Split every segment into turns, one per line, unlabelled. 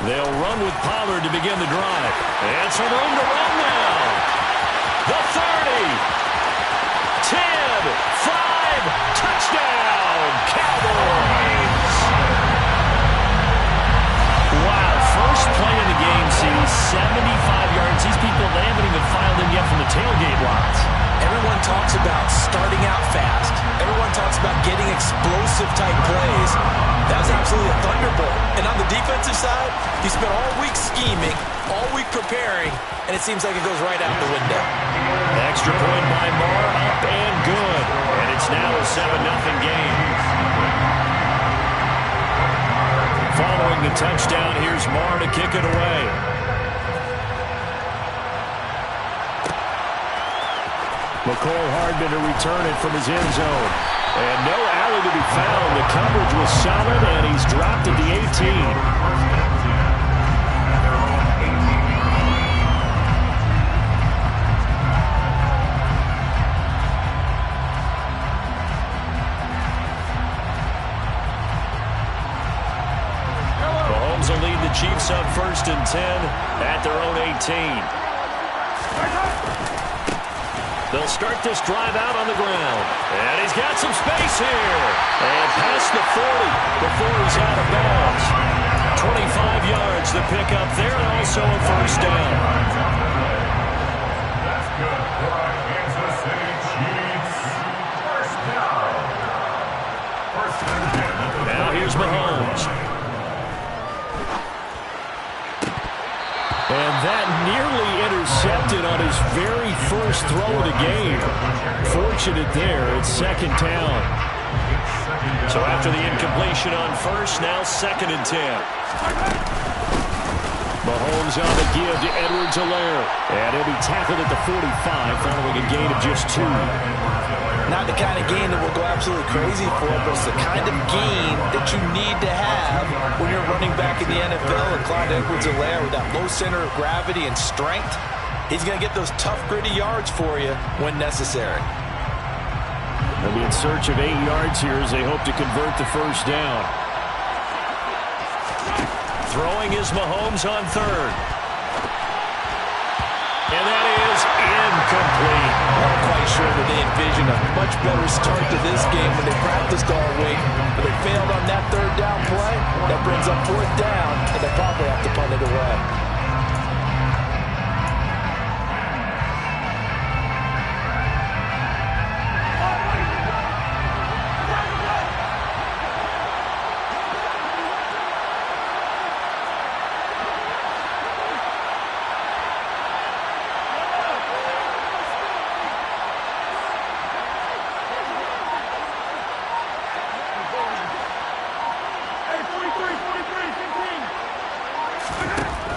They'll run with Pollard to begin the drive. And some room to run now. The 30. 10. 5. Touchdown, Cowboys. Wow, first play of the game sees 75 yards. These people, they haven't even filed in yet from the tailgate lots.
Everyone talks about starting out fast. Everyone talks about getting explosive-type plays. That was absolutely a thunderbolt. And on the defensive side, you spent all week scheming, all week preparing, and it seems like it goes right out the window.
Extra point by Marr, up and good. And it's now a 7-0 game. Following the touchdown, here's Marr to kick it away. McCole Hardman to return it from his end zone. And no alley to be found. The coverage was solid, and he's dropped at the 18. Mahomes will lead the Chiefs up 1st and 10 at their own 18. They'll start this drive out on the ground. And he's got some space here. And past the 40 before he's out of bounds. 25 yards the pick up there, and also a first down.
That's good for our Kansas City Chiefs. First down. First and 10.
Now here's Mahomes. And that nearly intercepted on his very first throw of the game. Fortunate there. It's 2nd down. So after the incompletion on first, now 2nd and 10. Mahomes on the give to Edwards-Helaire. And he'll be tackled at the 45 following a gain of just 2.
Not the kind of gain that will go absolutely crazy for, but it's the kind of gain that you need to have when you're running back in the NFL. And Clyde Edwards-Helaire, with that low center of gravity and strength, he's going to get those tough, gritty yards for you when necessary.
They'll be in search of 8 yards here as they hope to convert the first down. Throwing is Mahomes on 3rd. And that is incomplete.
I'm quite sure that they envisioned a much better start to this game when they practiced all week, but they failed on that 3rd down play. That brings up 4th down, and they probably have to punt it away.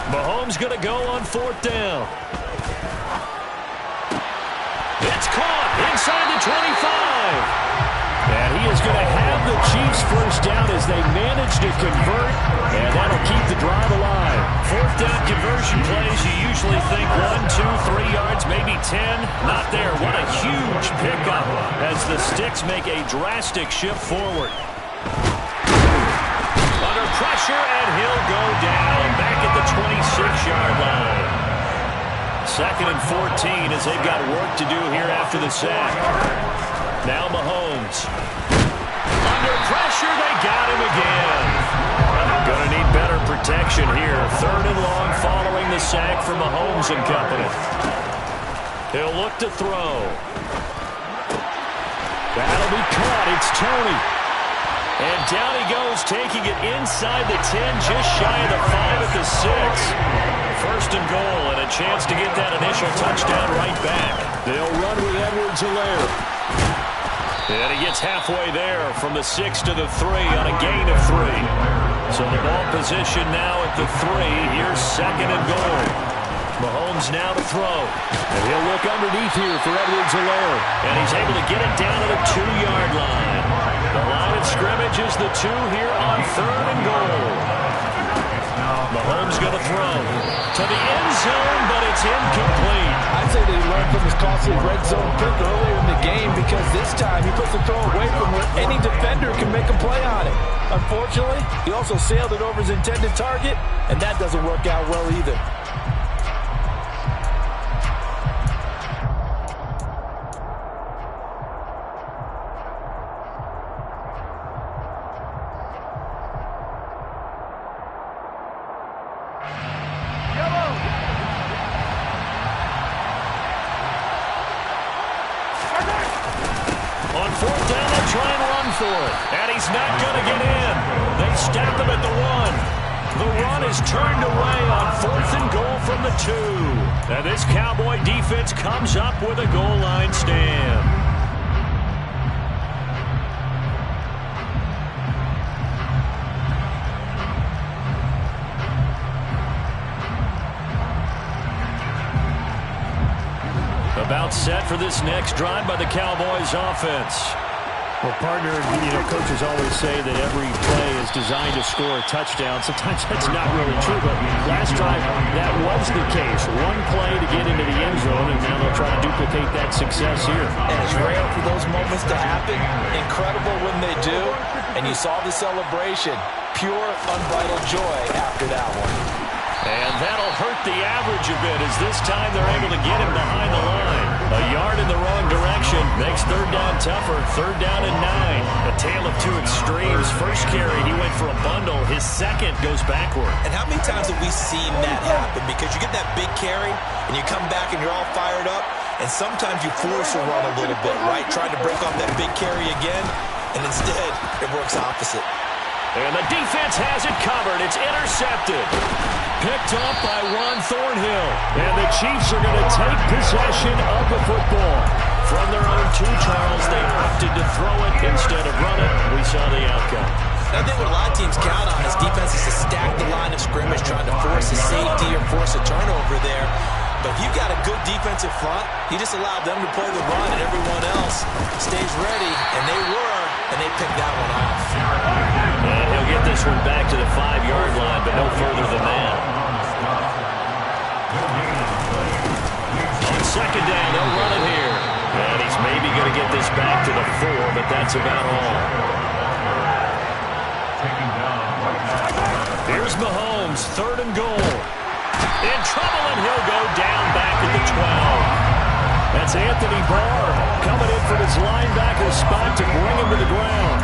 Mahomes going to go on 4th down. It's caught inside the 25. And he is going to have the Chiefs first down as they manage to convert, and that'll keep the drive alive. 4th down conversion plays, you usually think 1, 2, 3 yards, maybe 10. Not there. What a huge pickup as the Sticks make a drastic shift forward. Under pressure, and he'll go down back at the 26-yard line. 2nd and 14 as they've got work to do here after the sack. Now Mahomes. Under pressure, they got him again. Going to need better protection here. 3rd and long following the sack from Mahomes and company. He'll look to throw. That'll be caught. It's Toney. And down he goes, taking it inside the 10, just shy of the 5 at the 6. 1st and goal, and a chance to get that initial touchdown right back. They'll run with Edwards-Helaire. And he gets halfway there from the 6 to the 3 on a gain of 3. So the ball position now at the 3. Here's 2nd and goal. Mahomes now to throw. And he'll look underneath here for Edwards-Helaire. And he's able to get it down to the 2-yard line. The line of scrimmage is the 2 here on 3rd and goal. Holmes going to throw to the end zone, but it's incomplete.
I'd say that he learned from his costly red zone pick earlier in the game, because this time he puts the throw away from where any defender can make a play on it. Unfortunately, he also sailed it over his intended target, and that doesn't work out well either.
On fourth down, they'll try and run for it. And he's not going to get in. They stop him at the 1. The run is turned away on 4th and goal from the 2. And this Cowboy defense comes up with a goal line stand. About set for this next drive by the Cowboys offense.
Well, partner, coaches always say that every play is designed to score a touchdown. Sometimes that's not really true, but last drive, that was the case. One play to get into the end zone, and now they'll try to duplicate that success here.
And it's rare for those moments to happen. Incredible when they do. And you saw the celebration. Pure, unbridled joy after that one.
And that'll hurt the average a bit, as this time they're able to get him behind the line. A yard in the wrong direction makes third down tougher. Third down and 9. A tale of two extremes. First carry, he went for a bundle. His second goes backward.
And how many times have we seen that happen? Because you get that big carry, and you come back and you're all fired up, and sometimes you force a run a little bit, right? Trying to break off that big carry again, and instead it works opposite.
And the defense has it covered. It's intercepted. Picked up by Juan Thornhill. And the Chiefs are going to take possession of the football. From their own 2, Charles, they opted to throw it instead of run it. We saw the outcome.
I think what a lot of teams count on is defenses to stack the line of scrimmage, trying to force a safety or force a turnover there. But if you've got a good defensive front, you just allow them to play the run, and everyone else stays ready, and they were, and they picked that one off.
And he'll get this one back to the 5-yard line, but no further than that. On second down, they'll run it here. And he's maybe going to get this back to the 4, but that's about all. Here's Mahomes, 3rd and goal. In trouble, and he'll go down back at the 12. That's Anthony Barr coming in from his linebacker spot to bring him to the ground.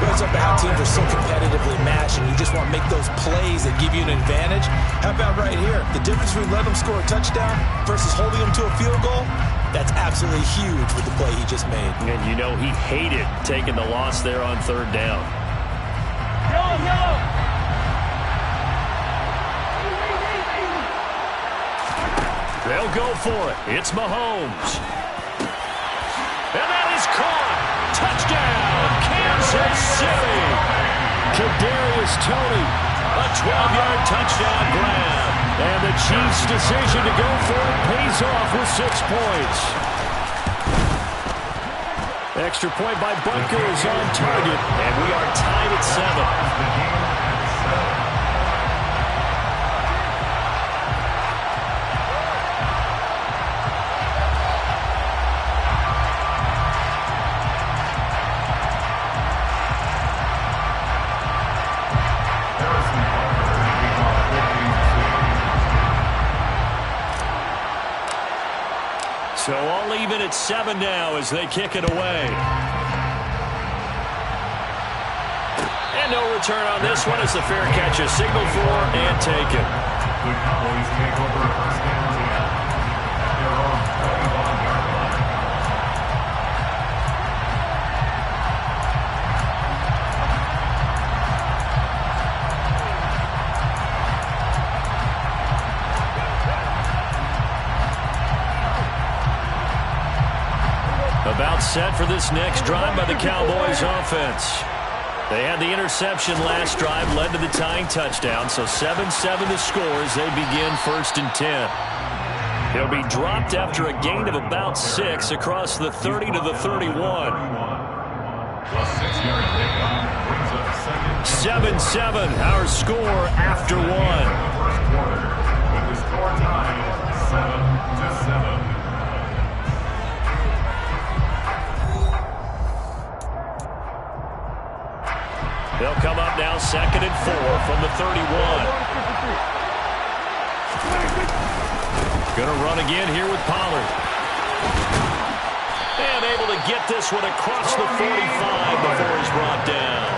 Goes up to how teams are so competitively matched, and you just want to make those plays that give you an advantage. How about right here? The difference between letting them score a touchdown versus holding them to a field goal, that's absolutely huge with the play he just made.
And you know he hated taking the loss there on 3rd down. They'll go for it. It's Mahomes. And that is caught. Touchdown, Kansas City. Kadarius Toney, a 12-yard touchdown grab. And the Chiefs' decision to go for it pays off with 6 points. Extra point by Butker is on target, and we are tied at 7. So all even at 7 now as they kick it away. And no return on this one as the fair catch is signaled for and taken.
The Cowboys take over first and 10 at their own 31-yard line.
About set for this next drive by the Cowboys offense. They had the interception last drive, led to the tying touchdown, so 7-7 the score as they begin 1st and 10. He'll be dropped after a gain of about 6 across the 30 to the 31.
The 6-yard pickup brings up 2nd.
7-7, our score after 1.
quarter, with the score tied 7-7.
They'll come up now 2nd and 4 from the 31. Gonna run again here with Pollard. And able to get this one across the 45 before he's brought down.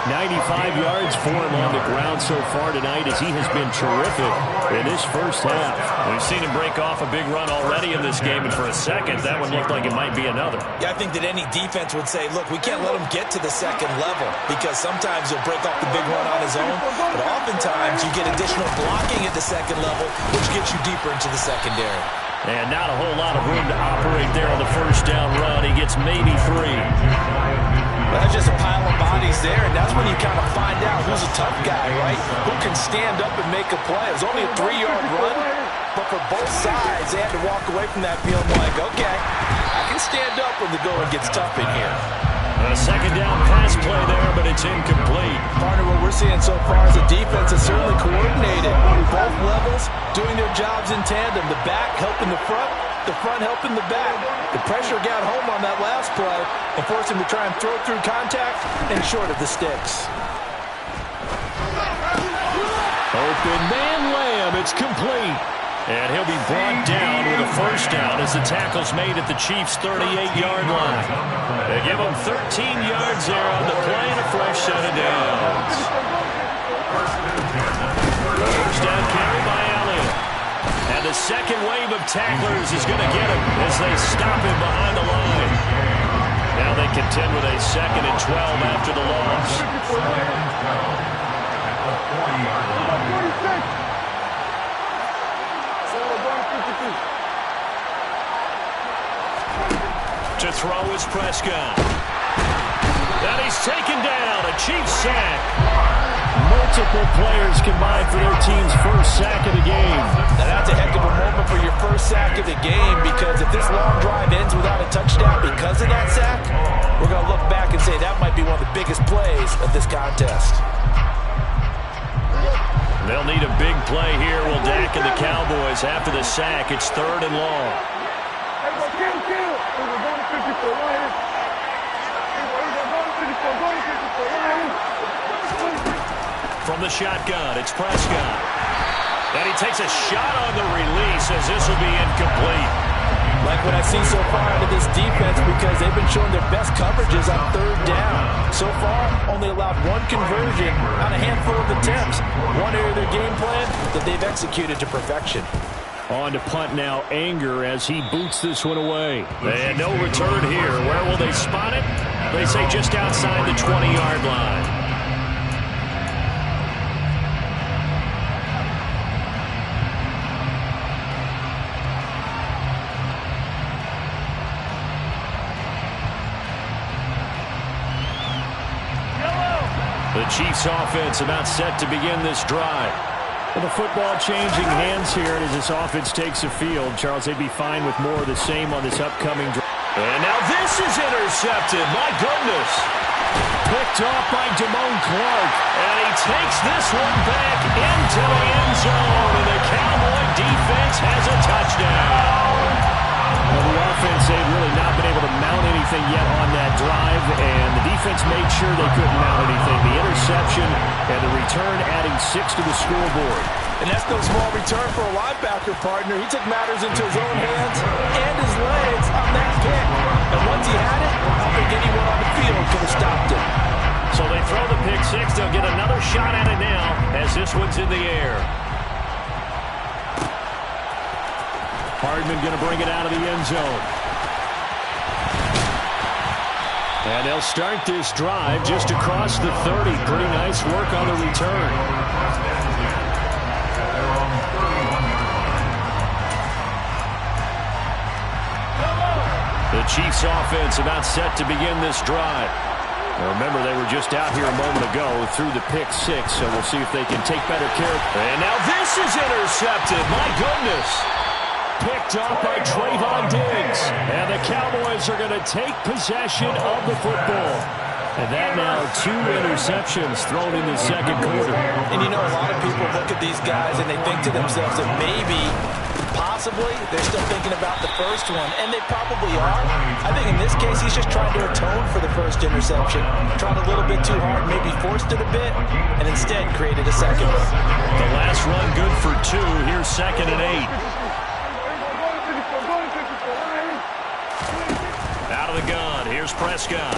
95 yards for him on the ground so far tonight as he has been terrific in this first half.
We've seen him break off a big run already in this game, and for a second, that one looked like it might be another.
Yeah, I think that any defense would say, look, we can't let him get to the second level because sometimes he'll break off the big run on his own, but oftentimes you get additional blocking at the second level, which gets you deeper into the secondary.
And not a whole lot of room to operate there on the first down run. He gets maybe 3.
That's just a pile of bodies there, and that's when you kind of find out who's a tough guy, right? Who can stand up and make a play. It was only a 3-yard run, but for both sides, they had to walk away from that feeling like, okay, I can stand up when the going gets tough in here.
A second down pass play there, but it's incomplete.
Partner, what we're seeing so far is the defense is certainly coordinated. Both levels doing their jobs in tandem. The back helping the front helping the back. The pressure got home on that last play and forced him to try and throw through contact and short of the sticks.
Open man Lamb, it's complete. And he'll be brought down with a first down as the tackle's made at the Chiefs' 38-yard line. They give him 13 yards there on the play and a fresh set of downs. First down carry by Elliott. And the second wave of tacklers is going to get him as they stop him behind the line. Now they contend with a 2nd and 12 after the loss. To throw is Prescott. And he's taken down. A Chiefs sack.
Multiple players combined for their team's first sack of the game.
Now that's a heck of a moment for your first sack of the game, because if this long drive ends without a touchdown because of that sack, we're going to look back and say that might be one of the biggest plays of this contest.
They'll need a big play here. Will Dak and the Cowboys after the sack. It's 3rd and long. From the shotgun, it's Prescott. And he takes a shot on the release as this will be incomplete.
Like what I see so far out of this defense, because they've been showing their best coverages on 3rd down. So far, only allowed 1 conversion on a handful of attempts. One area of their game plan that they've executed to perfection.
On to punt now, Anger as he boots this one away.
And no return here. Where will they spot it? They say just outside the 20-yard line. The Chiefs offense about set to begin this drive.
Well, the football changing hands here as this offense takes the field. Charles, they'd be fine with more of the same on this upcoming drive.
And now this is intercepted. My goodness.
Picked off by Damone Clark.
And he takes this one back into the end zone. And the Cowboy defense has a touchdown.
Well, the offense, they've really not been able to mount anything yet on that drive, and the defense made sure they couldn't mount anything. The interception and the return adding 6 to the scoreboard.
And that's no small return for a linebacker, partner. He took matters into his own hands and his legs on that pick. And once he had it, I don't think anyone on the field could have stopped it.
So they throw the pick 6. They'll get another shot at it now as this one's in the air.
Hardman going to bring it out of the end zone. And they'll start this drive just across the 30. Pretty nice work on the return.
The Chiefs offense about set to begin this drive.
Now remember, they were just out here a moment ago through the pick 6, so we'll see if they can take better care.
And now this is intercepted. My goodness.
Picked off by Trayvon Diggs. And the Cowboys are going to take possession of the football. And that now 2 interceptions thrown in the second quarter.
And you know, a lot of people look at these guys and they think to themselves that maybe, possibly, they're still thinking about the first one, and they probably are. I think in this case, he's just trying to atone for the first interception. Tried a little bit too hard, maybe forced it a bit, and instead created a second one.
The last run good for 2. Here's 2nd and 8. Out of the gun. Here's Prescott.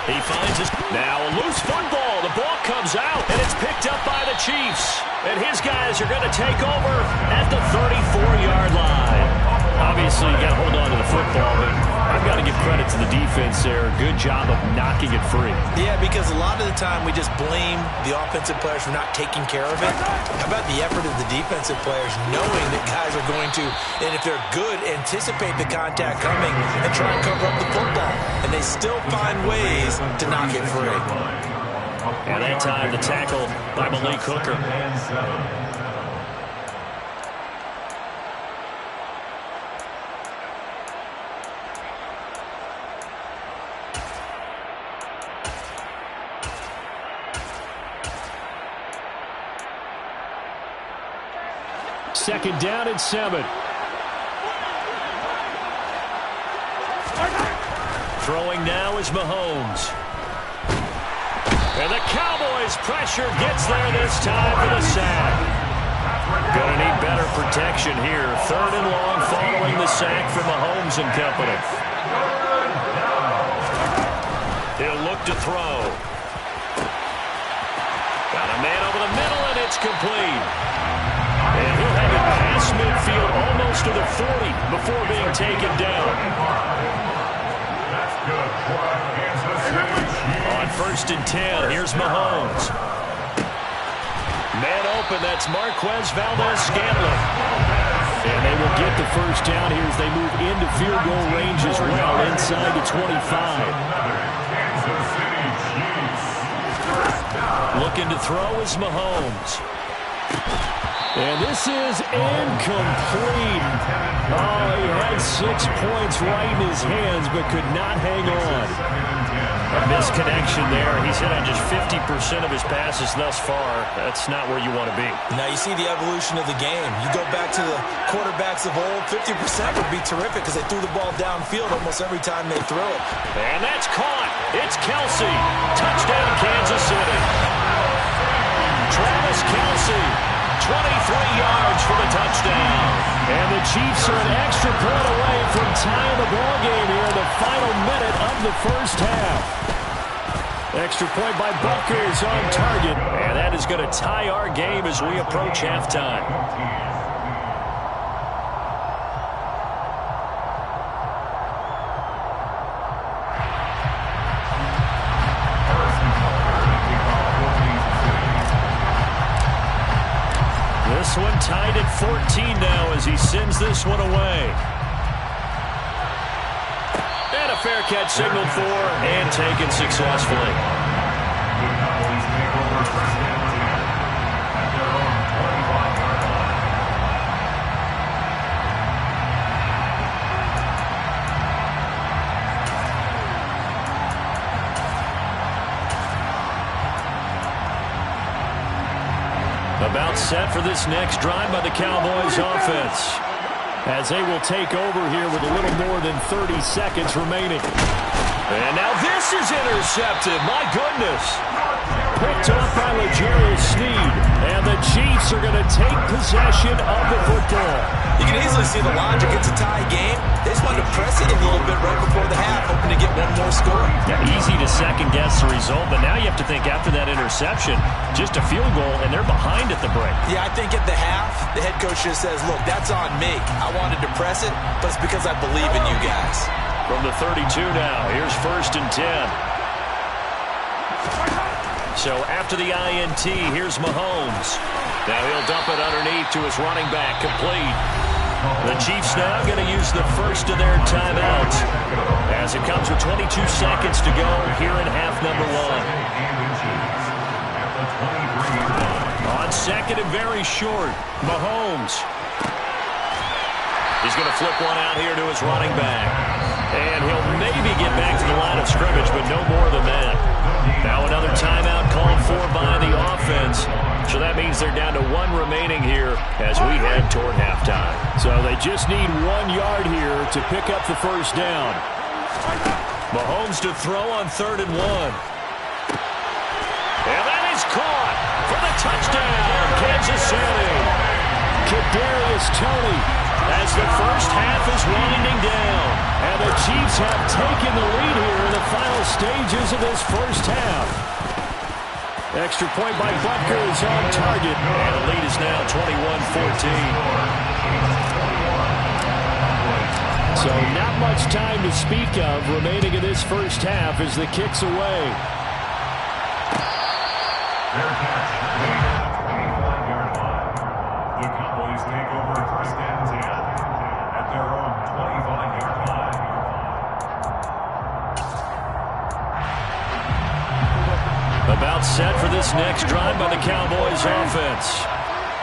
He finds his... Now a loose football. The ball comes out, and it's picked up by the Chiefs. And his guys are going to take over at the 34-yard line. Obviously, you got to hold on to the football, but I've got to give credit to the defense there. Good job of knocking it free.
Yeah, because a lot of the time we just blame the offensive players for not taking care of it. How about the effort of the defensive players knowing that guys are going to, and if they're good, anticipate the contact coming and try and cover up the football. And they still find ways to knock it free.
And that time, the tackle by Malik Hooker.
Second down and 7.
Throwing now is Mahomes. And the Cowboys' pressure gets there this time for the sack. Gonna need better protection here. 3rd and long following the sack from Mahomes and company. He'll look to throw. Got a man over the middle, and it's complete. And he'll have it past midfield almost to the 40 before being taken down. On 1st and 10, here's Mahomes. Man open, that's Marquez Valdes-Scantling. And they will get the first down here as they move into field goal range as well, inside the 25. Looking to throw is Mahomes.
And this is incomplete. Oh, he had 6 points right in his hands, but could not hang on.
A misconnection there. He's hit on just 50% of his passes thus far. That's not where you want to be.
Now you see the evolution of the game. You go back to the quarterbacks of old, 50% would be terrific because they threw the ball downfield almost every time they threw it.
And that's caught. It's Kelce. Touchdown, Kansas City. Travis Kelce. 23 yards for the touchdown.
And the Chiefs are an extra point away from tying the ball game here in the final minute of the first half. Extra point by Butker is on target.
And that is going to tie our game as we approach halftime. This one tied at 14 now as he sends this one away. And a fair catch signaled for and taken successfully. About set for this next drive by the Cowboys offense.
As they will take over here with a little more than 30 seconds remaining.
And now this is intercepted. My goodness.
Picked off by L'Jarius Sneed. And the Chiefs are going to take possession of the football.
You can easily see the logic. It's a tie game. They just wanted to press it a little bit right before the half, hoping to get one more score.
Yeah, easy to second-guess the result, but now you have to think after that interception, just a field goal, and they're behind at the break.
Yeah, I think at the half, the head coach just says, look, that's on me. I wanted to press it, but it's because I believe in you guys.
From the 32 now, here's 1st and 10. So after the INT, here's Mahomes. Now he'll dump it underneath to his running back, complete. The Chiefs now going to use the first of their timeouts as it comes with 22 seconds to go here in half number 1. On 2nd and very short, Mahomes. He's going to flip one out here to his running back. And he'll maybe get back to the line of scrimmage, but no more than that. Now another timeout called for by the offense. So that means they're down to 1 remaining here as we head toward halftime.
So they just need 1 yard here to pick up the first down.
Mahomes to throw on 3rd and 1. And that is caught for the touchdown, Kansas City.
Kadarius Toney
as the first half is winding down.
And the Chiefs have taken the lead here in the final stages of this first half. Extra point by Butker is on target.
And the lead is now 21-14.
So not much time to speak of remaining in this first half as the kick's away.
Their catch made at the 25-yard line. The Cowboys take over 1st and 10 at their own 25-yard line.
About set for this next drive by the Cowboys offense.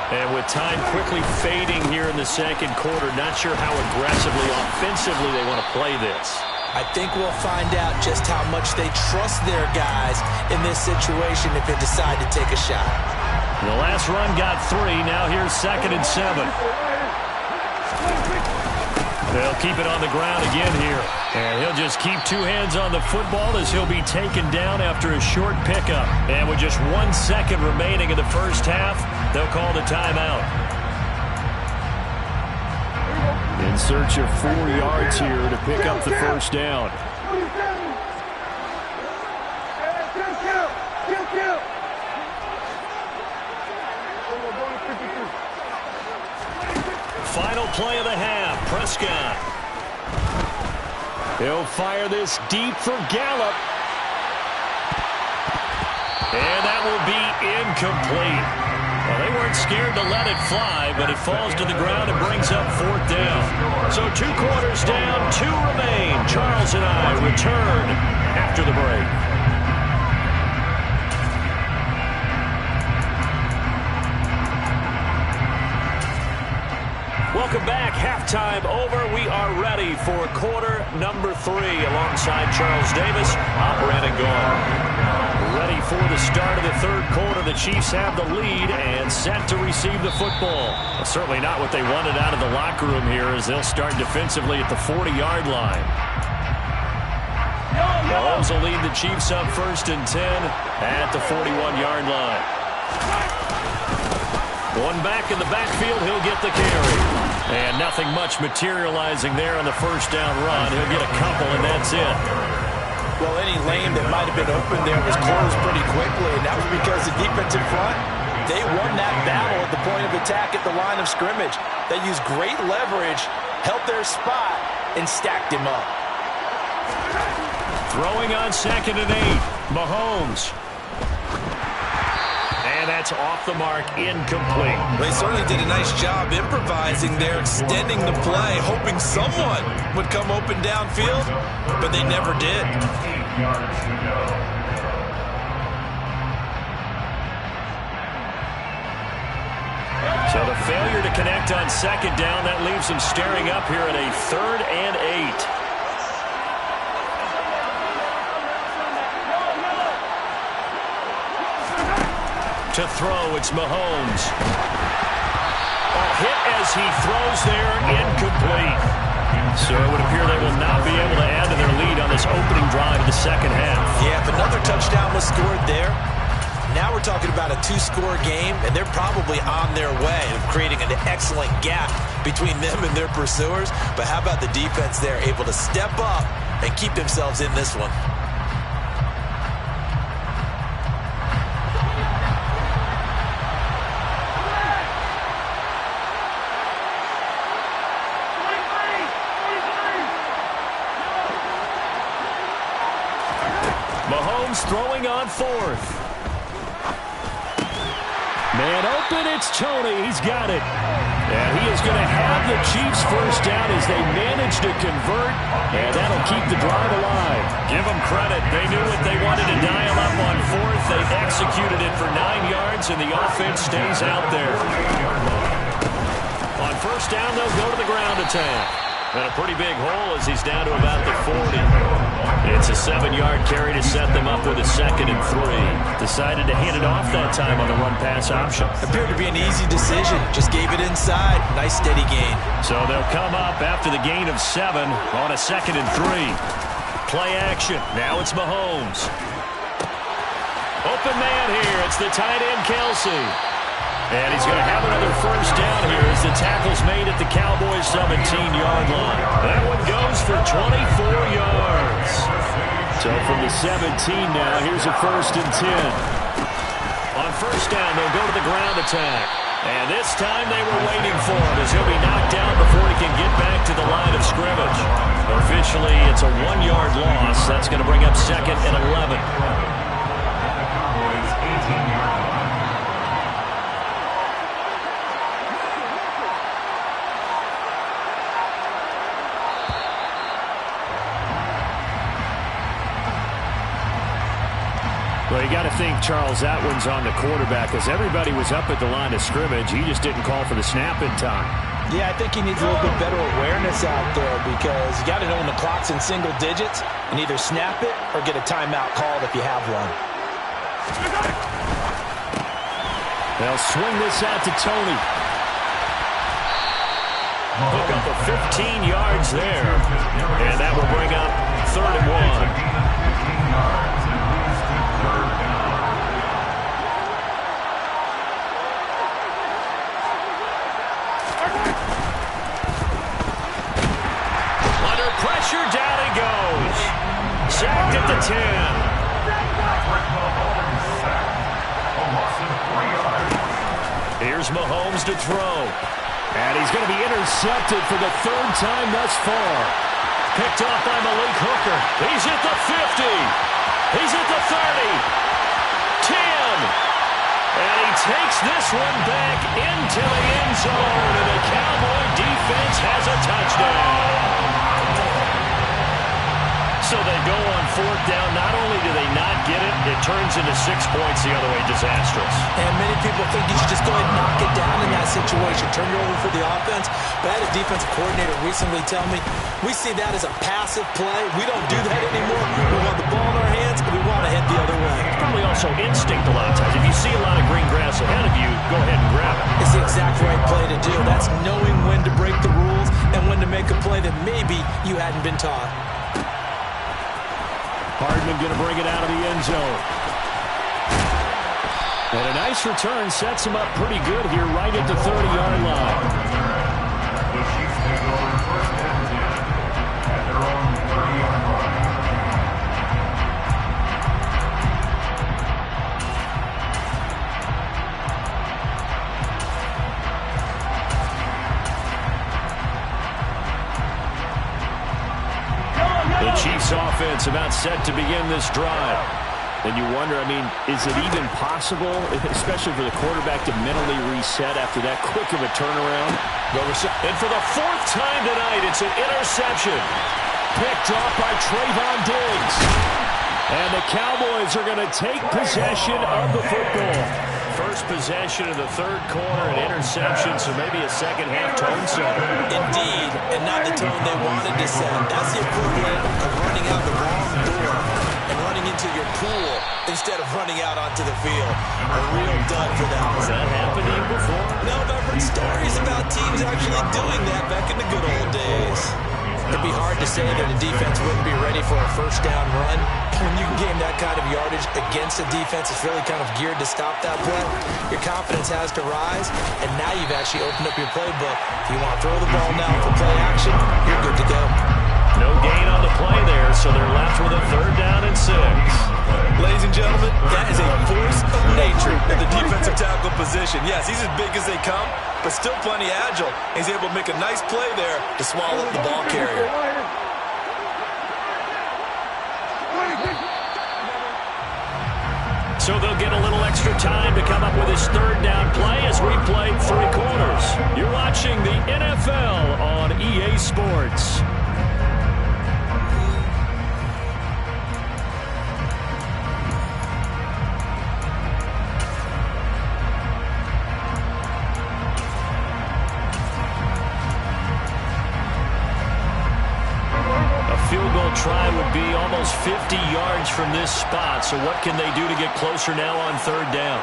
And with time quickly fading here in the second quarter, not sure how aggressively, offensively they want to play this.
I think we'll find out just how much they trust their guys in this situation if they decide to take a shot.
The last run got 3. Now here's 2nd and 7. They'll keep it on the ground again here. And he'll just keep 2 hands on the football as he'll be taken down after a short pickup. And with just 1 second remaining in the first half, they'll call the timeout.
In search of 4 yards here to pick up the first down.
Final play of the half, Prescott.
He'll fire this deep for Gallup.
And that will be incomplete. Well, they weren't scared to let it fly, but it falls to the ground and brings up 4th down. So 2 quarters down, 2 remain. Charles and I return after the break. Welcome back. Halftime over. We are ready for quarter number 3 alongside Charles Davis. I'm Brandon Gaul. Ready for the start of the 3rd quarter. The Chiefs have the lead and set to receive the football. Well, certainly not what they wanted out of the locker room here as they'll start defensively at the 40-yard line. Mahomes will lead the Chiefs up 1st and 10 at the 41-yard line. One back in the backfield, he'll get the carry. And nothing much materializing there on the first down run. He'll get a couple, and that's it.
Well, any lane that might have been open there was closed pretty quickly, and that was because the defensive front, they won that battle at the point of attack at the line of scrimmage. They used great leverage, held their spot, and stacked him up.
Throwing on 2nd and 8, Mahomes. And that's off the mark, incomplete.
They certainly did a nice job improvising there, extending the play, hoping someone would come open downfield, but they never did.
8 yards to go.
So the failure to connect on 2nd down, that leaves them staring up here at a 3rd and 8. To throw, it's Mahomes. Hit as he throws there, incomplete. So it would appear they will not be able to add to their lead on this opening drive of the second half.
Yeah, if another touchdown was scored there, now we're talking about a 2-score game, and they're probably on their way of creating an excellent gap between them and their pursuers. But how about the defense there, able to step up and keep themselves in this one?
Mahomes throwing on 4th.
Man open, it's Toney. He's got it. And he is going to have the Chiefs first down as they manage to convert, and that'll keep the drive alive.
Give them credit. They knew what they wanted to dial up on 4th. They executed it for 9 yards, and the offense stays out there. On 1st down, they'll go to the ground attack. And a pretty big hole as he's down to about the 40. It's a 7-yard carry to set them up with a 2nd and 3. Decided to hand it off that time on the run-pass option.
Appeared to be an easy decision. Just gave it inside. Nice steady gain.
So they'll come up after the gain of 7 on a 2nd and 3. Play action. Now it's Mahomes. Open man here. It's the tight end, Kelsey. And he's going to have another first down here as the tackle's made at the Cowboys' 17-yard line. That one goes for 24 yards. So from the 17 now, here's a 1st and 10. On first down, they'll go to the ground attack. And this time they were waiting for him as he'll be knocked down before he can get back to the line of scrimmage. Officially, it's a 1-yard loss. That's going to bring up 2nd and 11.
Cowboys 18-yard line.
Well, you got to think, Charles, that one's on the quarterback as everybody was up at the line of scrimmage. He just didn't call for the snap in time.
Yeah, I think he needs a little bit better awareness out there because you got to know when the clock's in single digits and either snap it or get a timeout called if you have one.
They'll swing this out to Tony.
Hook up a 15 yards there. And that will bring up 3rd and 1. Pressure, down he goes. Sacked at the 10. Here's Mahomes to throw.
And he's going to be intercepted for the 3rd time thus far.
Picked off by Malik Hooker. He's at the 50. He's at the 30. 10. And he takes this one back into the end zone. And the Cowboy defense has a touchdown. So they go on 4th down. Not only do they not get it, it turns into 6 points the other way. Disastrous.
And many people think you should just go ahead and knock it down in that situation. Turn it over for the offense. But I had a defensive coordinator recently tell me, we see that as a passive play. We don't do that anymore. We want the ball in our hands, and we want to head the other way.
It's probably also instinct a lot of times. If you see a lot of green grass ahead of you, go ahead and grab it.
It's the exact right play to do. That's knowing when to break the rules and when to make a play that maybe you hadn't been taught.
Hardman going to bring it out of the end zone. And a nice return sets him up pretty good here right at the 30-yard line.
The Chiefs take over 1st and 10 at their own 30-yard line.
The Chiefs offense about set to begin this drive. And you wonder, I mean, is it even possible, especially for the quarterback, to mentally reset after that quick of a turnaround?
And for the 4th time tonight, it's an interception. Picked off by Trayvon Diggs.
And the Cowboys are going to take possession of the football.
First possession of the 3rd quarter, an interception, so maybe a second-half tone setter.
Indeed, and not the tone they wanted to set. That's the equivalent of running out the wrong door and running into your pool instead of running out onto the field. A real dud for them.
Has that happened to you before?
No, but I've heard stories about teams actually doing that back in the good old days. It'd be hard to say that a defense wouldn't be ready for a 1st down run. When you can gain that kind of yardage against a defense that's really kind of geared to stop that play, your confidence has to rise, and now you've actually opened up your playbook. If you want to throw the ball now for play action, you're good to go.
No gain on the play there, so they're left with a 3rd down and 6.
Ladies and gentlemen, that is a force of nature at the defensive tackle position. Yes, he's as big as they come, but still plenty agile. He's able to make a nice play there to swallow up the ball carrier.
So they'll get a little extra time to come up with his 3rd down play as we play 3 quarters. You're watching the NFL on EA Sports. would be almost 50 yards from this spot. So what can they do to get closer now on third down?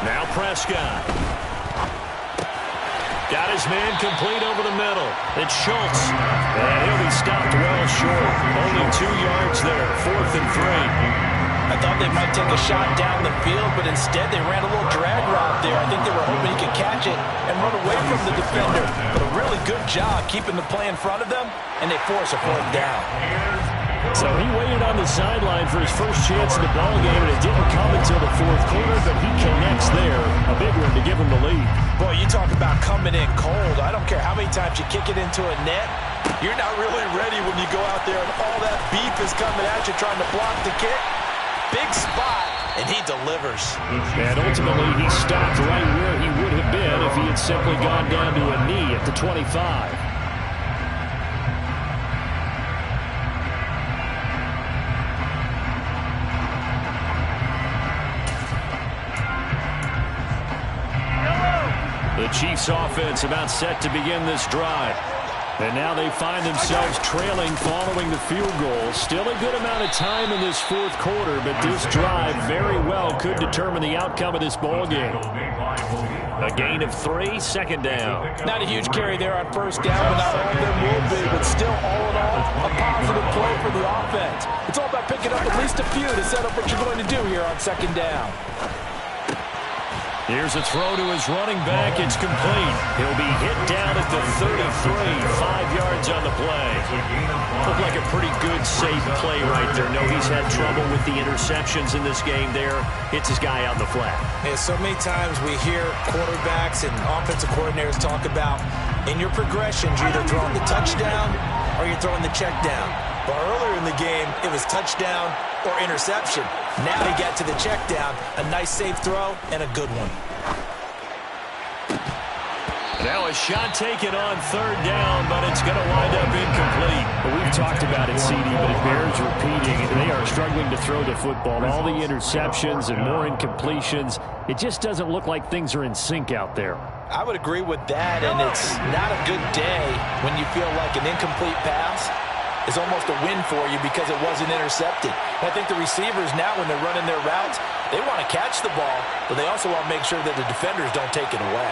Now Prescott. Got his man complete over the middle. It's Schultz. And he'll be stopped well short. Only 2 yards there. 4th and 3.
I thought they might take a shot down the field, but instead they ran a little drag route there. I think they were hoping he could catch it and run away from the defender. But a really good job keeping the play in front of them, and they force a 4th down.
So he waited on the sideline for his first chance in the ballgame, and it didn't come until the 4th quarter, but he connects there. A big one to give him the lead.
Boy, you talk about coming in cold. I don't care how many times you kick it into a net. You're not really ready when you go out there and all that beef is coming at you trying to block the kick. Big spot, and he delivers.
And ultimately, he stopped right where he would have been if he had simply gone down to a knee at the 25. The Chiefs offense about set to begin this drive. And now they find themselves trailing following the field goal. Still a good amount of time in this 4th quarter, but this drive very well could determine the outcome of this ball game.
A gain of 3, 2nd down.
Not a huge carry there on 1st down, but not all of them will be. But still, all in all, a positive play for the offense. It's all about picking up at least a few to set up what you're going to do here on 2nd down.
Here's a throw to his running back. It's complete. He'll be hit down at the 33, 5 yards on the play. Looked like a pretty good, safe play right there. No, he's had trouble with the interceptions in this game there. Hits his guy out in the flat.
And so many times we hear quarterbacks and offensive coordinators talk about in your progressions, you're either throwing the touchdown or you're throwing the check down. But earlier in the game, it was touchdown or interception. Now he got to the check down. A nice safe throw and a good one.
Now a shot taken on 3rd down, but it's going to wind up incomplete.
Well, we've talked about it, CD, but it bears repeating. They are struggling to throw the football. All the interceptions and more incompletions. It just doesn't look like things are in sync out there.
I would agree with that, and it's not a good day when you feel like an incomplete pass is almost a win for you because it wasn't intercepted. And I think the receivers now, when they're running their routes, they want to catch the ball, but they also want to make sure that the defenders don't take it away.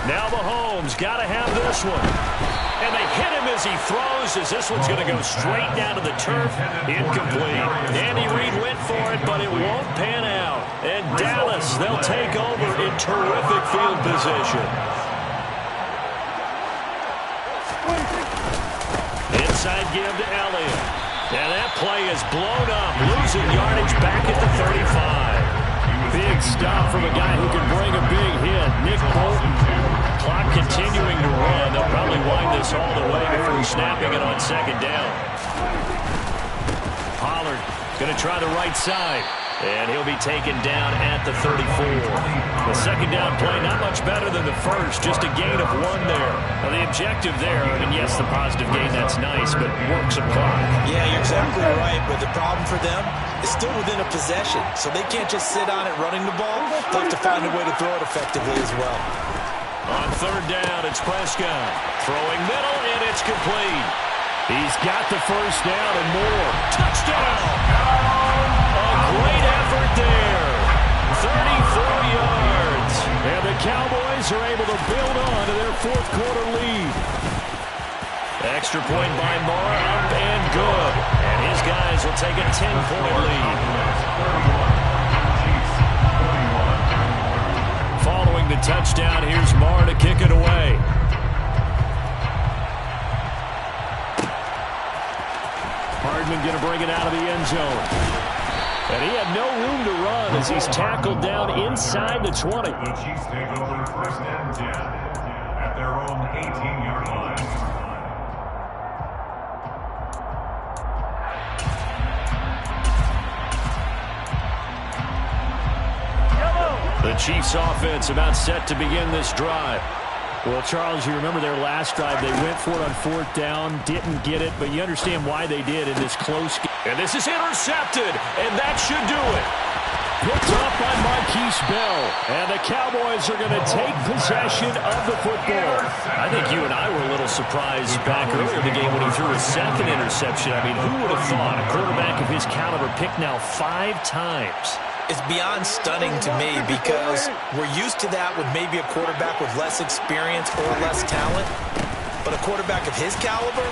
Now Mahomes got to have this one. And they hit him as he throws, as this one's going to go straight down to the turf. Incomplete. Andy Reid went for it, but it won't pan out. And Dallas, they'll take over in terrific field position. Inside give to Elliott. And that play is blown up, losing yardage back at the 35.
Big stop from a guy who can bring a big hit. Nick Bolton.
Clock continuing to run. They'll probably wind this all the way before snapping it on 2nd down. Pollard going to try the right side. And he'll be taken down at the 34. The 2nd down play, not much better than the first, just a gain of 1 there. Now the objective there, and yes, the positive gain, that's nice, but work some clock.
Yeah, you're exactly right, but the problem for them is still within a possession, so they can't just sit on it running the ball. They'll have to find a way to throw it effectively as well.
On 3rd down, it's Prescott. Throwing middle, and it's complete.
He's got the first down and more.
Touchdown! A great effort there. 34 yards.
And the Cowboys are able to build on to their 4th quarter lead.
Extra point by Mara, up and good. And his guys will take a 10-point lead. Following the touchdown, here's Mara to kick it away. Hardman going to bring it out of the end zone. And he had no room to run as he's tackled down inside the 20.
The Chiefs take over 1st and 10 at their own 18-yard line.
The Chiefs offense about set to begin this drive.
Well, Charles, you remember their last drive. They went for it on 4th down, didn't get it, but you understand why they did in this close game.
And this is intercepted, and that should do it.
Picked off by Marquise Bell. And the Cowboys are going to take possession of the football.
I think you and I were a little surprised back earlier in the game when he threw his second interception. I mean, who would have thought a quarterback of his caliber picked now 5 times?
It's beyond stunning to me because we're used to that with maybe a quarterback with less experience or less talent. But a quarterback of his caliber,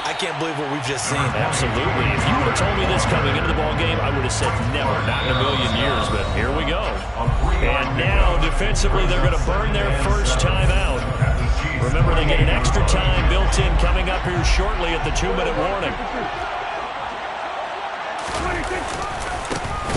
I can't believe what we've just seen.
Absolutely. If you would have told me this coming into the ballgame, I would have said never, not in a million years, but here we go. And now, defensively, they're going to burn their first time out. Remember, they get an extra time built in coming up here shortly at the 2-minute warning.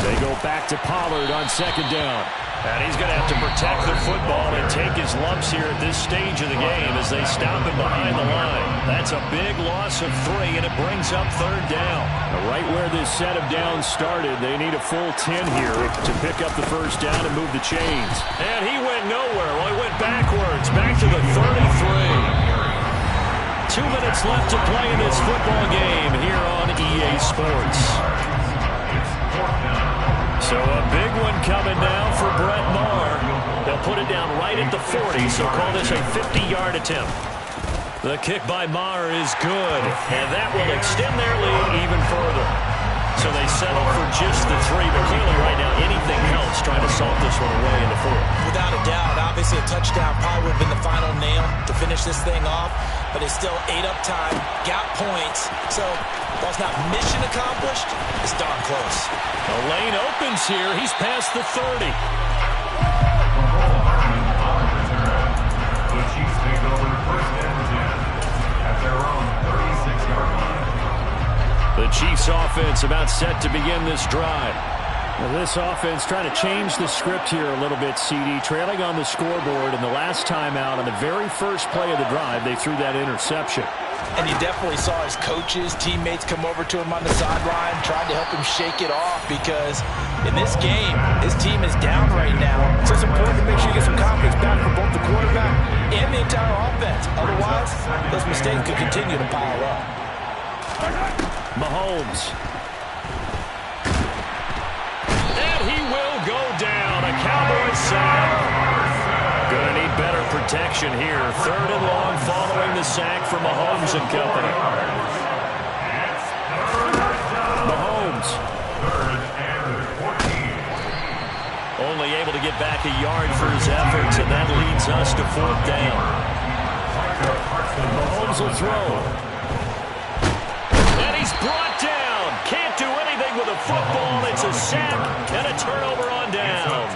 They go back to Pollard on second down.
And he's going to have to protect the football and take his lumps here at this stage of the game as they stop him behind the line. That's a big loss of 3, and it brings up third down.
Right where this set of downs started, they need a full 10 here to pick up the first down and move the chains.
And he went nowhere. Well, he went backwards, back to the 33. 2 minutes left to play in this football game here on EA Sports. So a big one coming now for Brett Maher. They'll put it down right at the 40, so call this a 50-yard attempt. The kick by Maher is good, and that will extend their lead even further. So they settle for just the 3, but clearly right now anything helps trying to salt this one away in the 4th.
Without a doubt, obviously a touchdown probably would have been the final nail to finish this thing off, but it's still ate up time, got points, so while it's not mission accomplished, it's darn close.
The lane opens here. He's past the 30.
The Chiefs take over first and 10 at their own 36-yard line.
The Chiefs offense about set to begin this drive.
Well, this offense trying to change the script here a little bit, CD. Trailing on the scoreboard, and the last time out on the very first play of the drive, they threw that interception.
And you definitely saw his coaches, teammates come over to him on the sideline, tried to help him shake it off because in this game, his team is down right now. So it's important to make sure you get some confidence back for both the quarterback and the entire offense. Otherwise, those mistakes could continue to pile up.
Mahomes.
And he will go down. A Cowboys sack. Going to need better protection here. 3rd and long following the sack from Mahomes and company.
Mahomes.
3rd and 14.
Only able to get back a yard for his efforts, and that leads us to 4th down.
Mahomes will throw.
And he's brought down. Can't do anything with a football. It's a sack and a turnover on downs.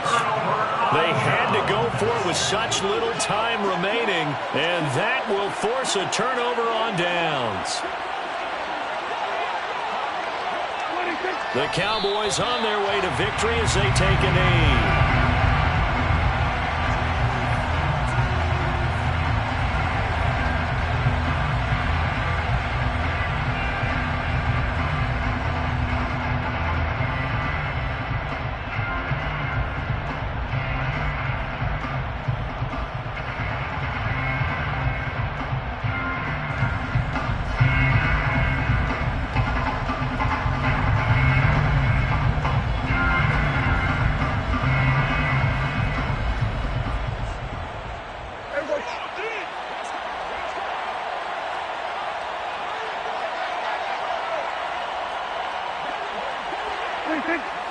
They had to go for it with such little time remaining, and that will force a turnover on downs. The Cowboys on their way to victory as they take a knee.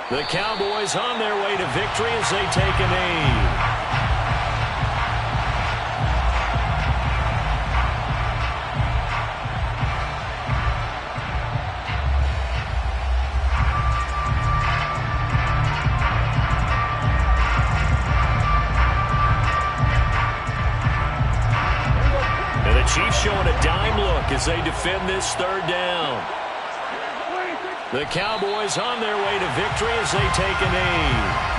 The Cowboys on their way to victory as they take a knee. And the Chiefs showing a dime look as they defend this 3rd down. The Cowboys on their way to victory as they take a knee.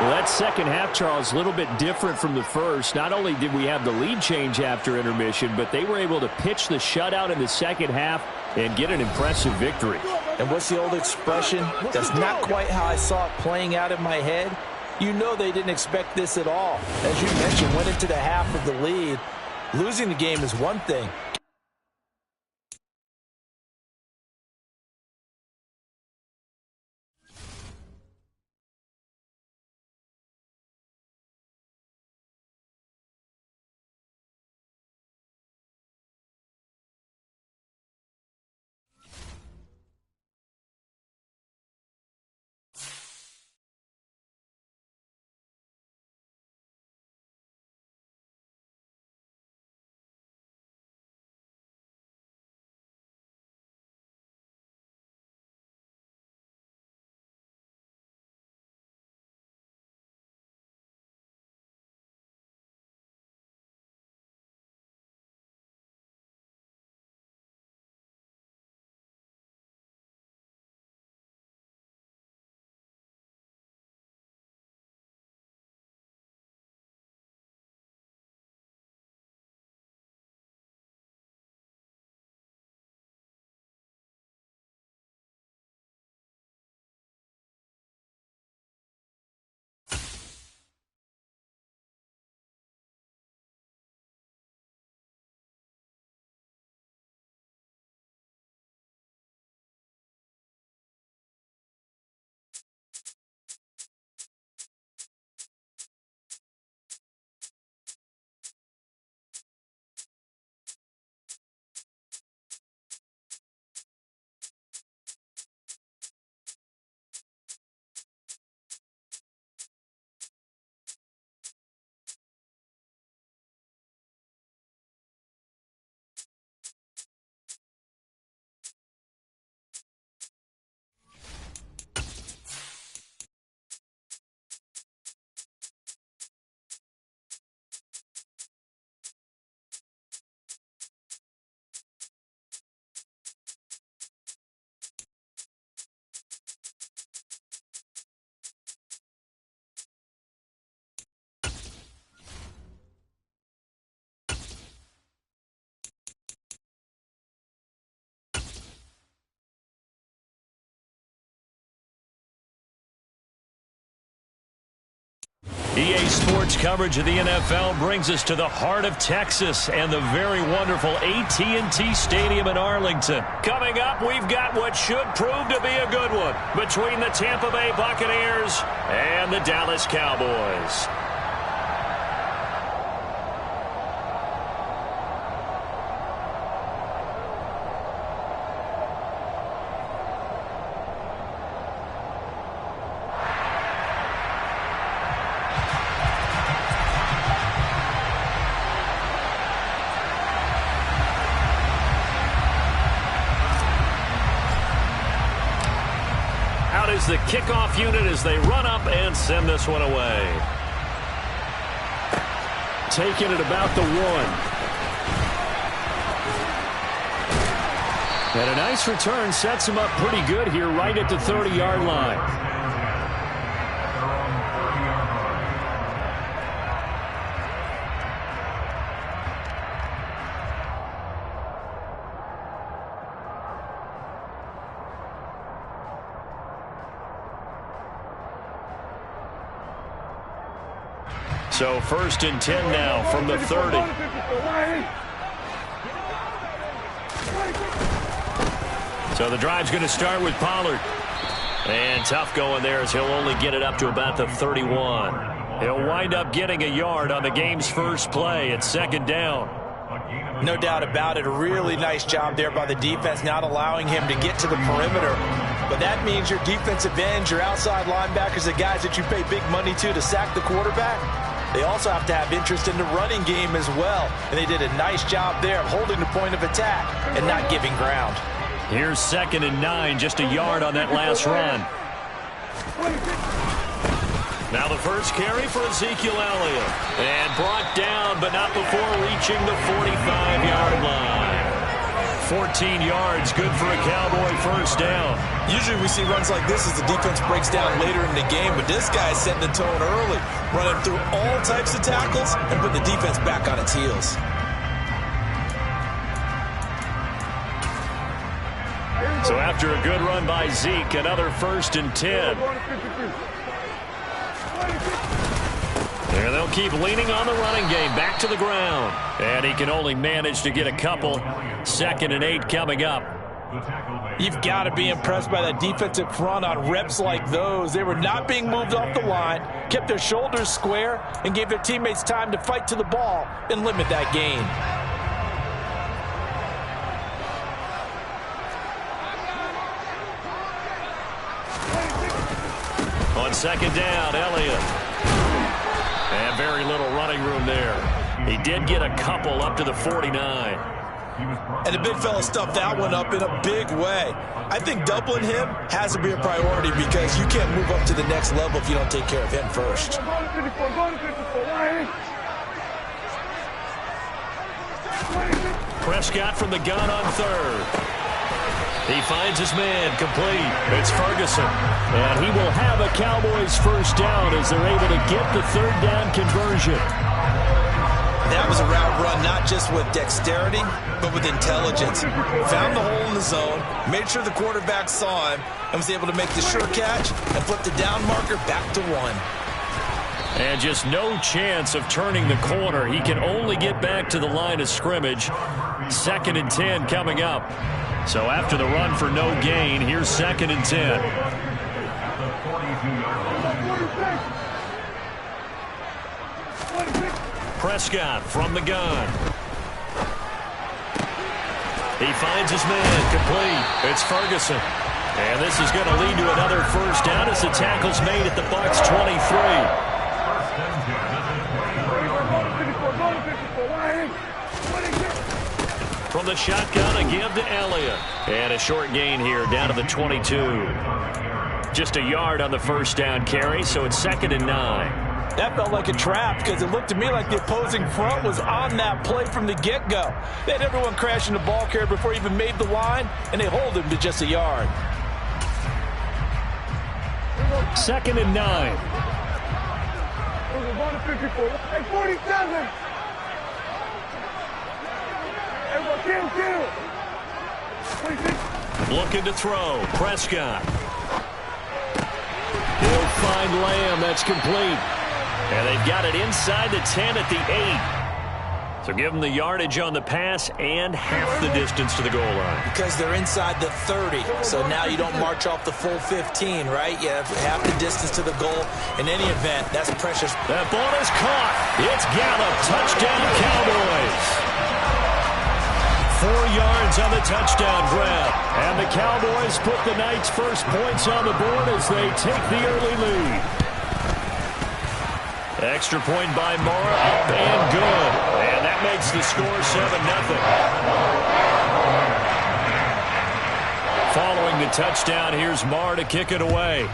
Well, that second half, Charles, a little bit different from the first. Not only did we have the lead change after intermission, but they were able to pitch the shutout in the second half and get an impressive victory.
And what's the old expression? That's not quite how I saw it playing out in my head. You know they didn't expect this at all. As you mentioned, went into the half of the lead. Losing the game is one thing.
EA Sports coverage of the NFL brings us to the heart of Texas and the very wonderful AT&T Stadium in Arlington. Coming up, we've got what should prove to be a good one between the Tampa Bay Buccaneers and the Dallas Cowboys. Is the kickoff unit as they run up and send this one away.
Taking it about the 1. And a nice return sets him up pretty good here right at the 30-yard line.
So 1st and 10 now from the 30. So the drive's going to start with Pollard. And tough going there as he'll only get it up to about the 31. He'll wind up getting a yard on the game's first play at 2nd down.
No doubt about it. A really nice job there by the defense, not allowing him to get to the perimeter. But that means your defensive ends, your outside linebackers, the guys that you pay big money to sack the quarterback, they also have to have interest in the running game as well. And they did a nice job there of holding the point of attack and not giving ground.
Here's 2nd and 9, just a yard on that last run. Now the first carry for Ezekiel Elliott. And brought down, but not before reaching the 45-yard line. 14 yards, good for a Cowboy first down.
Usually we see runs like this as the defense breaks down later in the game, but this guy is setting the tone early, running through all types of tackles and putting the defense back on its heels.
So after a good run by Zeke, another 1st and 10. There they'll keep leaning on the running game, back to the ground. And he can only manage to get a couple. 2nd and 8 coming up.
You've got to be impressed by that defensive front on reps like those. They were not being moved off the line, kept their shoulders square, and gave their teammates time to fight to the ball and limit that gain.
On 2nd down, Elliott. And very little running room there. He did get a couple up to the 49.
And the big fella stuffed that one up in a big way. I think doubling him has to be a priority because you can't move up to the next level if you don't take care of him first.
Prescott from the gun on 3rd. He finds his man, complete. It's Ferguson. And he will have a Cowboys first down as they're able to get the 3rd down conversion.
That was a route run not just with dexterity, but with intelligence. Found the hole in the zone, made sure the quarterback saw him, and was able to make the sure catch and flip the down marker back to 1.
And just no chance of turning the corner. He can only get back to the line of scrimmage. 2nd and 10 coming up. So after the run for no gain, here's 2nd and 10. Prescott from the gun. He finds his man, complete. It's Ferguson. And this is going to lead to another first down as the tackle's made at the Bucs 23. From the shotgun, a give to Elliott. And a short gain here, down to the 22. Just a yard on the first down carry, so it's 2nd and 9.
That felt like a trap because it looked to me like the opposing front was on that play from the get-go. They had everyone crashing the ball carrier before he even made the line, and they hold him to just a yard.
2nd and 9.
47.
Looking to throw. Prescott. He'll find Lamb. That's complete. And they've got it inside the 10 at the 8. So give them the yardage on the pass and half the distance to the goal line.
Because they're inside the 30. So now you don't march off the full 15, right? You have half the distance to the goal. In any event, that's precious.
That ball is caught. It's Gallup. Touchdown, Cowboys. 4 yards on the touchdown grab. And the Cowboys put the Knights' first points on the board as they take the early lead. Extra point by Mara, up and good. And that makes the score 7-0. Following the touchdown, here's Mara to kick it away.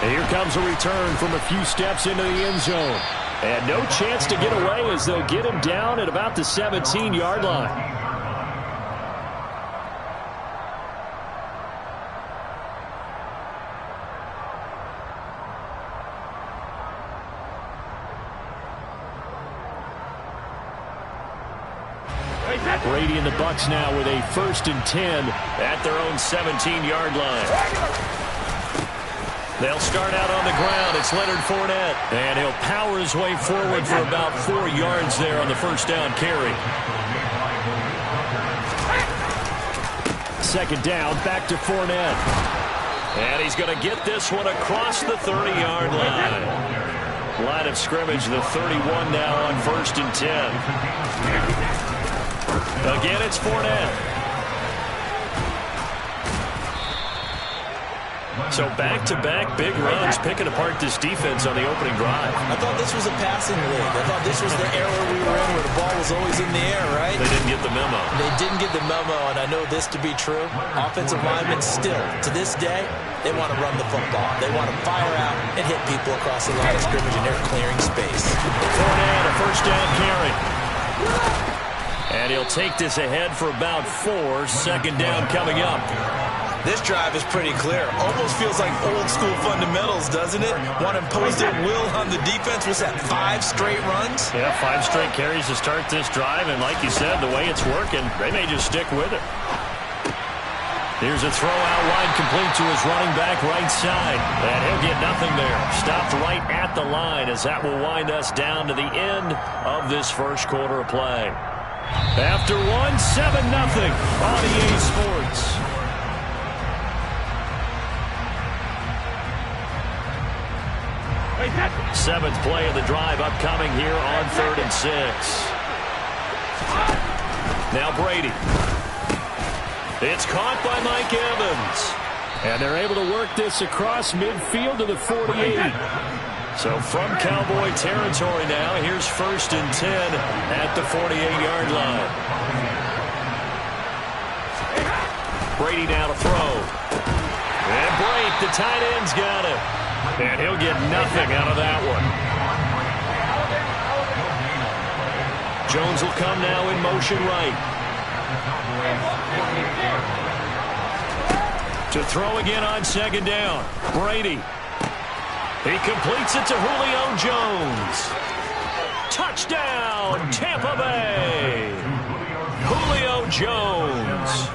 And here comes a return from a few steps into the end zone. And no chance to get away as they'll get him down at about the 17-yard line. Brady and the Bucs now with a 1st and 10 at their own 17-yard line. They'll start out on the ground. It's Leonard Fournette. And he'll power his way forward for about 4 yards there on the first down carry. 2nd down, back to Fournette. And he's going to get this one across the 30-yard line. Line of scrimmage, the 31 now on 1st and 10. Again, it's Fournette. So back-to-back big runs, picking apart this defense on the opening drive.
I thought this was a passing league. I thought this was the era we were in where the ball was always in the air, right?
They didn't get the memo.
They didn't get the memo, and I know this to be true. Offensive linemen still, to this day, They want to run the football. They want to fire out and hit people across the line of scrimmage, and they're clearing space.
Fournette, a first down carry. And he'll take this ahead for about 4. Second down coming up.
This drive is pretty clear. Almost feels like old school fundamentals, doesn't it? Want to impose their will on the defense. What's that, 5 straight runs?
Yeah, 5 straight carries to start this drive. And like you said, the way it's working, they may just stick with it. Here's a throw out wide, complete to his running back right side. And he'll get nothing there. Stopped right at the line as that will wind us down to the end of this first quarter of play. After 1, 7-0 on EA Sports. Seventh play of the drive upcoming here on 3rd and 6. Now Brady. It's caught by Mike Evans. And they're able to work this across midfield to the 48. So from Cowboy territory now, here's 1st and 10 at the 48-yard line. Brady now to throw. And Brate, the tight end's got it. And he'll get nothing out of that one. Jones will come now in motion right. To throw again on 2nd down. Brady. He completes it to Julio Jones. Touchdown, Tampa Bay. Julio Jones.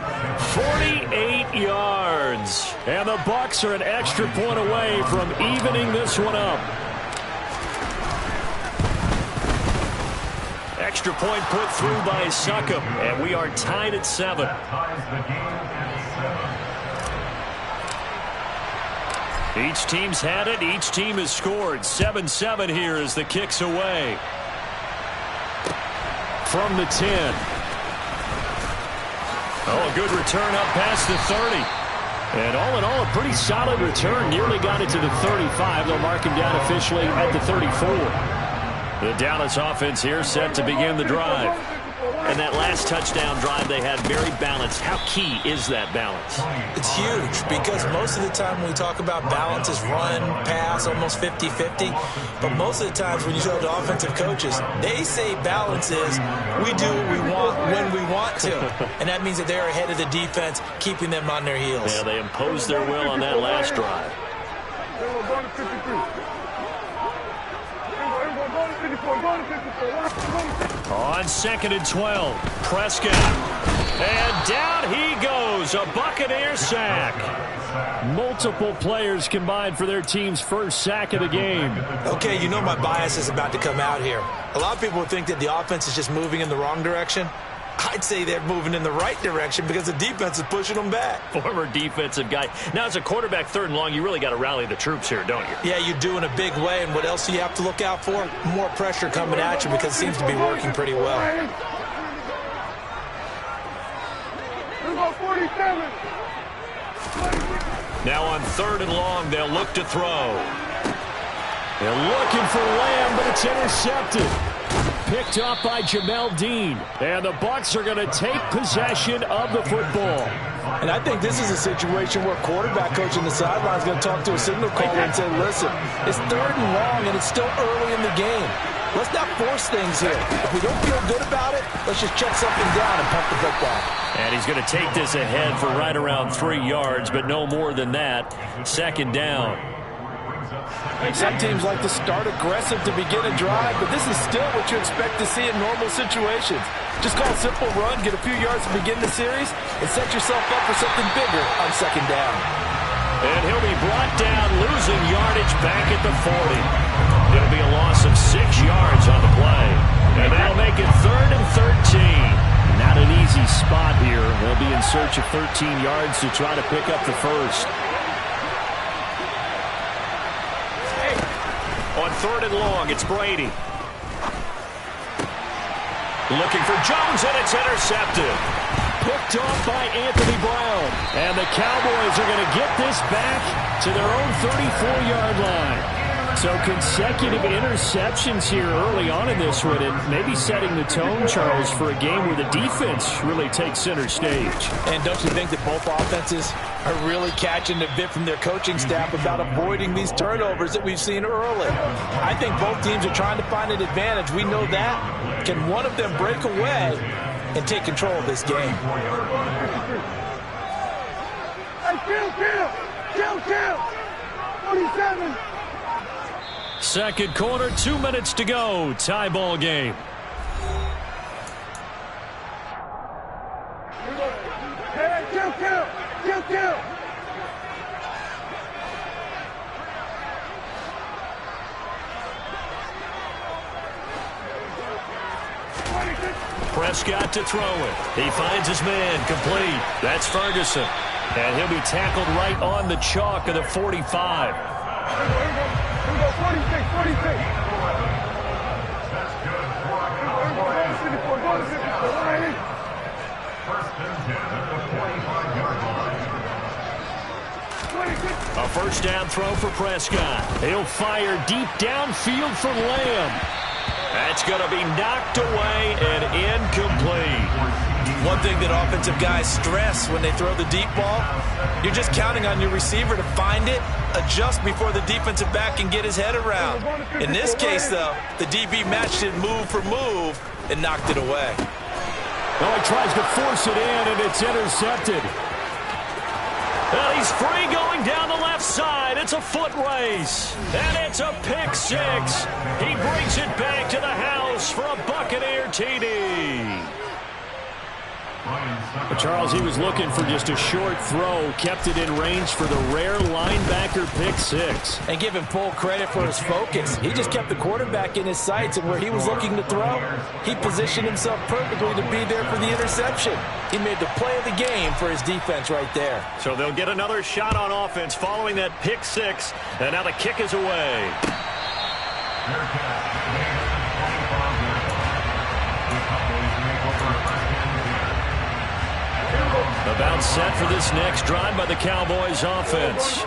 48 yards. And the Bucs are an extra point away from evening this one up. Extra point put through by Succop. And we are tied at 7. Each team's had it. Each team has scored. 7-7 here as the kick's away. From the 10. Oh, a good return up past the 30. And all in all, a pretty solid return. Nearly got it to the 35. They'll mark him down officially at the 34. The Dallas offense here set to begin the drive. And that last touchdown drive they had very balanced. How key is that balance?
It's huge because most of the time when we talk about balance is run, pass, almost 50-50. But most of the times when you talk to offensive coaches, they say balance is we do what we want when we want to. And that means that they're ahead of the defense, keeping them on their heels.
Yeah, they imposed their will on that last drive. On 2nd and 12, Prescott. And down he goes, a Buccaneer sack. Multiple players combined for their team's first sack of the game.
Okay, you know my bias is about to come out here. A lot of people would think that the offense is just moving in the wrong direction. I'd say they're moving in the right direction because the defense is pushing them back.
Former defensive guy. Now, as a quarterback 3rd and long, you really got to rally the troops here, don't you?
Yeah, you do in a big way. And what else do you have to look out for? More pressure coming at you because it seems to be working pretty well.
Now on 3rd and long, they'll look to throw. They're looking for Lamb, but it's intercepted. Picked up by Jamel Dean. And the Bucs are going to take possession of the football.
And I think this is a situation where quarterback coach on the sideline is going to talk to a signal caller and say, listen, it's 3rd and long and it's still early in the game. Let's not force things here. If we don't feel good about it, let's just check something down and pump the football.
And he's going to take this ahead for right around 3 yards, but no more than that. 2nd down.
Some teams like to start aggressive to begin a drive, but this is still what you expect to see in normal situations. Just call a simple run, get a few yards to begin the series, and set yourself up for something bigger on 2nd down.
And he'll be brought down, losing yardage back at the 40. It'll be a loss of 6 yards on the play. And that'll make it 3rd and 13.
Not an easy spot here. They'll be in search of 13 yards to try to pick up the first.
On 3rd and long, it's Brady. Looking for Jones, and it's intercepted. Picked off by Anthony Brown. And the Cowboys are going to get this back to their own 34-yard line. So consecutive interceptions here early on in this one, and maybe setting the tone, Charles, for a game where the defense really takes center stage.
And don't you think that both offenses are really catching the bit from their coaching staff about avoiding these turnovers that we've seen early. I think both teams are trying to find an advantage. We know that. Can one of them break away and take control of this game?
Kill! 47.
Second quarter, 2 minutes to go. Tie ball game.
Kill!
Prescott to throw it. He finds his man, complete. That's Ferguson. And he'll be tackled right on the chalk of the 45.
Here we go. 46.
That's good for a Cowboys. First and 10 at the 45-yard line.
A first down throw for Prescott. He'll fire deep downfield for Lamb. That's going to be knocked away and incomplete.
One thing that offensive guys stress when they throw the deep ball, you're just counting on your receiver to find it, adjust before the defensive back can get his head around. In this case, though, the DB matched it move for move and knocked it away.
Well, he tries to force it in, and it's intercepted.
Well, he's free going down the left side. It's a foot race. And it's a pick six. He brings it back to the house for a Buccaneer TD.
But Charles, he was looking for just a short throw, kept it in range for the rare linebacker pick six.
And give him full credit for his focus. He just kept the quarterback in his sights, and where he was looking to throw, he positioned himself perfectly to be there for the interception. He made the play of the game for his defense right there.
So they'll get another shot on offense following that pick six, and now the kick is away. About set for this next drive by the Cowboys offense.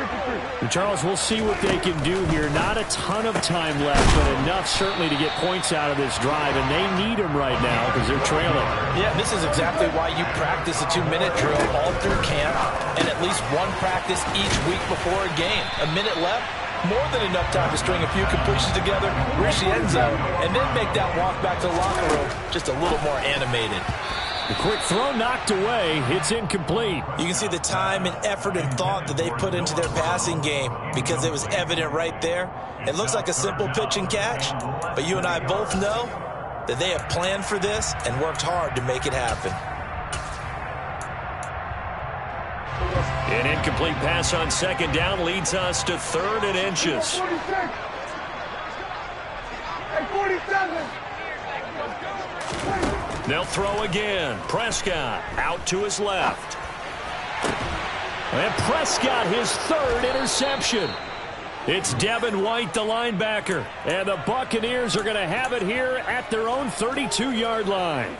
And Charles, we'll see what they can do here. Not a ton of time left, but enough certainly to get points out of this drive, and they need them right now because they're trailing.
Yeah, this is exactly why you practice a 2-minute drill all through camp and at least one practice each week before a game. A minute left, more than enough time to string a few completions together, reach the end zone, and then make that walk back to the locker room just a little more animated.
The quick throw knocked away. It's incomplete.
You can see the time and effort and thought that they put into their passing game because it was evident right there. It looks like a simple pitch and catch, but you and I both know that they have planned for this and worked hard to make it happen.
An incomplete pass on second down leads us to 3rd and inches.
46. And 47.
They'll throw again. Prescott out to his left. And Prescott, his 3rd interception. It's Devin White, the linebacker. And the Buccaneers are going to have it here at their own 32-yard line.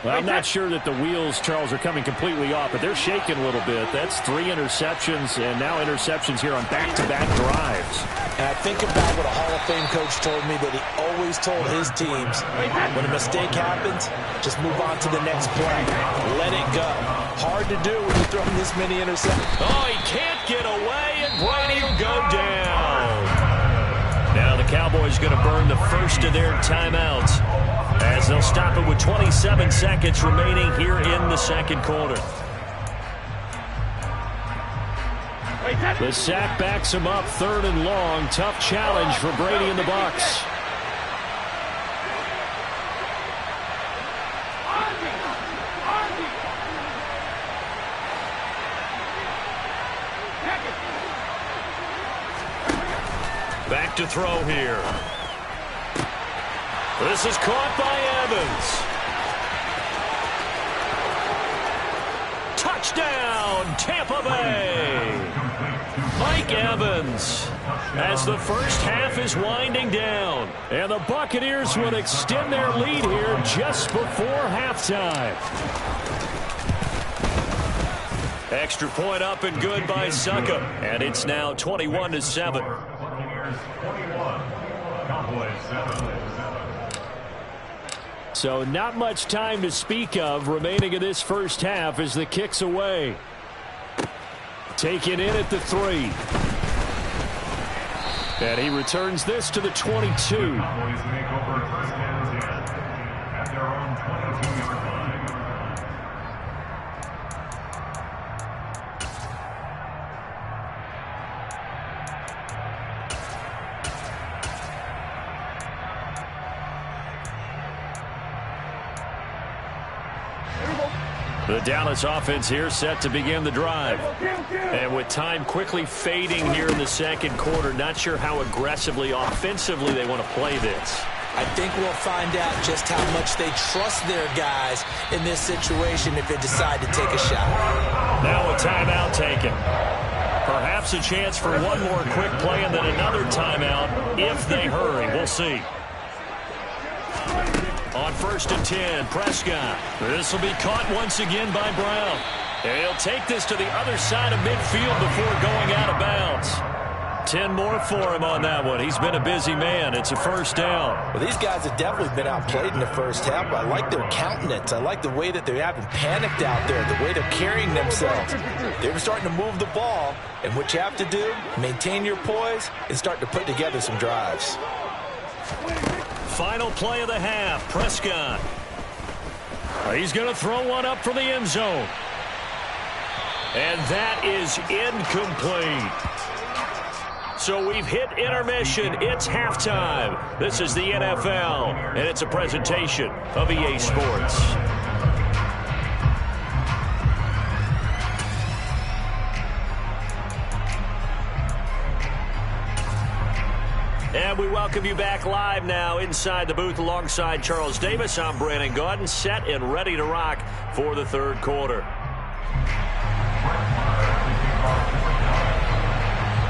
Well, I'm not sure that the wheels, Charles, are coming completely off, but they're shaking a little bit. That's 3 interceptions, and now interceptions here on back-to-back drives.
And I think about what a Hall of Fame coach told me that he always told his teams, when a mistake happens, just move on to the next play. Let it go. Hard to do when you're throwing this many interceptions.
Oh, he can't get away, and Brady will go down. Now the Cowboys going to burn the first of their timeouts as they'll stop it with 27 seconds remaining here in the second quarter.
The sack backs him up, 3rd and long. Tough challenge for Brady and the Bucs.
Back to throw here. This is caught by Evans. Touchdown, Tampa Bay. Mike Evans as the first half is winding down. And the Buccaneers will extend their lead here just before halftime. Extra point up and good by Suckup. And it's now 21-7.
Buccaneers 21, Cowboys 7.
So not much time to speak of remaining in this first half as the kick's away. taken in at the 3. And he returns this to the 22.
Cowboys make over first and 10 at their own 22-yard line.
The Dallas offense here set to begin the drive. And with time quickly fading here in the second quarter, not sure how aggressively, offensively they want to play this.
I think we'll find out just how much they trust their guys in this situation if they decide to take a shot.
Now a timeout taken. Perhaps a chance for one more quick play and then another timeout if they hurry. We'll see. On 1st and 10, Prescott. This will be caught once again by Brown. And he'll take this to the other side of midfield before going out of bounds. 10 more for him on that one. He's been a busy man. It's a first down.
Well, these guys have definitely been outplayed in the first half. I like their countenance. I like the way that they haven't panicked out there, the way they're carrying themselves. They were starting to move the ball, and what you have to do, maintain your poise and start to put together some drives.
Final play of the half, Prescott. He's going to throw one up for the end zone. And that is incomplete. So we've hit intermission. It's halftime. This is the NFL, and it's a presentation of EA Sports. And we welcome you back live now inside the booth alongside Charles Davis. I'm Brandon Gaudin, set and ready to rock for the third quarter.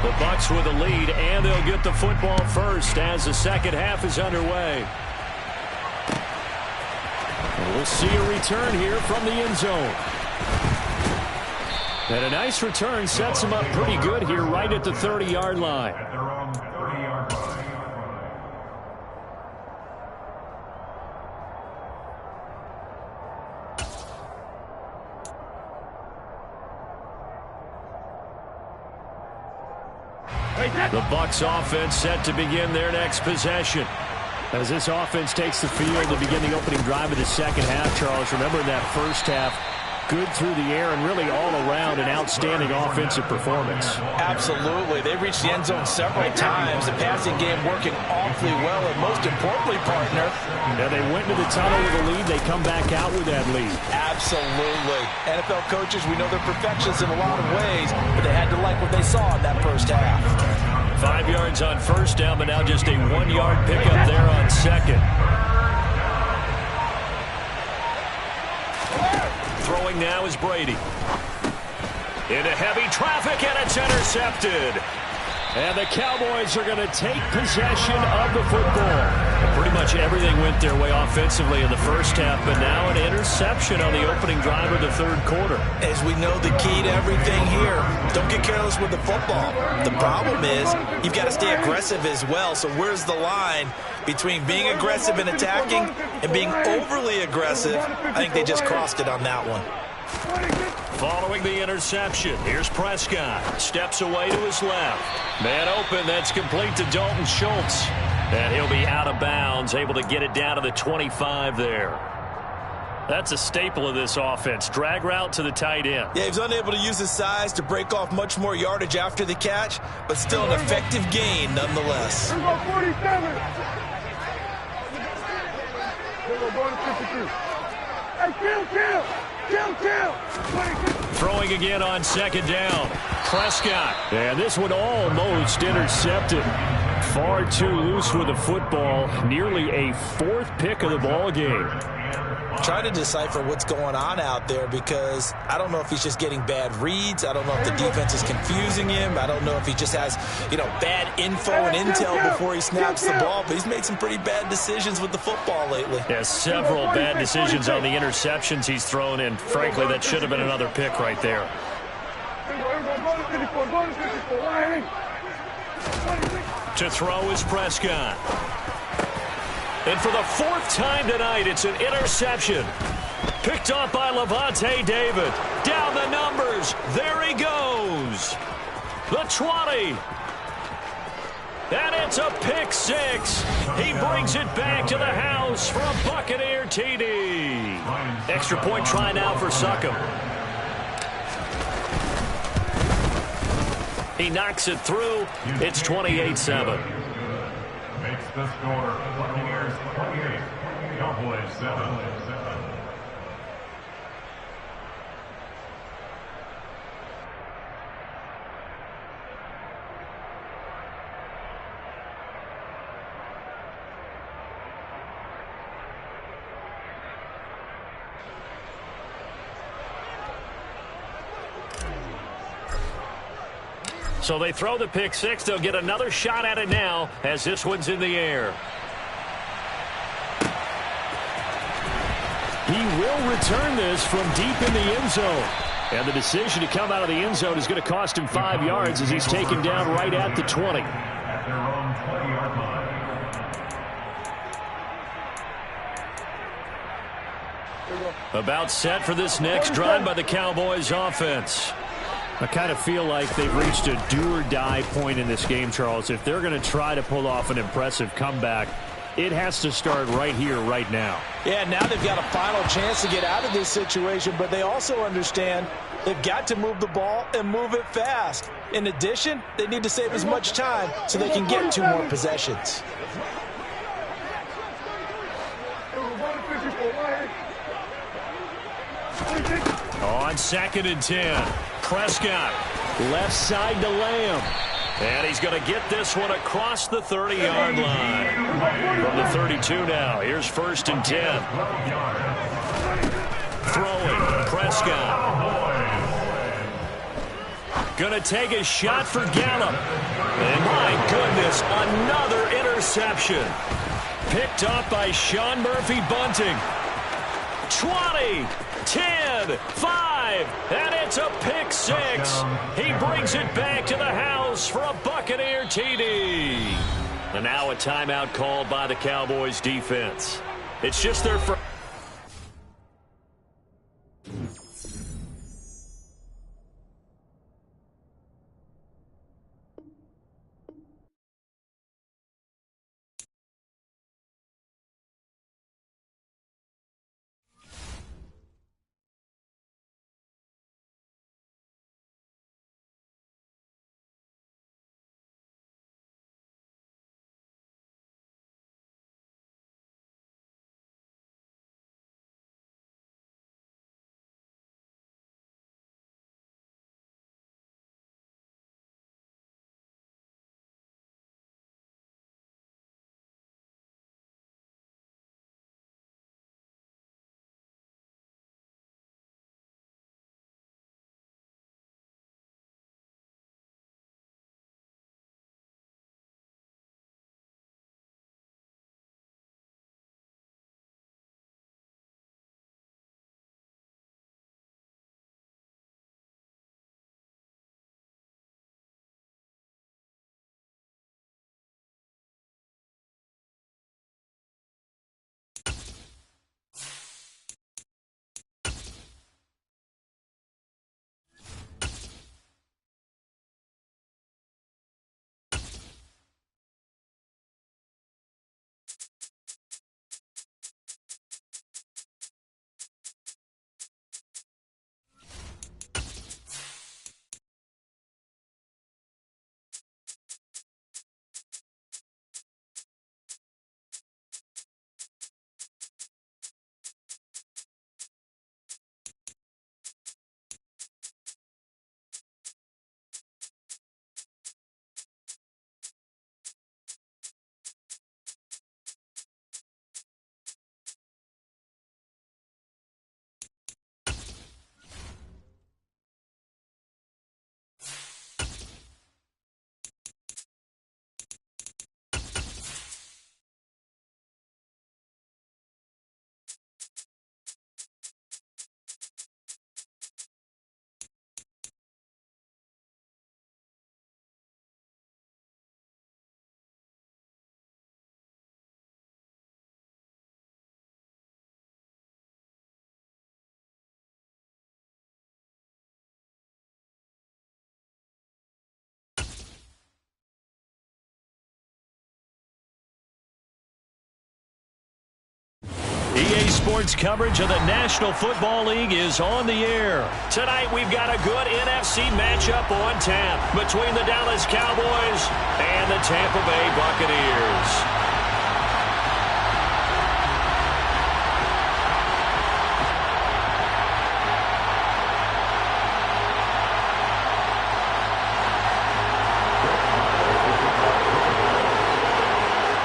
The Bucs with a lead, and they'll get the football first as the second half is underway. We'll see a return here from the end zone. And a nice return sets them up pretty good here right at the 30-yard line.
At their own 30-yard line.
The Bucs offense set to begin their next possession.
As this offense takes the field to begin the opening drive of the second half, Charles, remember in that first half, good through the air and really all around an outstanding offensive performance.
Absolutely. They reached the end zone several times. The passing game working awfully well, and most importantly, partner.
Now they went into the tunnel with a lead. They come back out with that lead.
Absolutely. NFL coaches, we know they're perfectionists in a lot of ways, but they had to like what they saw in that first half.
5 yards on first down, but now just a 1-yard pickup there on second. Throwing now is Brady. Into heavy traffic, and it's intercepted.
And the Cowboys are going to take possession of the football.
Pretty much everything went their way offensively in the first half, but now an interception on the opening drive of the third quarter.
As we know, the key to everything here, don't get careless with the football. The problem is you've got to stay aggressive as well. So where's the line between being aggressive and attacking and being overly aggressive? I think they just crossed it on that one.
Following the interception, here's Prescott. Steps away to his left. Man open, that's complete to Dalton Schultz. And he'll be out of bounds, able to get it down to the 25 there. That's a staple of this offense. Drag route to the tight end.
Yeah, he was unable to use his size to break off much more yardage after the catch, but still an effective gain nonetheless.
Here we go, 47. Here we go, going to 52. Hey, kill.
Throwing again on second down. Prescott.
And this one almost intercepted. Far too loose with the football. Nearly a fourth pick of the ball game.
Try to decipher what's going on out there, because I don't know if he's just getting bad reads. I don't know if the defense is confusing him. I don't know if he just has, bad info and intel before he snaps the ball. But he's made some pretty bad decisions with the football lately.
Yeah, several bad decisions on the interceptions he's thrown in. Frankly, that should have been another pick right there. To throw is Prescott. And for the fourth time tonight, it's an interception. Picked up by Lavonte David. Down the numbers. There he goes. goes. The 20. And it's a pick six. He brings it back to the house for a Buccaneer TD. Extra point try now for Succop. He knocks it through. It's 28-7.
Makes the score Buccaneers 28, Cowboys 7.
So they throw the pick six. They'll get another shot at it now as this one's in the air.
He will return this from deep in the end zone. And the decision to come out of the end zone is going to cost him 5 yards as he's taken down right at the 20.
At their own 20-yard line.
About set for this next drive by the Cowboys offense.
I kind of feel like they've reached a do-or-die point in this game, Charles. If they're going to try to pull off an impressive comeback, it has to start right here, right now.
Yeah, now they've got a final chance to get out of this situation, but they also understand they've got to move the ball and move it fast. In addition, they need to save as much time so they can get 2 more possessions.
On 2nd and 10, Prescott left side to Lamb. And he's going to get this one across the 30-yard line. From the 32 now, here's 1st and 10. Throwing, Prescott. Going to take a shot for Gallup. And my goodness, another interception. Picked up by Sean Murphy-Bunting. 20, 10, 5, and it's a pick six. He brings it back to the house for a Buccaneer TD. And now a timeout called by the Cowboys defense. It's just their first. EA Sports coverage of the National Football League is on the air. Tonight we've got a good NFC matchup on tap between the Dallas Cowboys and the Tampa Bay Buccaneers.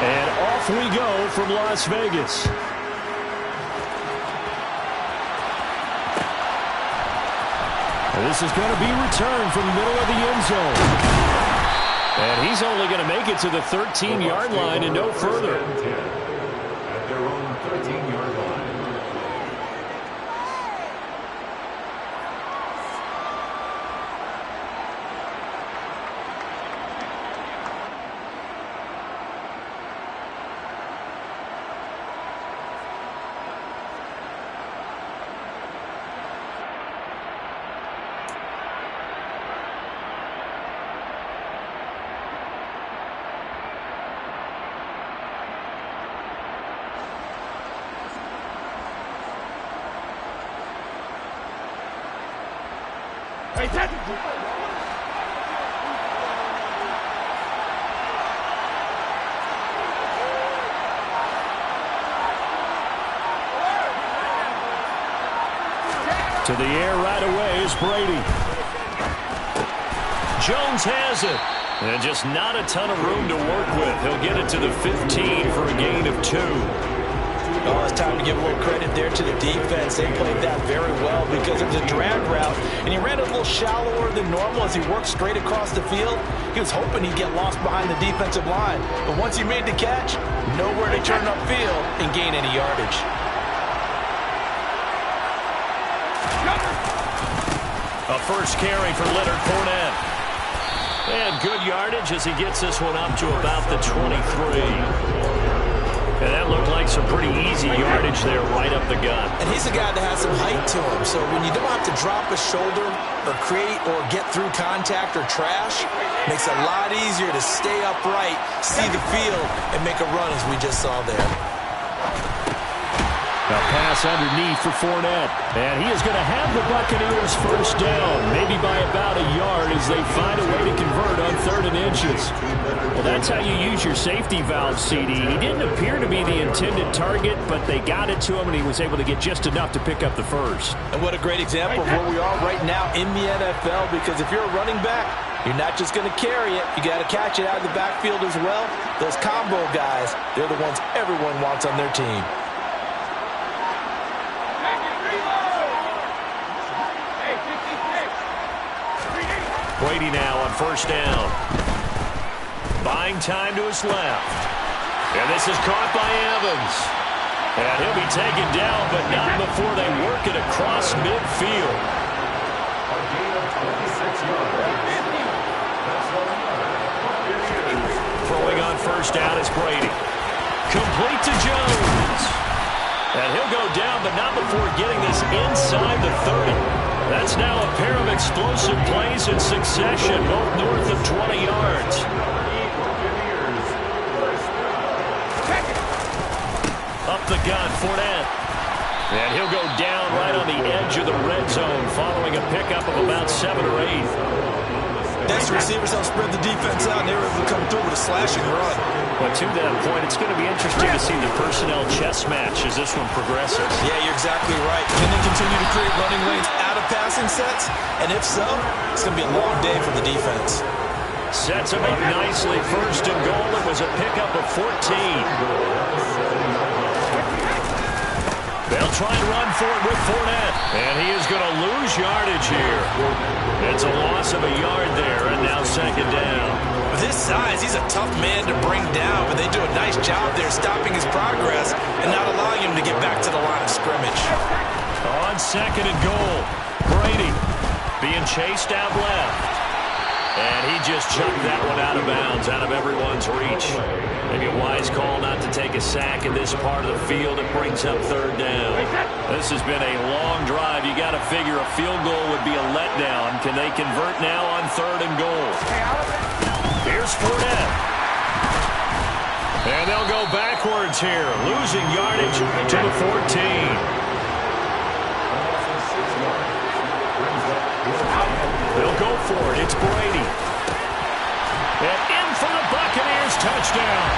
And off we go from Las Vegas. This is going to be returned from the middle of the end zone. And he's only going to make it to the 13-yard line and no further.
At their own 13-yard line.
To the air right away is Brady. Jones has it. And just not a ton of room to work with. He'll get it to the 15 for a gain of 2.
Oh, it's time to give a little credit there to the defense. They played that very well because it was a drag route, and he ran a little shallower than normal as he worked straight across the field. He was hoping he'd get lost behind the defensive line. But once he made the catch, nowhere to turn upfield and gain any yardage.
A first carry for Leonard Fournette. And good yardage as he gets this one up to about the 23. And that looked like some pretty easy yardage there right up the gut.
And he's a guy that has some height to him. So when you don't have to drop a shoulder or create or get through contact or trash, makes it a lot easier to stay upright, see the field, and make a run as we just saw there.
A pass underneath for Fournette. And he is going to have the Buccaneers first down, maybe by about a yard as they find a way to convert on 3rd and inches. Well, that's how you use your safety valve, CD. He didn't appear to be the intended target, but they got it to him, and he was able to get just enough to pick up the first.
And what a great example of where we are right now in the NFL, because if you're a running back, you're not just going to carry it. You got to catch it out of the backfield as well. Those combo guys, they're the ones everyone wants on their team.
Brady now on first down. Buying time to his left. And this is caught by Evans. And he'll be taken down, but not before they work it across midfield.
A gain of 26 yards.
Throwing on first down is Brady. Complete to Jones. And he'll go down, but not before getting this inside the 30. That's now a pair of explosive plays in succession, both north of 20 yards. Up the gut, Fournette. And he'll go down right on the edge of the red zone following a pickup of about 7 or 8.
Next, receivers help spread the defense out, and they were able to come through with a slashing run.
But to that point, it's going to be interesting to see the personnel chess match as this one progresses.
Yeah, you're exactly right. Can they continue to create running lanes out of passing sets? And if so, it's going to be a long day for the defense.
Sets him up nicely. First and goal. It was a pickup of 14. They'll try and run for it with Fournette. And he is going to lose yardage here. It's a loss of a yard there, and now second down.
With his size, he's a tough man to bring down, but they do a nice job there stopping his progress and not allowing him to get back to the line of scrimmage.
On second and goal, Brady being chased out left. And he just chucked that one out of bounds, out of everyone's reach. Maybe a wise call not to take a sack in this part of the field. It brings up third down. This has been a long drive. You got to figure a field goal would be a letdown. Can they convert now on third and goal? Here's Fournette. And they'll go backwards here, losing yardage to the 14. They'll go for it. It's Brady. And in for the Buccaneers touchdown.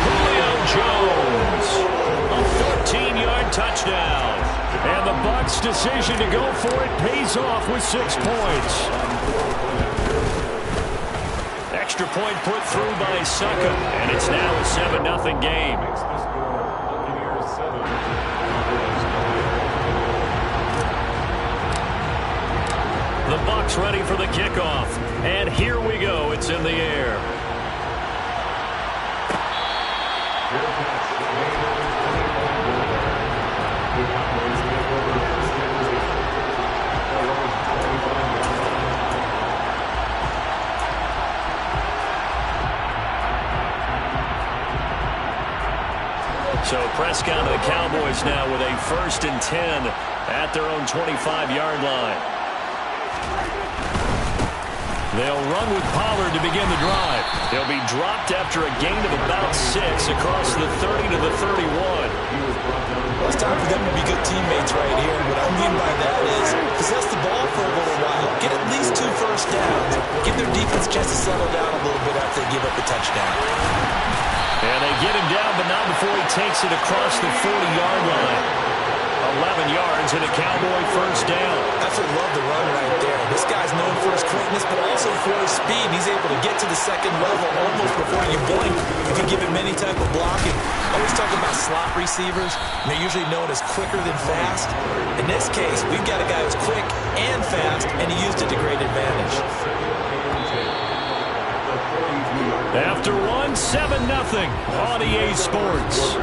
Julio Jones. A 14-yard touchdown. And the Bucs' decision to go for it pays off with 6 points. Extra point put through by Succop. And it's now a 7-0 game. The Bucs ready for the kickoff. And here we go. It's in the air. So Prescott and the Cowboys now with a 1st and 10 at their own 25-yard line. They'll run with Pollard to begin the drive. They'll be dropped after a gain of about 6 across the 30 to the 31.
Well, it's time for them to be good teammates right here. What I mean by that is possess the ball for a little while. Get at least 2 first downs. Give their defense a chance to settle down a little bit after they give up a touchdown.
And they get him down, but not before he takes it across the 40-yard line. 11 yards and a Cowboy 1st down.
Absolutely love the run right there. This guy's known for his quickness, but also for his speed. He's able to get to the second level almost before you blink. You can give him any type of blocking. Always talking about slot receivers. They're usually known as quicker than fast. In this case, we've got a guy who's quick and fast, and he used it to great advantage.
After one, 7-0 on EA Sports.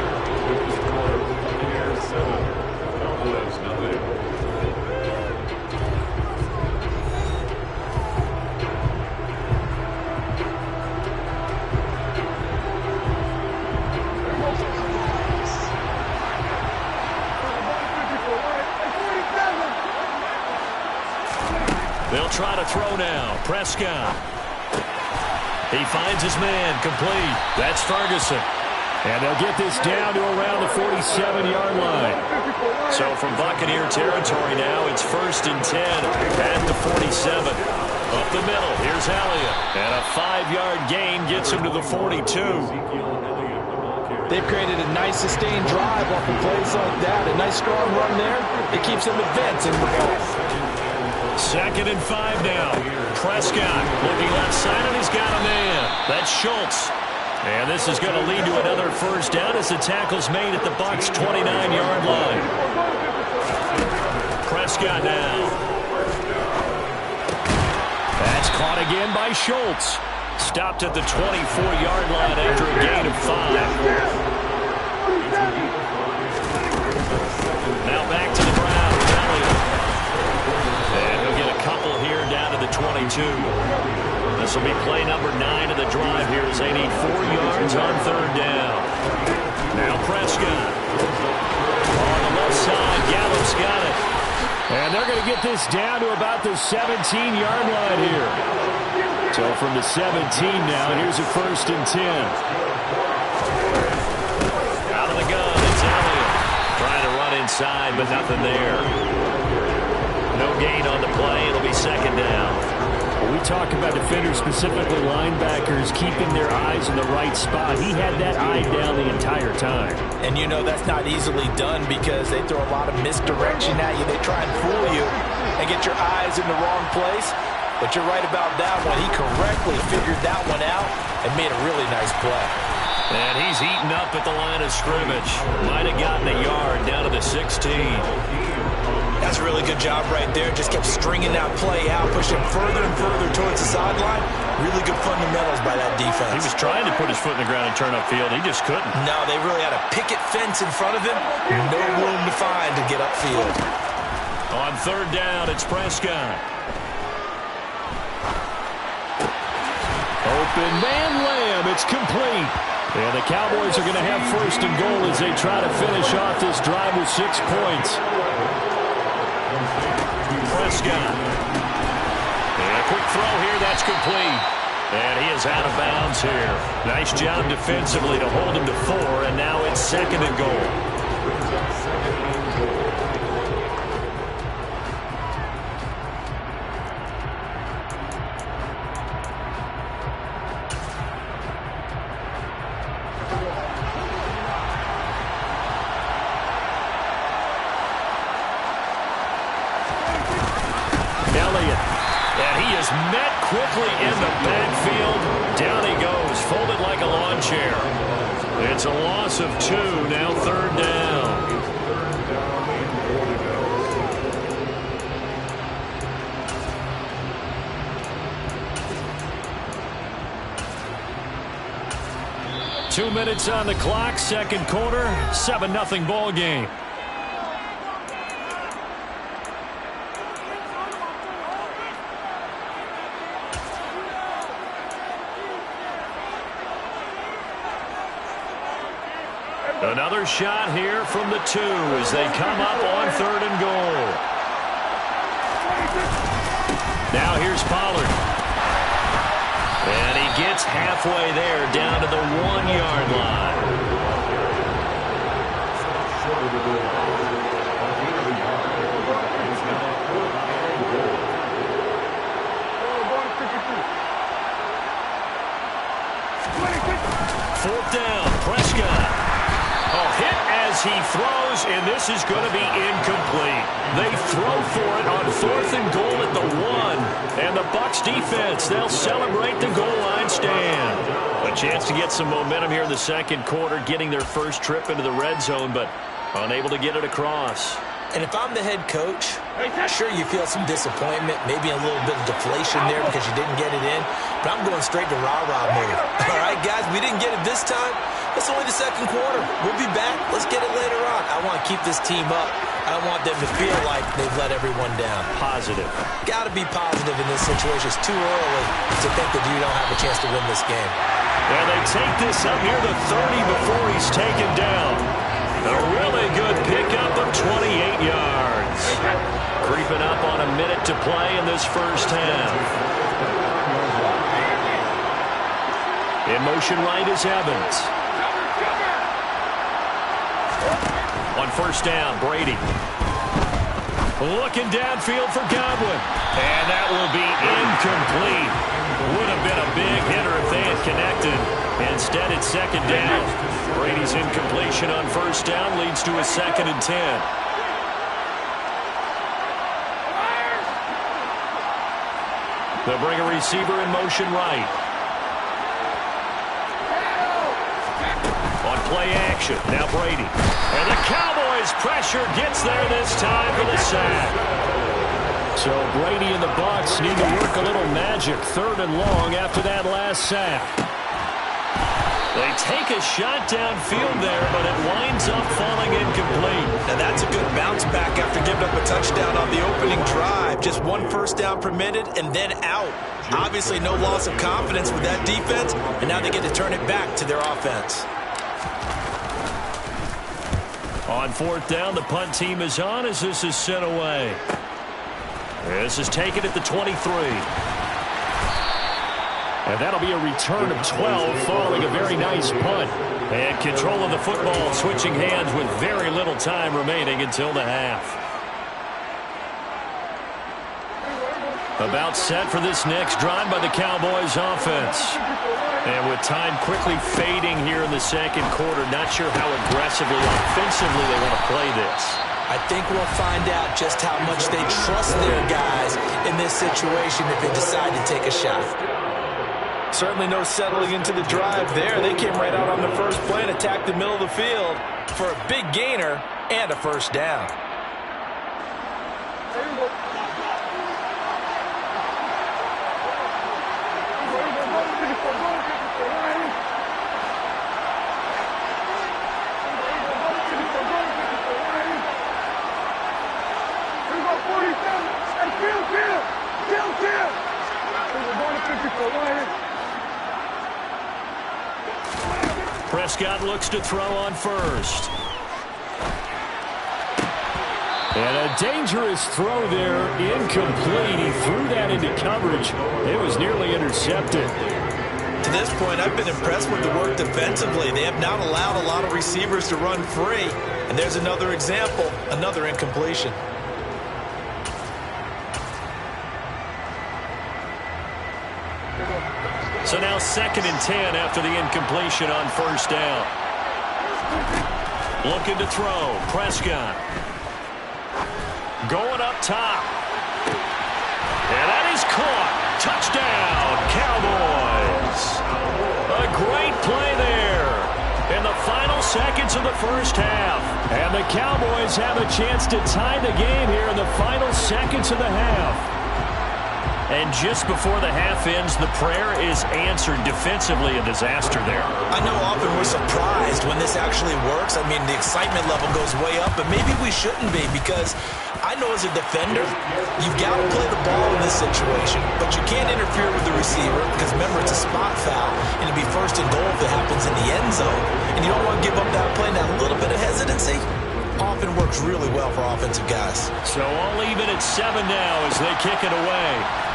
They'll try to throw now. Prescott. He finds his man, complete. That's Ferguson. And they'll get this down to around the 47-yard line. So from Buccaneer territory now, it's 1st and 10 at the 47. Up the middle, here's Elliott. And a 5-yard gain gets him to the 42.
They've created a nice sustained drive off of plays like that. A nice strong run there. It keeps them advancing the ball.
2nd and 5 now. Prescott looking left side, and he's got a man. That's Schultz. And this is going to lead to another 1st down as the tackle's made at the Bucs' 29-yard line. Prescott now. That's caught again by Schultz. Stopped at the 24-yard line after a gain of 5. Now back to the Browns. And he'll get a couple here down to the 22. This will be play number 9 of the drive here as they need 4 yards on 3rd down. Now Prescott. On the left side, Gallup's got it. And they're going to get this down to about the 17-yard line here. So from the 17 now, here's a 1st and 10. Out of the gun, it's Elliott. Trying to run inside, but nothing there. No gain on the play. It'll be 2nd down.
When we talk about defenders, specifically linebackers, keeping their eyes in the right spot, he had that eye down the entire time.
And you know that's not easily done because they throw a lot of misdirection at you. They try and fool you and get your eyes in the wrong place. But you're right about that one. He correctly figured that one out and made a really nice play.
And he's eaten up at the line of scrimmage. Might have gotten a yard down to the 16.
That's a really good job right there. Just kept stringing that play out, pushing further and further towards the sideline. Really good fundamentals by that defense.
He was trying to put his foot in the ground and turn upfield. He just couldn't.
No, they really had a picket fence in front of him. No room to find to get upfield.
On 3rd down, it's Prescott. Open man Lamb. It's complete. And the Cowboys are going to have 1st and goal as they try to finish off this drive with 6 points. Prescott. And a quick throw here. That's complete. And he is out of bounds here. Nice job defensively to hold him to 4, and now it's 2nd and goal. Met quickly in the backfield. Down he goes, folded like a lawn chair. It's a loss of 2, now 3rd down. Two minutes on the clock, 2nd quarter, 7-0 ball game. Another shot here from the 2 as they come up on 3rd and goal. Now here's Pollard. And he gets halfway there down to the 1-yard line. Fourth down, Prescott. Hit as he throws, and this is going to be incomplete. They throw for it on 4th and goal at the 1. And the Bucs defense, they'll celebrate the goal line stand. A chance to get some momentum here in the 2nd quarter, getting their first trip into the red zone, but unable to get it across.
And if I'm the head coach, sure you feel some disappointment, maybe a little bit of deflation there because you didn't get it in, but I'm going straight to rah-rah mode. All right, guys, we didn't get it this time. It's only the 2nd quarter. We'll be back. Let's get it later on. I want to keep this team up. I don't want them to feel like they've let everyone down.
Positive.
Got to be positive in this situation. It's too early to think that you don't have a chance to win this game.
And they take this up near the 30 before he's taken down. A really good pickup of 28 yards. Creeping up on a minute to play in this first half. In motion right is Evans. On 1st down, Brady. Looking downfield for Godwin. And that will be incomplete. Would have been a big hitter if they had connected. Instead, it's 2nd down. Brady's incompletion on 1st down leads to a 2nd and 10. They'll bring a receiver in motion right. On play action, now Brady. And the Cowboys pressure gets there this time for the sack. So Brady and the Bucs need to work a little magic. 3rd and long after that last sack. They take a shot downfield there, but it winds up falling incomplete.
Now that's a good bounce back after giving up a touchdown on the opening drive. Just 1 1st down permitted and then out. Obviously no loss of confidence with that defense, and now they get to turn it back to their offense.
On 4th down, the punt team is on as this is sent away. This is taken at the 23. And that'll be a return of 12 following a very nice punt. And control of the football switching hands with very little time remaining until the half. About set for this next drive by the Cowboys offense. And with time quickly fading here in the 2nd quarter, not sure how aggressively, offensively they want to play this.
I think we'll find out just how much they trust their guys in this situation if they decide to take a shot.
Certainly no settling into the drive there. They came right out on the first play and attacked the middle of the field for a big gainer and a 1st down.
Prescott looks to throw on 1st. And a dangerous throw there, incomplete. He threw that into coverage. It was nearly intercepted.
to this point, I've been impressed with the work defensively. They have not allowed a lot of receivers to run free. And there's another example, another incompletion.
So now 2nd and 10 after the incompletion on first down. Looking to throw. Prescott. Going up top. And that is caught. Touchdown, Cowboys. A great play there in the final seconds of the first half. And the Cowboys have a chance to tie the game here in the final seconds of the half. And just before the half ends, the prayer is answered defensively. A disaster there.
I know often we're surprised when this actually works. I mean, the excitement level goes way up, but maybe we shouldn't be, because I know as a defender, you've got to play the ball in this situation, but you can't interfere with the receiver because, remember, it's a spot foul, and it'll be 1st and goal if it happens in the end zone, and you don't want to give up that play. Now, a little bit of hesitancy often works really well for offensive guys.
So all even at 7 now as they kick it away.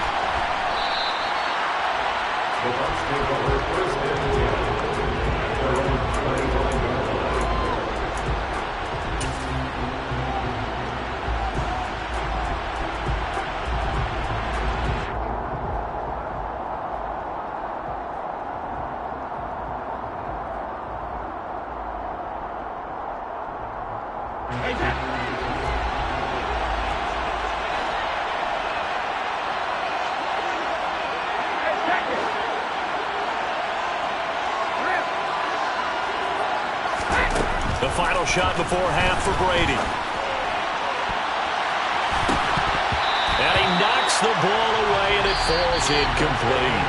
The final shot before half for Brady. And he knocks the ball away, and it falls incomplete.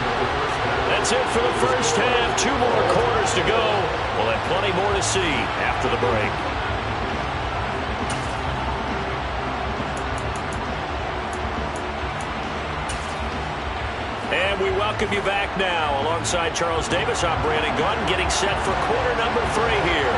That's it for the first half. 2 more quarters to go. We'll have plenty more to see after the break. And we welcome you back now. Alongside Charles Davis, I'm Brandon Gunn, getting set for quarter number 3 here.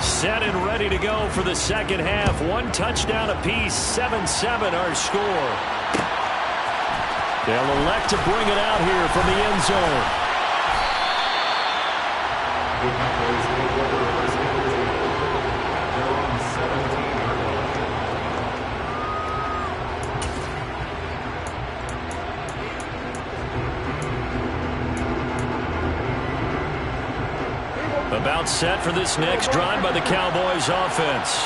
Set and ready to go for the second half. 1 touchdown apiece, 7-7 our score. They'll elect to bring it out here from the end zone. About set for this next drive by the Cowboys offense.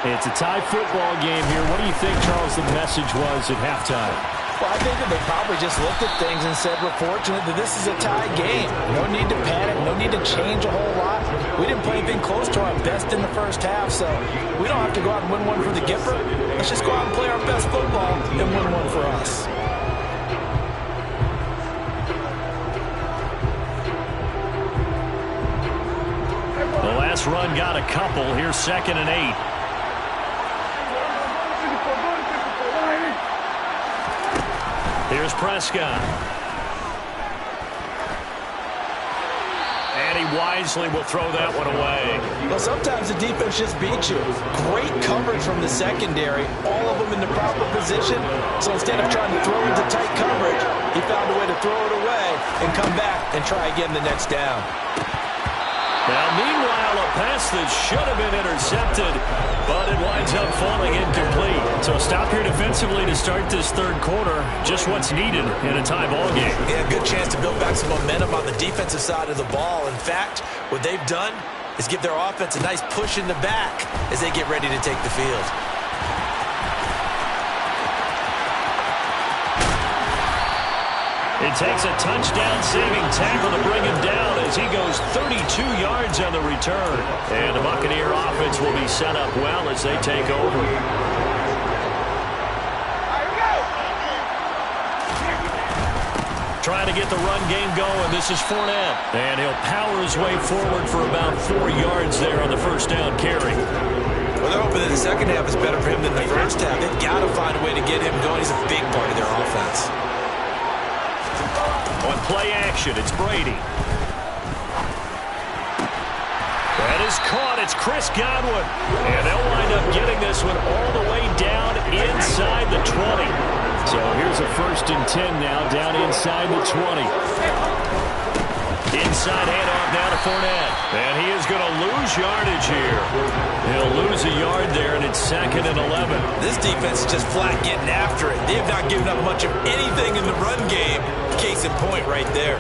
It's a tie football game here. What do you think, Charles, the message was at halftime?
Well, I think that they probably just looked at things and said, we're fortunate that this is a tie game. No need to panic, no need to change a whole lot. We didn't play anything close to our best in the first half, so we don't have to go out and win one for the Gipper. Let's just go out and play our best football and win one for us.
The last run got a couple. Here's 2nd and 8. Here's Prescott. And he wisely will throw that one away.
Well, sometimes the defense just beats you. Great coverage from the secondary. All of them in the proper position. So instead of trying to throw into tight coverage, he found a way to throw it away and come back and try again the next down.
Now, meanwhile, a pass that should have been intercepted, but it winds up falling incomplete. So stop here defensively to start this third quarter. Just what's needed in a tie ball game.
Yeah, good chance to build back some momentum on the defensive side of the ball. In fact, what they've done is give their offense a nice push in the back as they get ready to take the field.
It takes a touchdown-saving tackle to bring him down as he goes 32 yards on the return. And the Buccaneer offense will be set up well as they take over. Trying to get the run game going. This is Fournette. And he'll power his way forward for about 4 yards there on the first down carry.
Well, they're hoping that the second half is better for him than the first half. They've got to find a way to get him going. He's a big part of their offense.
On play action, it's Brady. And is caught. It's Chris Godwin. And they'll wind up getting this one all the way down inside the 20.
So here's a 1st and 10 now, down inside the 20.
Inside handoff now to Fournette. And he is going to lose yardage here. He'll lose a yard there, and it's 2nd and 11.
This defense is just flat getting after it. They have not given up much of anything in the run game. Case in point right there.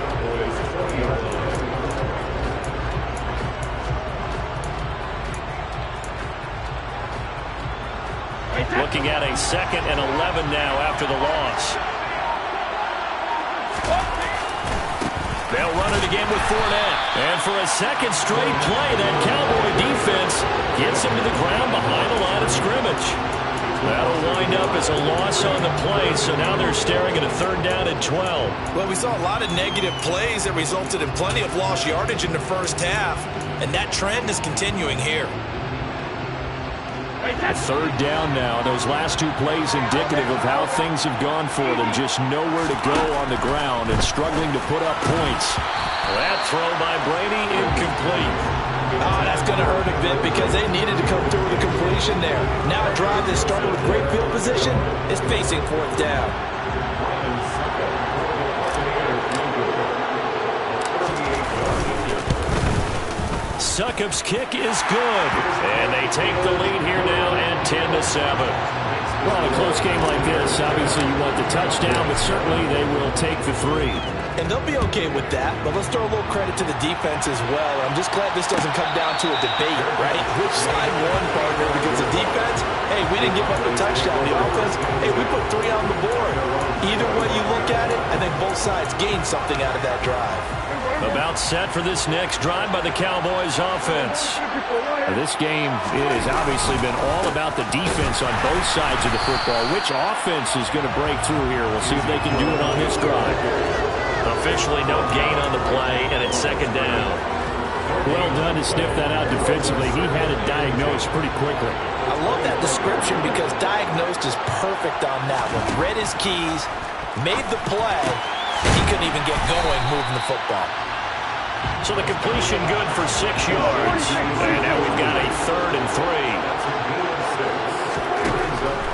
Looking at a 2nd and 11 now after the loss. They'll run it again with Fournette. And for a 2nd straight play, that Cowboy defense gets him to the ground behind the line of scrimmage. That'll wind up as a loss on the play, so now they're staring at a 3rd down and 12.
Well, we saw a lot of negative plays that resulted in plenty of lost yardage in the first half, and that trend is continuing here.
3rd down now. Those last 2 plays indicative of how things have gone for them. Just nowhere to go on the ground and struggling to put up points.
That throw by Brady incomplete.
Oh, that's going to hurt a bit because they needed to come through with a completion there. Now a drive that started with great field position is facing 4th down.
Succop's kick is good. And they take the lead here now at 10-7.
Well, in a close game like this, obviously you want the touchdown, but certainly they will take the 3.
And they'll be okay with that, but let's throw a little credit to the defense as well. I'm just glad this doesn't come down to a debate, right? Which side won, partner? Because the defense, hey, we didn't give up a touchdown. The offense, hey, we put 3 on the board. Either way you look at it, I think both sides gained something out of that drive.
About set for this next drive by the Cowboys offense.
This game has obviously been all about the defense on both sides of the football. Which offense is going to break through here? We'll see if they can do it on this drive.
Officially no gain on the play, and it's 2nd down.
Well done to sniff that out defensively. He had it diagnosed pretty quickly.
I love that description because diagnosed is perfect on that one. Read his keys, made the play, and he couldn't even get going moving the football.
So the completion good for 6 yards. And now we've got a 3rd and 3.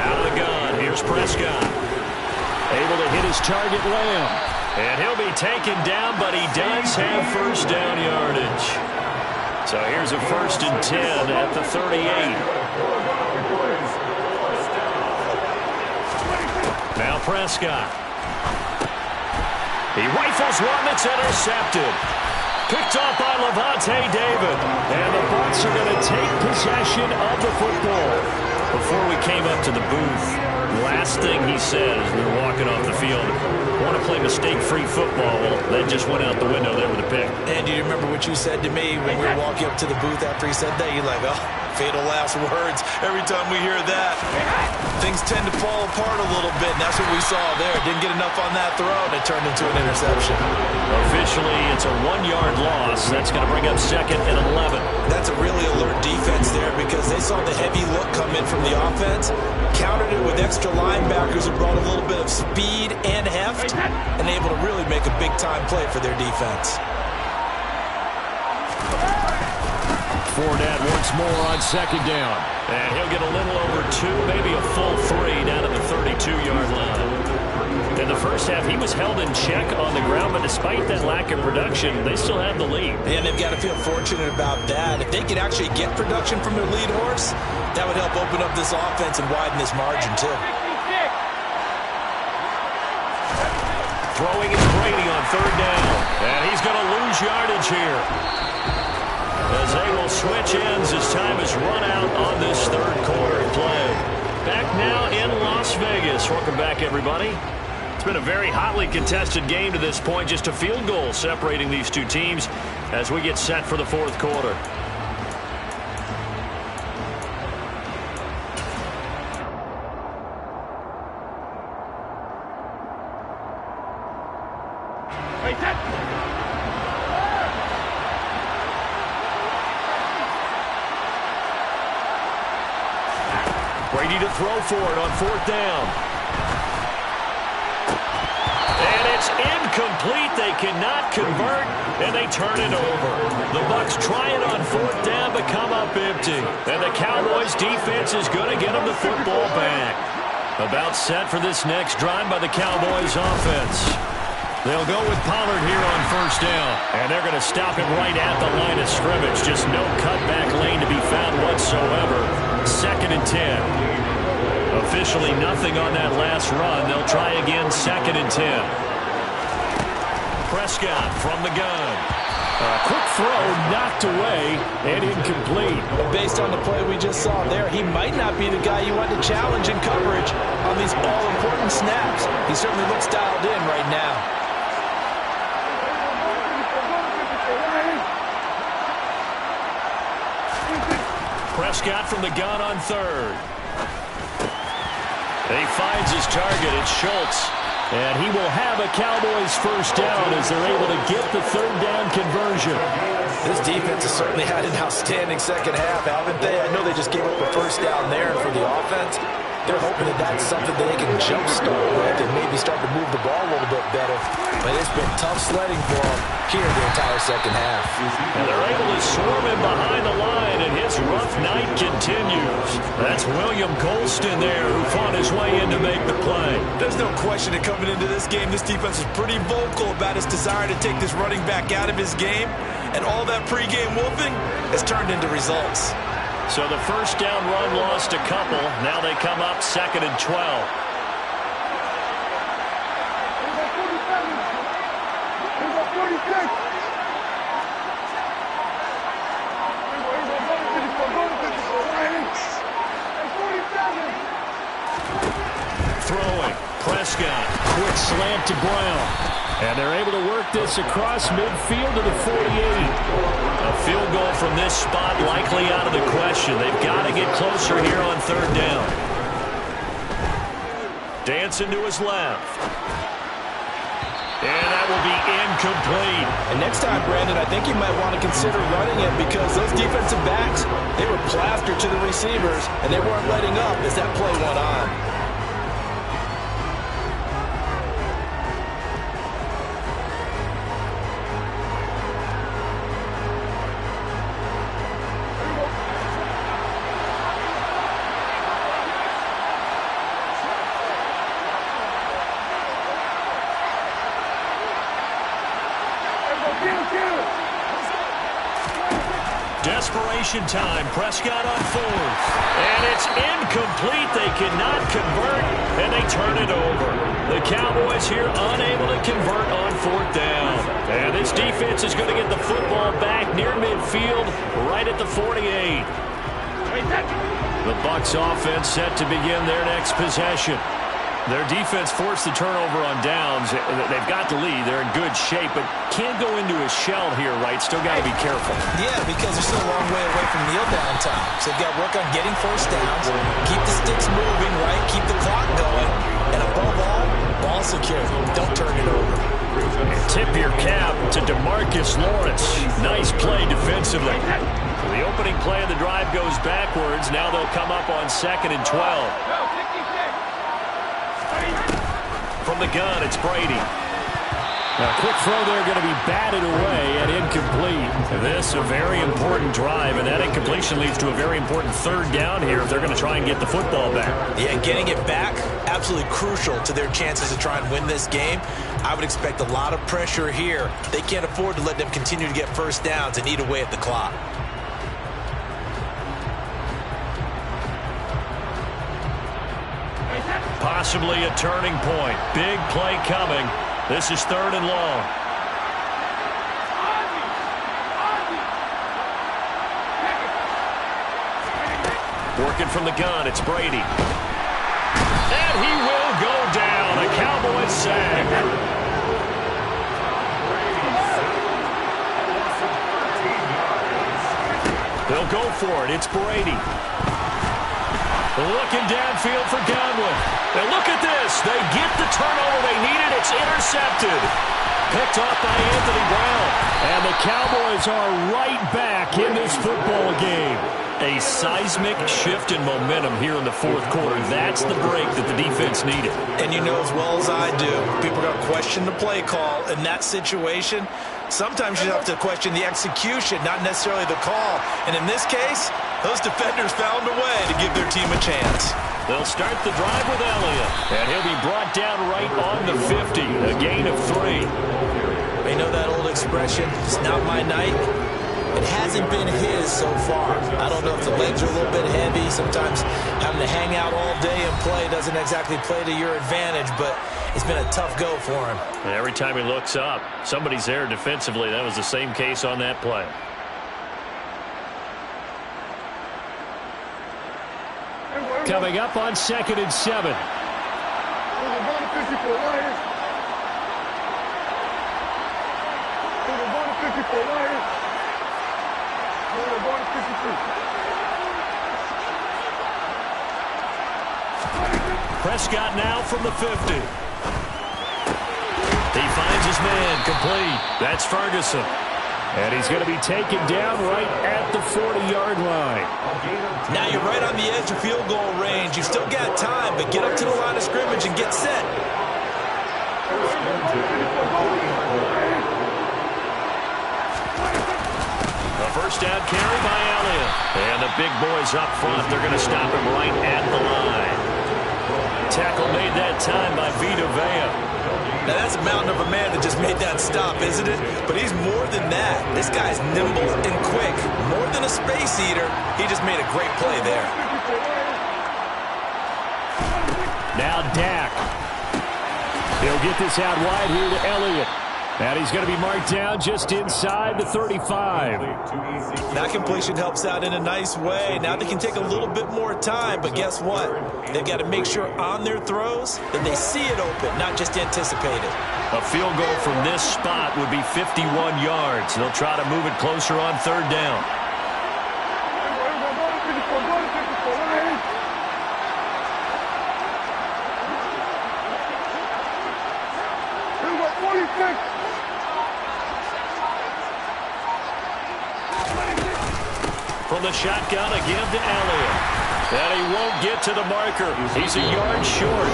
Out of the gun, here's Prescott.
Able to hit his target, Lamb.
And he'll be taken down, but he does have 1st down yardage. So here's a 1st and 10 at the 38. Now Prescott. He rifles one that's intercepted. Picked off by Lavonte David. And the Bucs are going to take possession of the football. Before we came up to the booth, last thing he said as we were walking off the field, I want to play mistake-free football. Well, that just went out the window there with a pick.
And do you remember what you said to me when we were walking up to the booth after he said that? You're like, oh, fatal last words. Every time we hear that, things tend to fall apart a little bit, and that's what we saw there. Didn't get enough on that throw, and it turned into an interception.
Officially, it's a 1-yard loss. That's going to bring up 2nd and 11.
That's a really alert defense there because they saw the heavy look come in from the offense, countered it with extra linebackers who brought a little bit of speed and heft, and able to really make a big-time play for their defense.
Fournette once more on 2nd down.
And he'll get a little over 2, maybe a full 3 down at the 32-yard line. In the first half, he was held in check on the ground, but despite that lack of production, they still have the lead.
And they've got to feel fortunate about that. If they could actually get production from their lead horse, that would help open up this offense and widen this margin, too.
Throwing is Brady on 3rd down. And he's going to lose yardage here, as they will switch ends as time is run out on this 3rd quarter play. Back now in Las Vegas. Welcome back, everybody. It's been a very hotly contested game to this point. Just a field goal separating these two teams as we get set for the 4th quarter. Brady to throw for it on 4th down. And it's incomplete. They cannot convert, and they turn it over. The Bucs try it on 4th down, but come up empty. And the Cowboys defense is going to get them the football back. About set for this next drive by the Cowboys offense. They'll go with Pollard here on first down. And they're going to stop him right at the line of scrimmage. Just no cutback lane to be found whatsoever. 2nd and 10. Officially nothing on that last run. They'll try again 2nd and 10. Prescott from the gun.
A quick throw knocked away and incomplete.
Based on the play we just saw there, he might not be the guy you want to challenge in coverage on these all-important snaps. He certainly looks dialed in right now.
Prescott from the gun on 3rd. He finds his target. It's Schultz.
And he will have a Cowboys first down as they're able to get the 3rd down conversion.
This defense has certainly had an outstanding second half, haven't they? I know they just gave up the first down there, and for the offense, they're hoping that that's something that they can jumpstart with and maybe start to move the ball a little bit better. But it's been tough sledding for them here the entire second half.
And they're able to swarm him behind the line, and his rough night continues. That's William Golston there who fought his way in to make the play.
There's no question that coming into this game, this defense is pretty vocal about its desire to take this running back out of his game. And all that pregame wolfing has turned into results.
So the first down run lost a couple. Now they come up 2nd and 12. Throwing. Prescott.
Quick slant to Brown. And they're able to work this across midfield to the 48.
A field goal from this spot likely out of the question. They've got to get closer here on 3rd down. Dancing to his left. And that will be incomplete.
And next time, Brandon, I think you might want to consider running it because those defensive backs, they were plastered to the receivers, and they weren't letting up as that play went on.
Desperation time. Prescott on 4th. And it's incomplete. They cannot convert, and they turn it over. The Cowboys here unable to convert on 4th down. And this defense is going to get the football back near midfield, right at the 48. The Bucs offense set to begin their next possession. Their defense forced the turnover on downs. They've got the lead. They're in good shape, but can't go into a shell here, right? Still got to be careful.
Yeah, because they're still a long way away from kneel-down time. So they've got to work on getting first downs, keep the sticks moving, right? Keep the clock going. And above all, ball security. Don't turn it over.
Tip your cap to DeMarcus Lawrence. Nice play defensively. The opening play of the drive goes backwards. Now they'll come up on 2nd and 12. From the gun, it's Brady.
A quick throw there going to be batted away and incomplete.
This a very important drive, and that incompletion leads to a very important 3rd down here if they're going to try and get the football back.
Yeah, getting it back, absolutely crucial to their chances to try and win this game. I would expect a lot of pressure here. They can't afford to let them continue to get first downs and eat away at the clock.
Possibly a turning point. Big play coming. This is 3rd and long. Working from the gun, it's Brady. And he will go down. A Cowboys sack. They'll go for it. It's Brady. Looking downfield for Godwin. And look at this. They get the turnover they needed. It's intercepted. Picked off by Anthony Brown.
And the Cowboys are right back in this football game.
A seismic shift in momentum here in the 4th quarter. That's the break that the defense needed.
And you know as well as I do, people are going to question the play call in that situation. Sometimes you have to question the execution, not necessarily the call. And in this case, those defenders found a way to give their team a chance.
They'll start the drive with Elliott, and he'll be brought down right on the 50, a gain of 3.
You know that old expression, it's not my night? It hasn't been his so far. I don't know if the legs are a little bit heavy. Sometimes having to hang out all day and play doesn't exactly play to your advantage, but it's been a tough go for him.
And every time he looks up, somebody's there defensively. That was the same case on that play.
Coming up on 2nd and 7.
Prescott now from the 50. He finds his man, complete. That's Ferguson.
And he's going to be taken down right at the 40-yard line.
Now you're right on the edge of field goal range. You've still got time, but get up to the line of scrimmage and get set.
A first down carry by Elliott. And the big boys up front, they're going to stop him right at the line. Tackle made that time by Vita Vea.
Now that's a mountain of a man that just made that stop, isn't it? But he's more than that. This guy's nimble and quick. More than a space eater, he just made a great play there.
Now Dak. He'll get this out wide here to Elliott. And he's going to be marked down just inside the 35.
That completion helps out in a nice way. Now they can take a little bit more time, but guess what? They've got to make sure on their throws that they see it open, not just anticipate it.
A field goal from this spot would be 51 yards. They'll try to move it closer on 3rd down. From the shotgun, a give to Elliott. And he won't get to the marker. He's a yard short.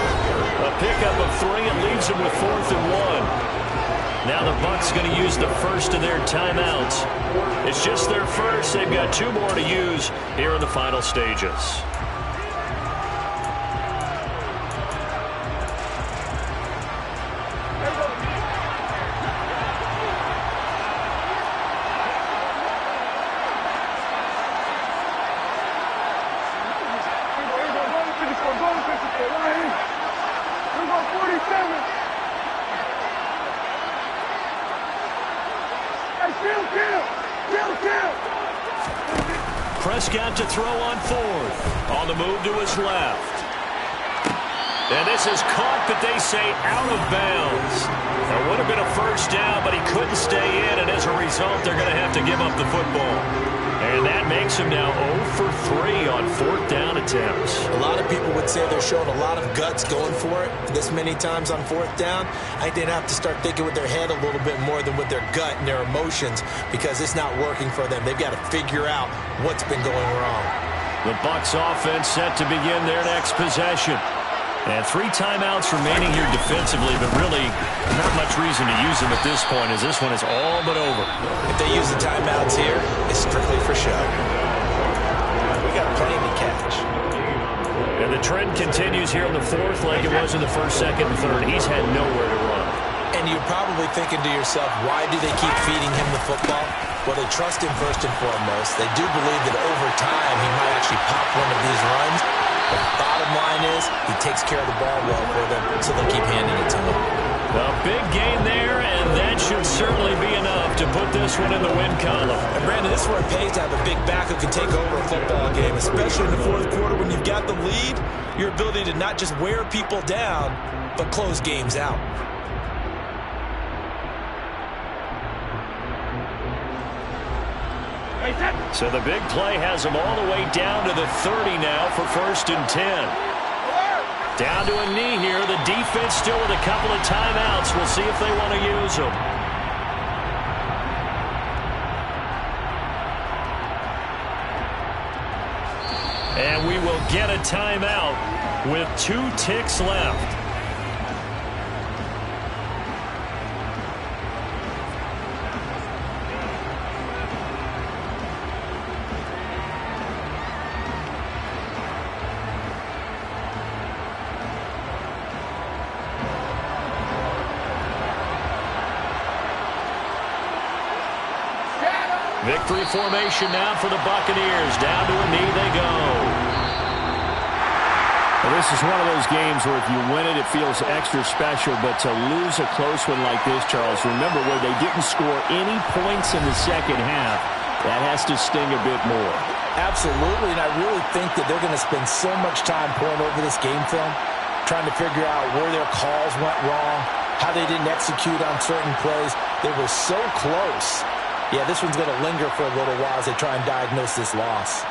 A pickup of 3 and leaves him with 4th and 1. Now the Bucs going to use the first of their timeouts. It's just their first. They've got 2 more to use here in the final stages. Prescott to throw on 4th. On the move to his left. And this is caught, but they say out of bounds. It would have been a first down, but he couldn't stay in, and as a result, they're going to have to give up the football. And that makes him now 0 for 3 on 4th down attempts.
A lot of people would say they're showing a lot of guts going for it this many times on 4th down. I think they'd have to start thinking with their head a little bit more than with their gut and their emotions, because it's not working for them. They've got to figure out what's been going wrong.
The Bucs offense set to begin their next possession. And 3 timeouts remaining here defensively, but really not much reason to use them at this point, as this one is all but over.
If they use the timeouts here, it's strictly for show. We got plenty to catch.
And the trend continues here in the 4th like it was in the 1st, 2nd, and 3rd. He's had nowhere to run.
And you're probably thinking to yourself, why do they keep feeding him the football? Well, they trust him first and foremost. They do believe that over time he might actually pop one of these runs. But the bottom line is he takes care of the ball well for them, so they'll keep handing it to him.
A big gain there, and that should certainly be enough to put this one in the win column.
And Brandon, this is where it pays to have a big back who can take over a football game, especially in the 4th quarter when you've got the lead. Your ability to not just wear people down, but close games out.
So the big play has them all the way down to the 30 now for 1st and 10. Down to a knee here. The defense still with a couple of timeouts. We'll see if they want to use them. And we will get a timeout with 2 ticks left. Victory formation now for the Buccaneers. Down to a knee they go.
Well, this is one of those games where if you win it, it feels extra special. But to lose a close one like this, Charles, remember where they didn't score any points in the second half, that has to sting a bit more.
Absolutely, and I really think that they're going to spend so much time pouring over this game film, trying to figure out where their calls went wrong, how they didn't execute on certain plays. They were so close. Yeah, this one's going to linger for a little while as they try and diagnose this loss.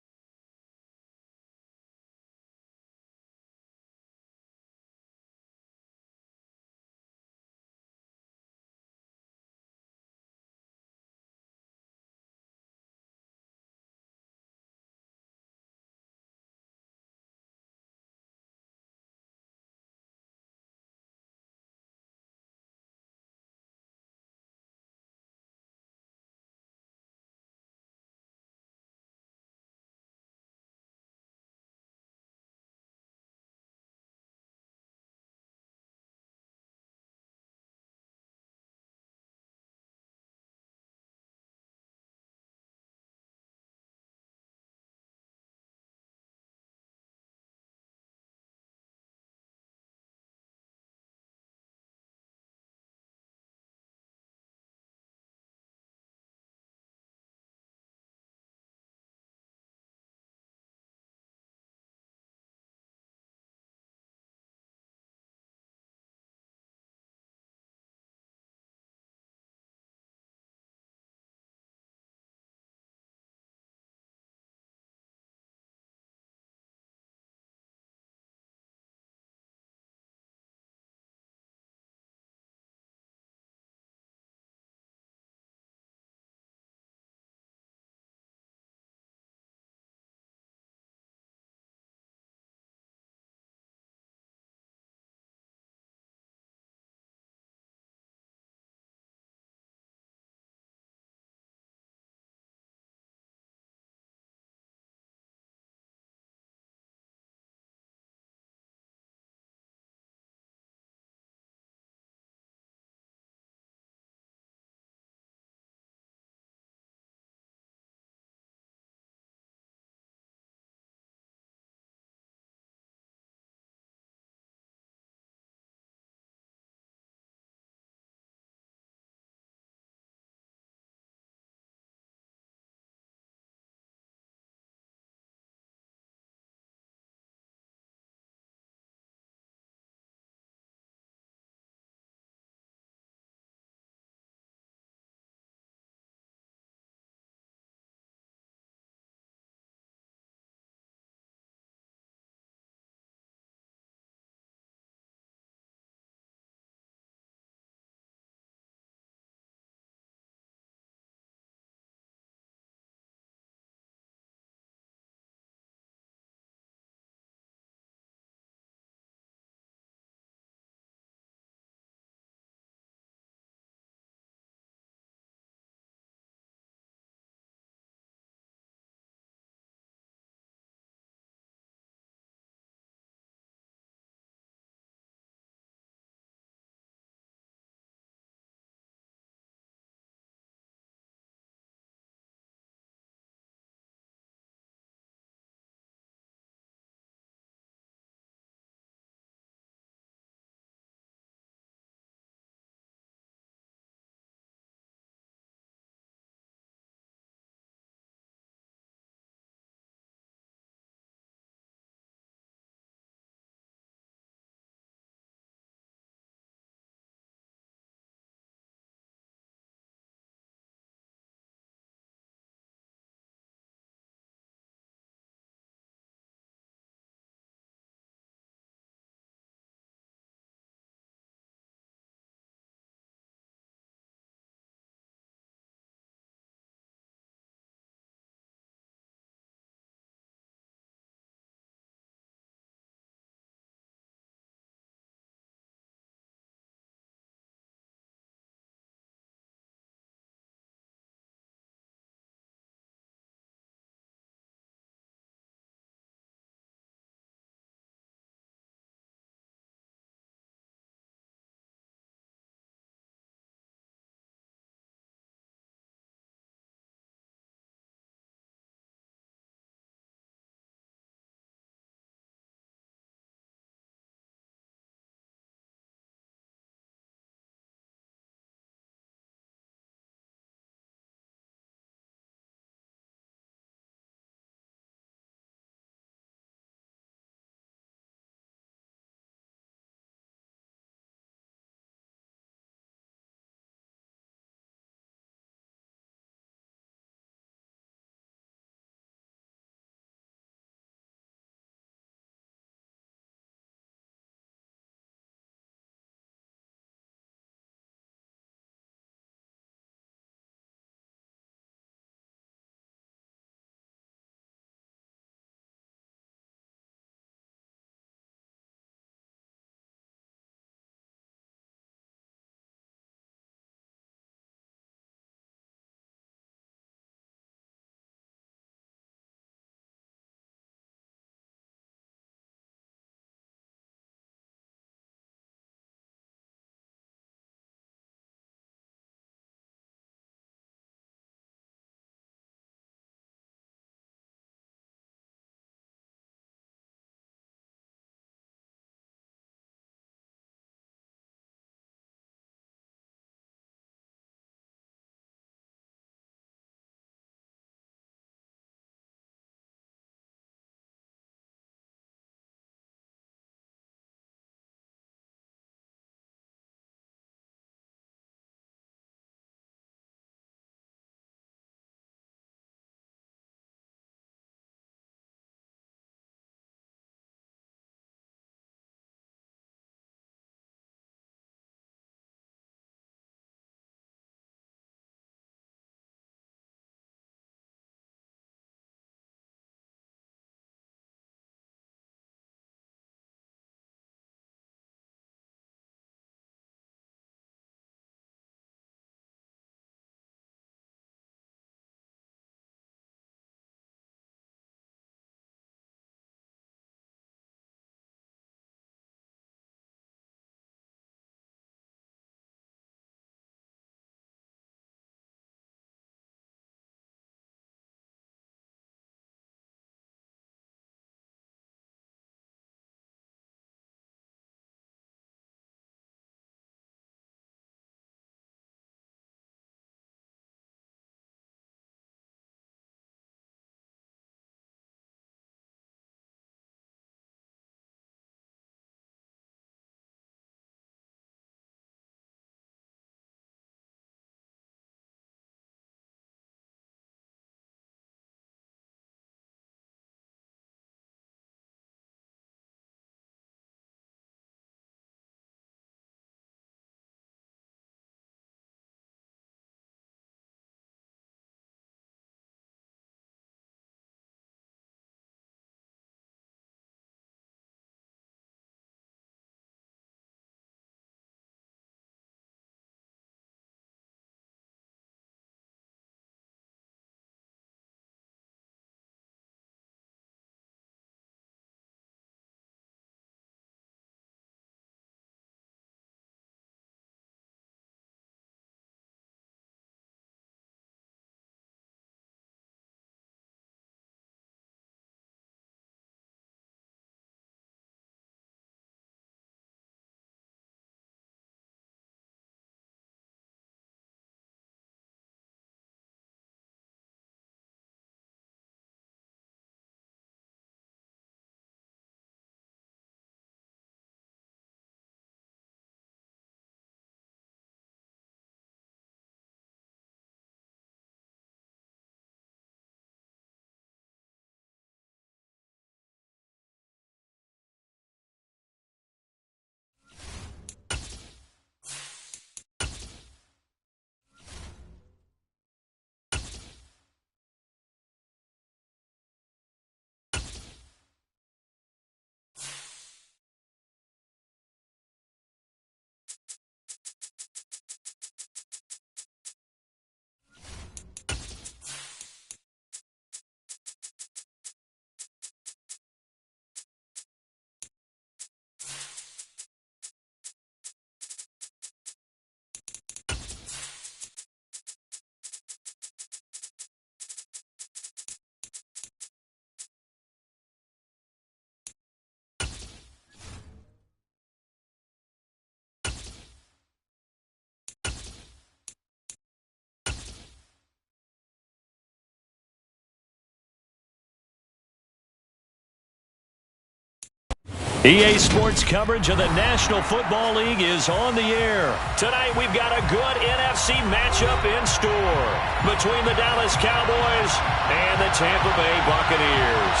EA Sports coverage of the National Football League is on the air. Tonight we've got a good NFC matchup in store between the Dallas Cowboys and the Tampa Bay Buccaneers.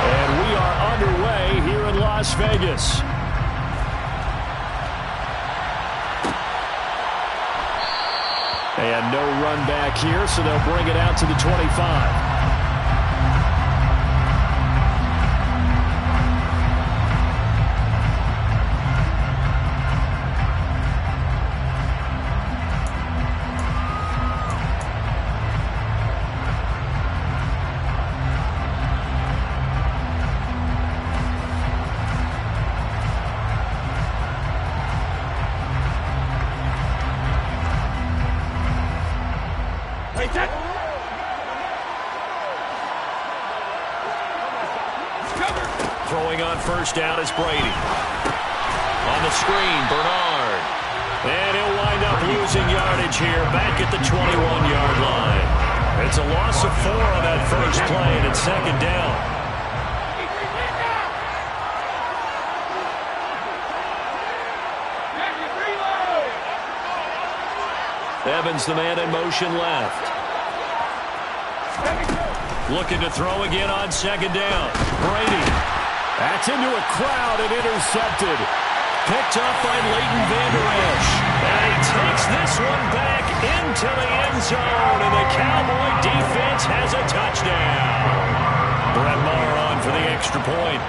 And we are underway here in Las Vegas. And no run back here, so they'll bring it out to the 25. Throwing on first down is Brady. On the screen, Bernard. And he'll wind up losing yardage here back at the 21-yard line. It's a loss of 4 on that first play, and it's second down. Evans, the man in motion left. Looking to throw again on second down. Brady. That's into a crowd and intercepted. Picked up by Leighton Vander Esch. And he takes this one back into the end zone. And the Cowboy defense has a touchdown. Brett Maher on for the extra point.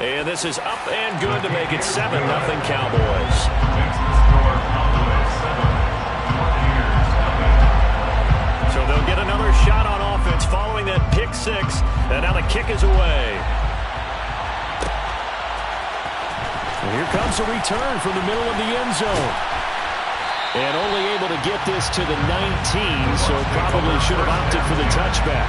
And this is up and good to make it 7-0 Cowboys. So they'll get another shot on offense following that pick six. And now the kick is away. And here comes a return from the middle of the end zone. And only able to get this to the 19, so probably should have opted for the touchback.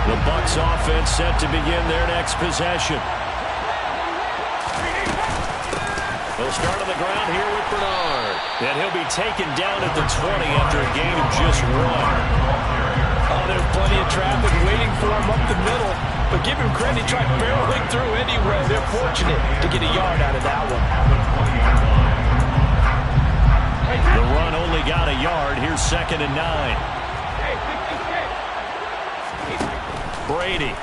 The Bucs offense set to begin their next possession. They'll start on the ground here with Bernard. And he'll be taken down at the 20 after a gain of just 1.
Oh, there's plenty of traffic waiting for him up the middle. But give him credit, he tried barreling through anyway. They're fortunate to get a yard out of that one.
The run only got a yard. Here's 2nd and 9. Brady.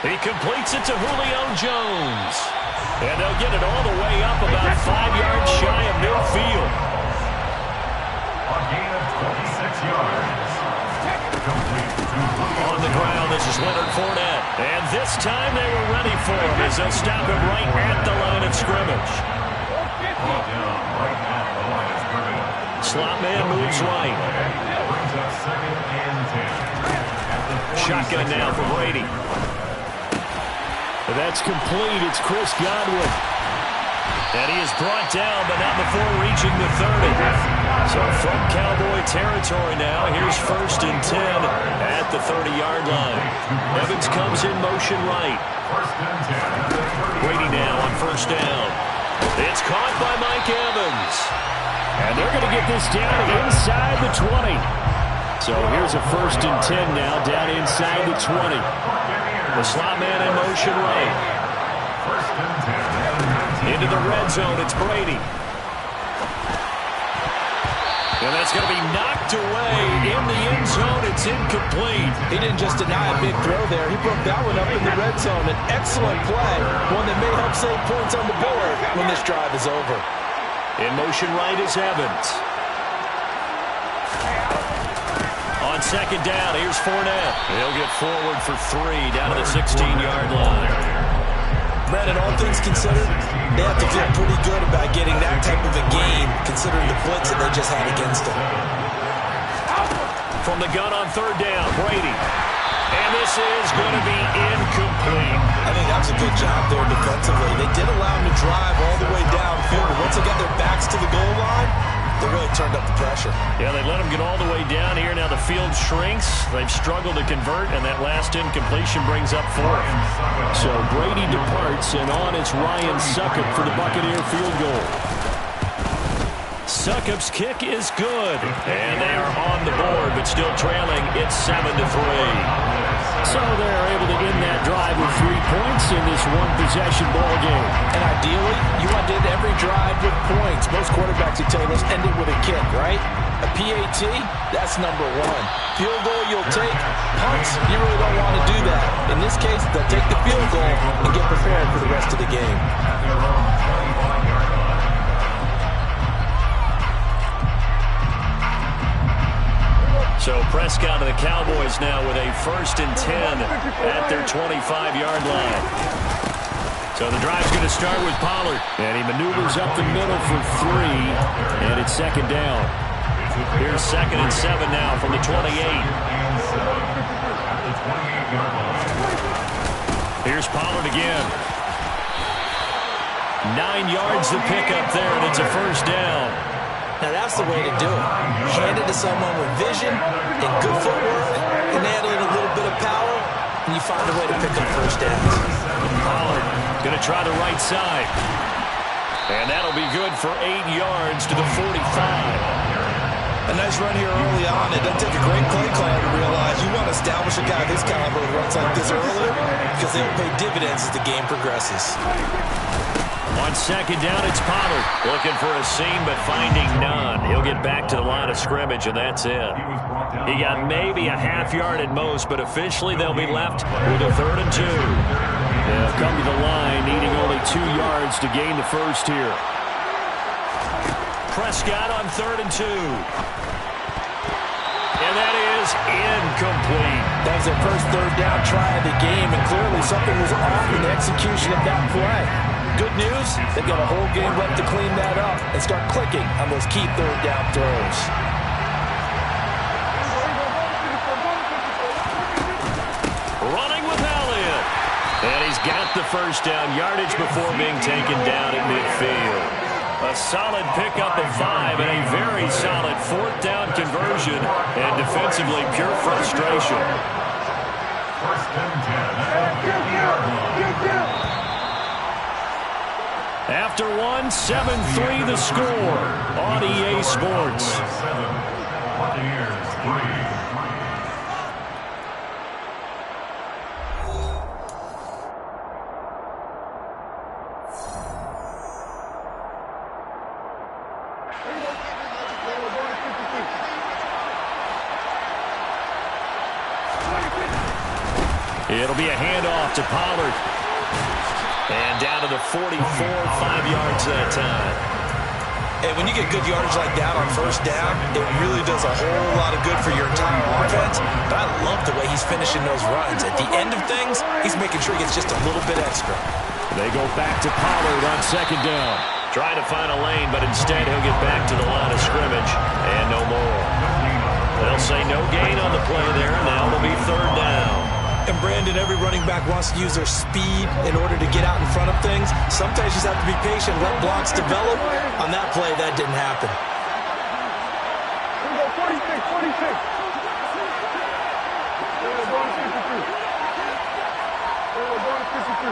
He completes it to Julio Jones. And they'll get it all the way up about 5 yards shy of midfield.
A gain of 26 yards.
On the ground, this is Leonard Fournette. And this time they were ready for him as they'll stop him right at the line of scrimmage. Slot man moves right.
Brings up 2nd and 10.
Shotgun now for Brady. That's complete. It's Chris Godwin. And he is brought down, but not before reaching the 30. So from Cowboy territory now, here's 1st and 10 at the 30-yard line. Evans comes in motion right. Brady now on first down. It's caught by Mike Evans. And they're going to get this down inside the 20. So here's a 1st and 10 now, down inside the 20. The slot man in motion right. Into the red zone, it's Brady. And that's going to be knocked away in the end zone. It's incomplete.
He didn't just deny a big throw there. He broke that one up in the red zone. An excellent play. One that may help save points on the board when this drive is over.
In motion right is Evans. On second down, here's Fournette. He'll get forward for 3 down to the 16-yard line.
Brandon, all things considered, they have to feel pretty good about getting that type of a game, considering the blitz that they just had against them.
From the gun on third down, Brady. And this is going to be incomplete.
I think that was a good job there defensively. They did allow him to drive all the way downfield, but once they got their backs to the goal line,
They really turned up the pressure.
Yeah, they let them get all the way down here. Now the field shrinks. They've struggled to convert, and that last incompletion brings up 4th.
So Brady departs, and on it's Ryan Succop for the Buccaneer field goal.
Succop's kick is good, and they are on the board, but still trailing. It's 7-3.
So they're able to end that drive with 3 points in this one-possession ball game.
And ideally, you want to end every drive with points. Most quarterbacks would tell you, let's end it with a kick, right? A PAT, that's number 1. Field goal you'll take. Punts, you really don't want to do that. In this case, they'll take the field goal and get prepared for the rest of the game.
So Prescott and the Cowboys now with a 1st and 10 at their 25-yard line. So the drive's going to start with Pollard.
And he maneuvers up the middle for 3, and it's 2nd down.
Here's 2nd and 7 now from the 28. Here's Pollard again. 9 yards to pick up there, and it's a 1st down.
Now that's the way to do it. Hand it to someone with vision and good footwork and add in a little bit of power, and you find a way to pick up 1st downs.
Pollard going to try the right side. And that'll be good for 8 yards to the 45.
A nice run here early on. It doesn't take a great play caller to realize you want to establish a guy of this caliber who runs like this earlier because they'll pay dividends as the game progresses.
On 2nd down, it's Pollard. Looking for a seam, but finding none. He'll get back to the line of scrimmage, and that's it. He got maybe a half yard at most, but officially they'll be left with a 3rd and 2.
They'll come to the line, needing only 2 yards to gain the 1st here.
Prescott on 3rd and 2. And that is incomplete.
That was their first 3rd down try of the game, and clearly something was off in the execution of that play. Good news, they've got a whole game left to clean that up and start clicking on those key 3rd down throws.
Running with Elliott. And he's got the 1st down yardage before being taken down at midfield. A solid pickup of 5 and a very solid 4th down conversion. And defensively, pure frustration.
1st and 10 at the 50-yard line.
After 7-3 the score on EA Sports.
Buccaneers 3.
It'll be a handoff to Pollard. And down to the 44, 5 yards that time.
And when you get good yardage like that on 1st down, it really does a whole lot of good for your entire offense. But I love the way he's finishing those runs. At the end of things, he's making sure he gets just a little bit extra.
They go back to Pollard on 2nd down.
Trying to find a lane, but instead he'll get back to the line of scrimmage. And no more. They'll say no gain on the play there. Now it'll be 3rd down.
And Brandon, every running back wants to use their speed in order to get out in front of things. Sometimes you just have to be patient, let blocks develop. On that play, that didn't happen.
Here we go, 46, 46. Here we go, going to 52. Here we go, going to 52.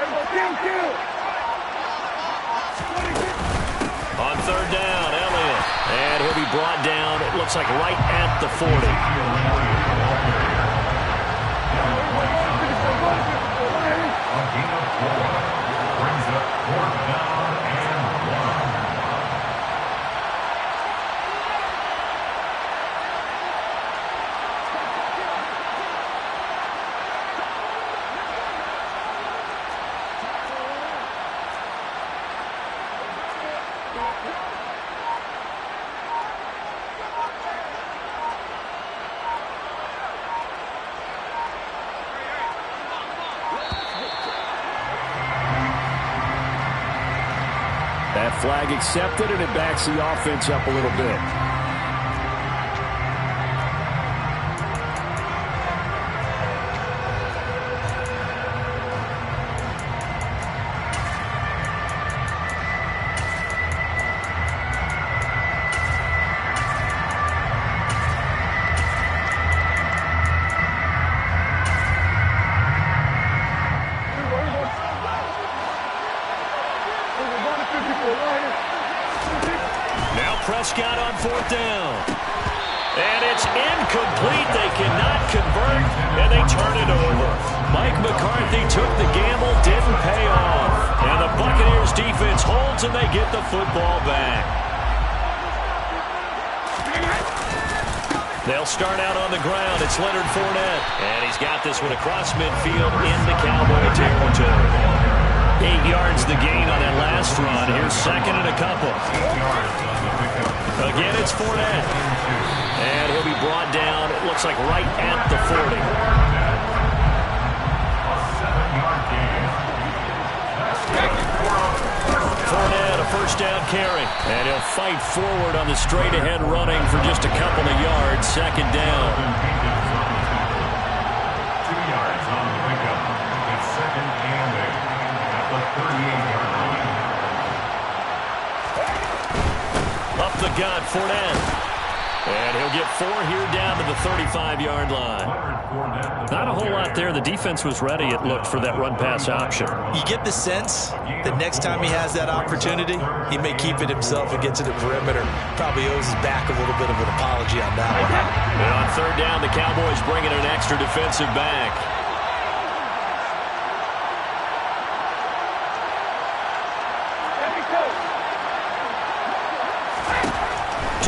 Here we go, kill.
On 3rd down, Elliott. And he'll be brought down, it looks like right at the 40.
A gain of 4 brings up 4th down and 1.
That flag accepted, and it backs the offense up a little bit.
Prescott on 4th down. And it's incomplete. They cannot convert, and they turn it over. Mike McCarthy took the gamble, didn't pay off. And the Buccaneers defense holds, and they get the football back. They'll start out on the ground. It's Leonard Fournette. And he's got this one across midfield into Cowboy territory. 8 yards the gain on that last run. Here's second and a couple. Again, it's Fournette. And he'll be brought down, it looks like right at the 40. Fournette, a first down carry. And he'll fight forward on the straight-ahead running for just a couple of yards. Second down.
2 yards on the pickup. It's second and 8 at the 38-yard line.
Up the gut, Fournette. And he'll get 4 here down to the 35-yard line. Not a whole lot there. The defense was ready, it looked, for that run-pass option.
You get the sense that next time he has that opportunity, he may keep it himself and get to the perimeter. Probably owes his back a little bit of an apology on that one.
And on 3rd down, the Cowboys bring in an extra defensive back.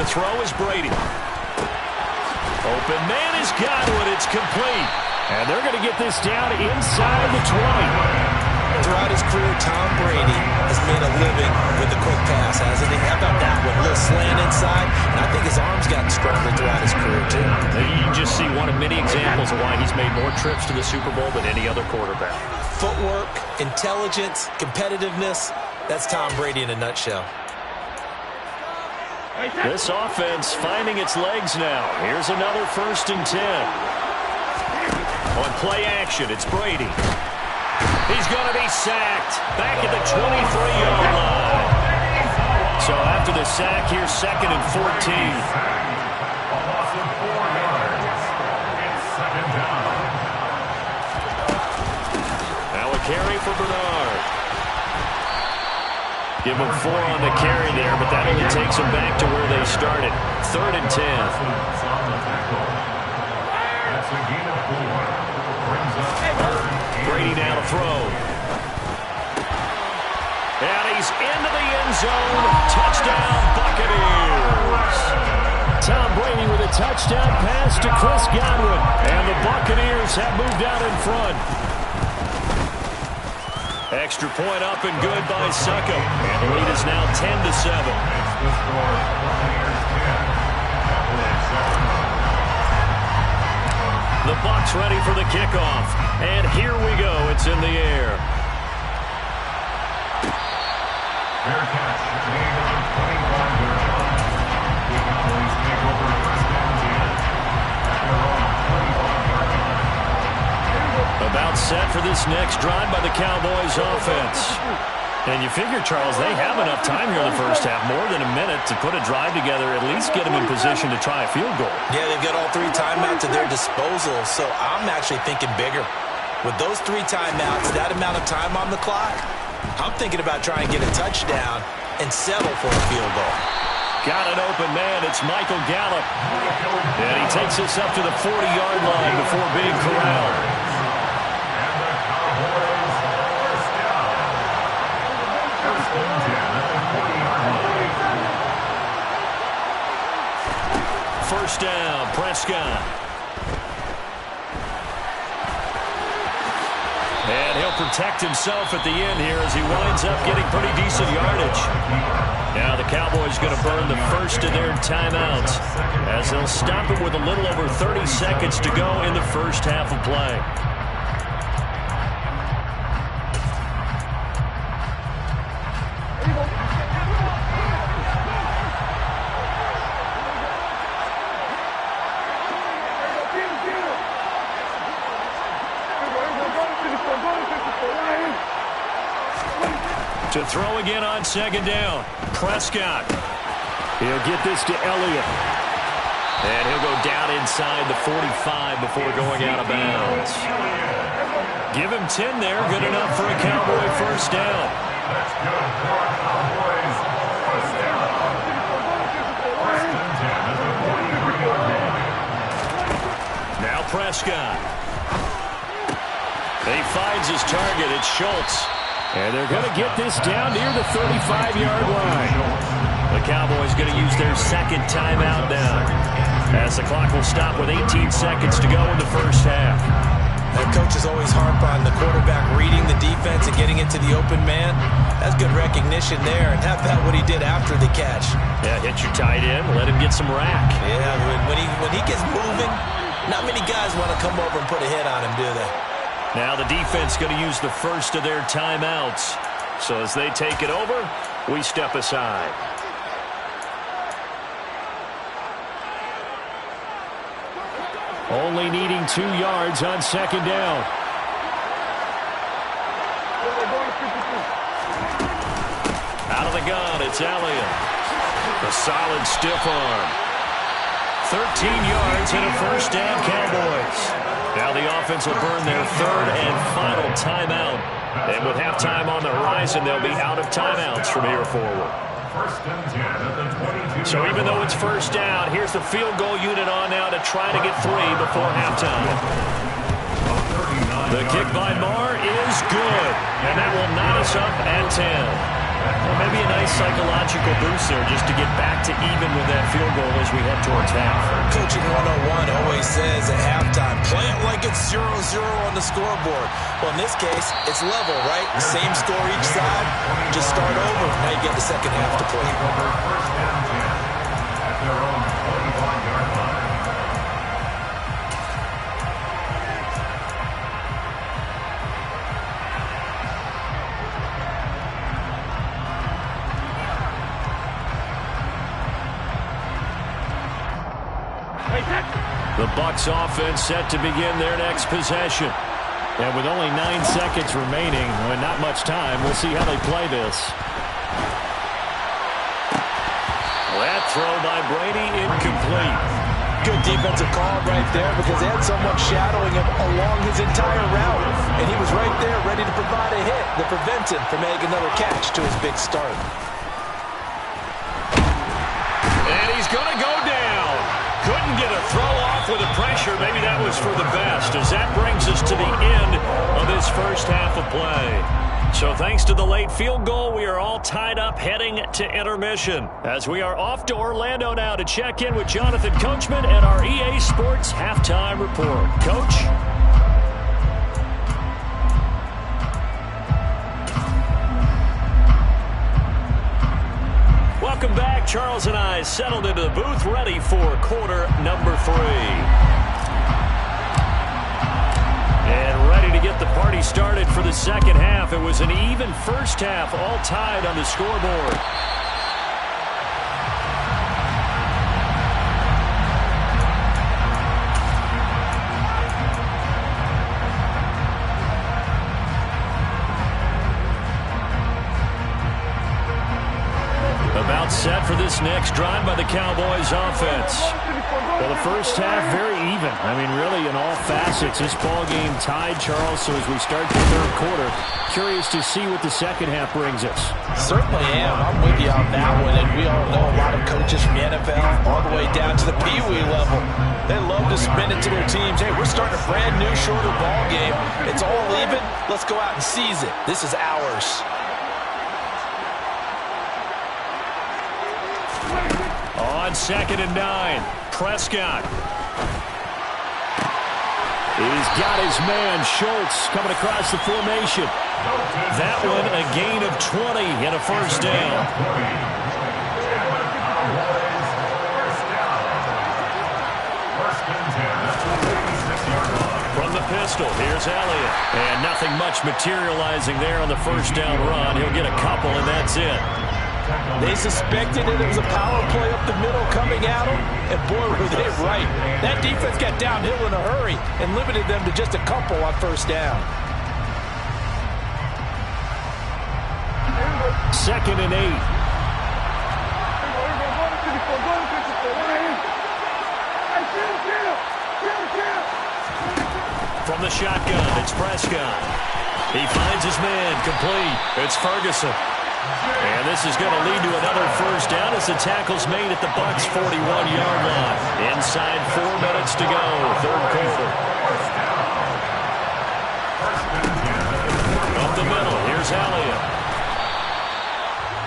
To throw is Brady. Open man is Godwin. It's complete. And they're going to get this down inside the 20.
Throughout his career, Tom Brady has made a living with the quick pass, hasn't he? How about that one? A little slant inside, and I think his arm's gotten stronger throughout his career, too.
You just see one of many examples of why he's made more trips to the Super Bowl than any other quarterback.
Footwork, intelligence, competitiveness, that's Tom Brady in a nutshell.
This offense finding its legs now. Here's another 1st and 10. On play action, it's Brady. He's going to be sacked back at the 23-yard line. So after the sack, here's 2nd and 14.
A loss of 4 yards. It's second down.
Now a carry for Bernard. Give them 4 on the carry there, but that only takes them back to where they started. 3rd and 10.
That's a gain of 4. Brings up 3rd and
Brady now to throw. And he's into the end zone. Touchdown, Buccaneers. Tom Brady with a touchdown pass to Chris Godwin. And the Buccaneers have moved out in front. Extra point up and good by Succop. And the lead is now 10-7.
It's the score. Buccaneers 10.
The Bucs ready for the kickoff. And here we go. It's in the air.
Fair catch. Made at the 25-yard line. The Cowboys take over first and 10 at their own 25-yard line.
About set for this next drive by the Cowboys offense. And you figure, Charles, they have enough time here in the first half, more than a minute, to put a drive together, at least get them in position to try a field goal.
Yeah, they've got all 3 timeouts at their disposal, so I'm actually thinking bigger. With those 3 timeouts, that amount of time on the clock, I'm thinking about trying to get a touchdown and settle for a field goal.
Got an open man. It's Michael Gallup. And he takes us up to the 40-yard line before being corralled.
And the Cowboys first down. First and 10 at the 40-yard line.
First down, Prescott. And he'll protect himself at the end here as he winds up getting pretty decent yardage. Now the Cowboys going to burn the first of their timeouts as they'll stop it with a little over 30 seconds to go in the first half of play. To throw again on second down. Prescott. He'll get this to Elliott. And he'll go down inside the 45 before going out of bounds. Give him 10 there. Good enough for a Cowboy first down.
That's good for a Cowboys first down.
Prescott. He finds his target. It's Schultz.
And they're going to get this down near the 35-yard line.
The Cowboys going to use their second timeout now, as the clock will stop with 18 seconds to go in the first half.
The coaches always harp on the quarterback reading the defense and getting it to the open man. That's good recognition there. And how about what he did after the catch?
Yeah, hit your tight end, let him get some rack.
Yeah, when he gets moving, not many guys want to come over and put a hit on him, do they?
Now the defense going to use the first of their timeouts. So as they take it over, we step aside.
Only needing 2 yards on second down.
Out of the gun, it's Elliott. A solid stiff arm. 13 yards and a first down, Cowboys. Now the offense will burn their third and final timeout. And with halftime on the horizon, they'll be out of timeouts from here forward. So even though it's first down, here's the field goal unit on now to try to get 3 before halftime. The kick by Marr is good, and that will knot us up at 10. Well, maybe a nice psychological boost there just to get back to even with that field goal as we head towards half.
Coaching 101 always says at halftime, play it like it's 0-0 on the scoreboard. Well, in this case, it's level, right? Same score each side. Just start over. Now you get the second half to play.
At their own 25-yard line.
The Bucs offense set to begin their next possession. And with only 9 seconds remaining, and not much time, we'll see how they play this.
That throw by Brady incomplete.
Good defensive call right there because they had someone shadowing him along his entire route. And he was right there ready to provide a hit that prevents him from making another catch to his big start.
And he's going to go down. Couldn't get a throw off with the pressure. Maybe that was for the best, as that brings us to the end of this first half of play. So thanks to the late field goal, we are all tied up heading to intermission, as we are off to Orlando now to check in with Jonathan Coachman and our EA Sports Halftime Report. Coach? Welcome back. Charles and I settled into the booth, ready for quarter number 3. And ready to get the party started for the second half. It was an even first half, all tied on the scoreboard. About set for this next drive by the Cowboys offense.
Well, the first half, very even. I mean, really, in all facets, this ball game tied, Charles. So as we start the third quarter, curious to see what the second half brings us.
Certainly am. I'm with you on that one. And we all know a lot of coaches from the NFL all the way down to the Pee-wee level. They love to spin it to their teams. Hey, we're starting a brand new, shorter ball game. It's all even. Let's go out and seize it. This is ours.
On 2nd and 9, Prescott.
He's got his man, Schultz, coming across the formation.
That one a gain of 20 and a first down. From the pistol, here's Elliott. And nothing much materializing there on the first down run. He'll get a couple, and that's it.
They suspected that it was a power play up the middle coming at them, and boy, were they right. That defense got downhill in a hurry and limited them to just a couple on first down.
2nd and 8.
From the shotgun, it's Prescott. He finds his man, complete. It's Ferguson. And this is going to lead to another first down as the tackle's made at the Bucs' 41-yard line. Inside 4 minutes to go, third quarter. Elliott.